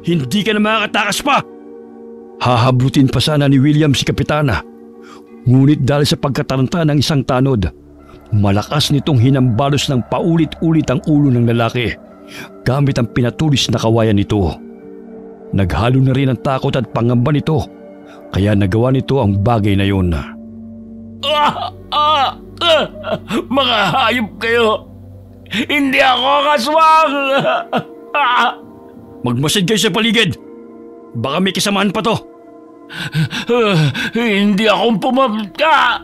hindi ka na makakatakas pa. Hahablutin pa sana ni William si Kapitana. Ngunit dahil sa pagkataranta ng isang tanod, malakas nitong hinambalos ng paulit-ulit ang ulo ng lalaki gamit ang pinatulis na kawayan nito. Naghalo na rin ang takot at pangamba nito, kaya nagawa nito ang bagay na yun. Mga hayop kayo! Hindi ako kaswang! Magmasid kayo sa paligid! Baka may kasamahan pa to. Hindi akong pumapta!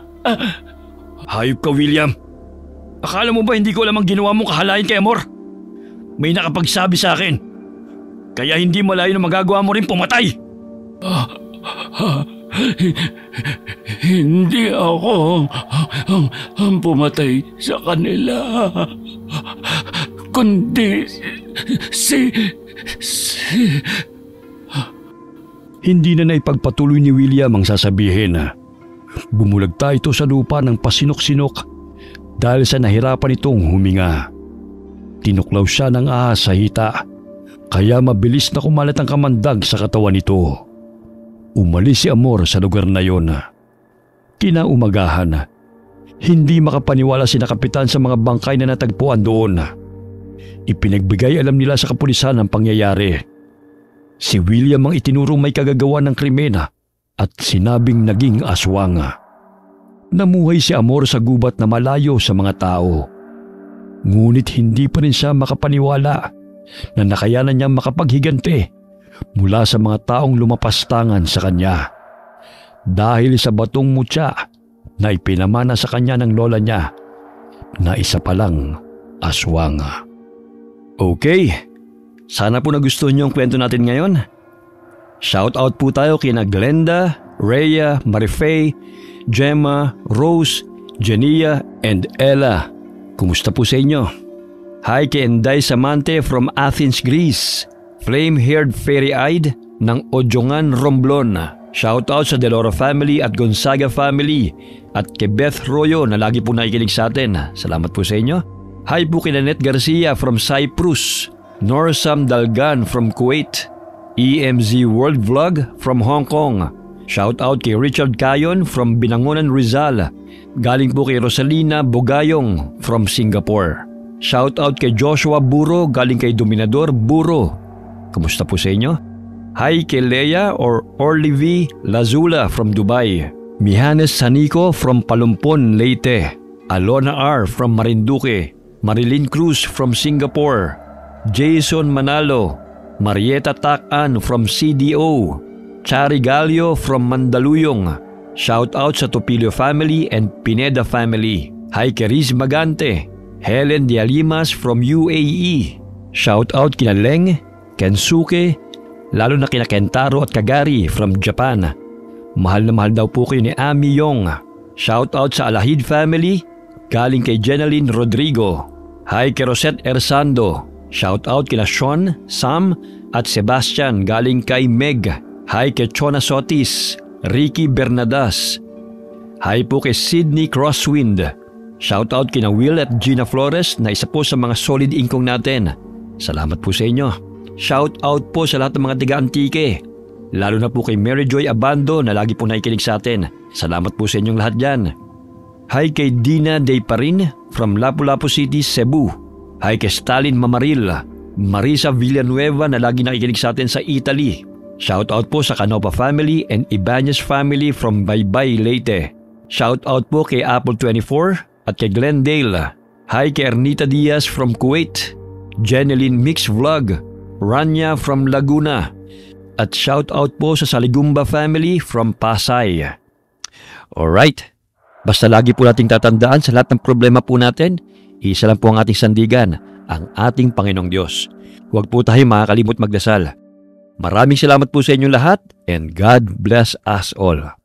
Hayop ka, William. Akala mo ba hindi ko alam ang ginawa mong kahalayan kay Amor? May nakapagsabi sa akin. Kaya hindi malayo na magagawa mo rin pumatay. Hindi ako ang pumatay sa kanila. Kundi si... Hindi na naipagpatuloy ni William ang sasabihin. Bumulagta ito sa lupa ng pasinok-sinok dahil sa nahirapan itong huminga. Tinuklaw siya ng ahas sa hita, kaya mabilis na kumalat ang kamandag sa katawan nito. Umalis si Amor sa lugar na yon. Kinaumagahan, hindi makapaniwala si Kapitan sa mga bangkay na natagpuan doon. Ipinagbigay alam nila sa kapulisan ang pangyayari. Si William ang itinurong may kagagawa ng krimen at sinabing naging aswang. Namuhay si Amor sa gubat na malayo sa mga tao. Ngunit hindi pa rin siya makapaniwala na nakayanan niyang makapaghigante mula sa mga taong lumapastangan sa kanya. dahil sa batong mutya na ipinamana sa kanya ng lola niya na isa palang aswang. Okay, sana po nagustuhan niyo ang kwento natin ngayon. Shout out po tayo kina Glenda, Rhea, Marifay, Gemma, Rose, Jenia, and Ella. Kumusta po sa inyo? Hi kay Enday Samante from Athens, Greece. Flame-haired fairy-eyed ng Odjongan, Romblon. Shout out sa Deloro family at Gonzaga family. At kay Beth Royo na lagi po nakikinig sa atin. Salamat po sa inyo. Hi po kay Nanette Garcia from Cyprus. Norsam Dalgan from Kuwait. EMZ World Vlog from Hong Kong. Shout out kay Richard Cayon from Binangonan, Rizal. Galing po kay Rosalina Bogayong from Singapore. Shout out kay Joshua Buro galing kay Dominador Buro. Kumusta po sa inyo? Hi kay Leia or Orlivi Lazula from Dubai. Mihanes Sanico from Palumpon, Leyte. Alona R from Marinduque. Marilyn Cruz from Singapore. Jason Manalo. Marieta Takan from CDO. Chari Galio from Mandaluyong. Shout out sa Topilio family and Pineda family. Hi kay Riz Magante. Helen Dialimas from UAE. Shout out kina Leng, Kensuke, lalo na kina Kentaro at Kagari from Japan. Mahal na mahal daw po kayo ni Ami Yong. Shout out sa Alahid family, galing kay Jenaline Rodrigo. Hi kay Rosette Ersando. Shout out kina Sean, Sam at Sebastian galing kay Meg. Hi kay Chona Sotis, Ricky Bernadas. Hi po kay Sydney Crosswind. Shout out kina Will at Gina Flores na isa po sa mga solid ingkong natin. Salamat po sa inyo. Shout out po sa lahat ng mga tiga-antike. Lalo na po kay Mary Joy Abando na lagi po nakikinig sa atin. Salamat po sa inyong lahat dyan. Hi kay Dina Dayparin from Lapu-Lapu City, Cebu. Hi kay Stalin Mamaril, Marisa Villanueva na lagi nakikinig sa atin sa Italy. Shout out po sa Canopa family and Ibanez family from Baybay, Leyte. Shout out po kay Apple 24 at kay Glendale. Hi kay Ernita Diaz from Kuwait. Jeneline Mix Vlog, Rania from Laguna. At shout out po sa Saligumba family from Pasay. Alright, basta lagi po nating tatandaan sa lahat ng problema po natin, isa lang po ang ating sandigan, ang ating Panginoong Diyos. Huwag po tayo makakalimot magdasal. Maraming salamat po sa inyong lahat and God bless us all.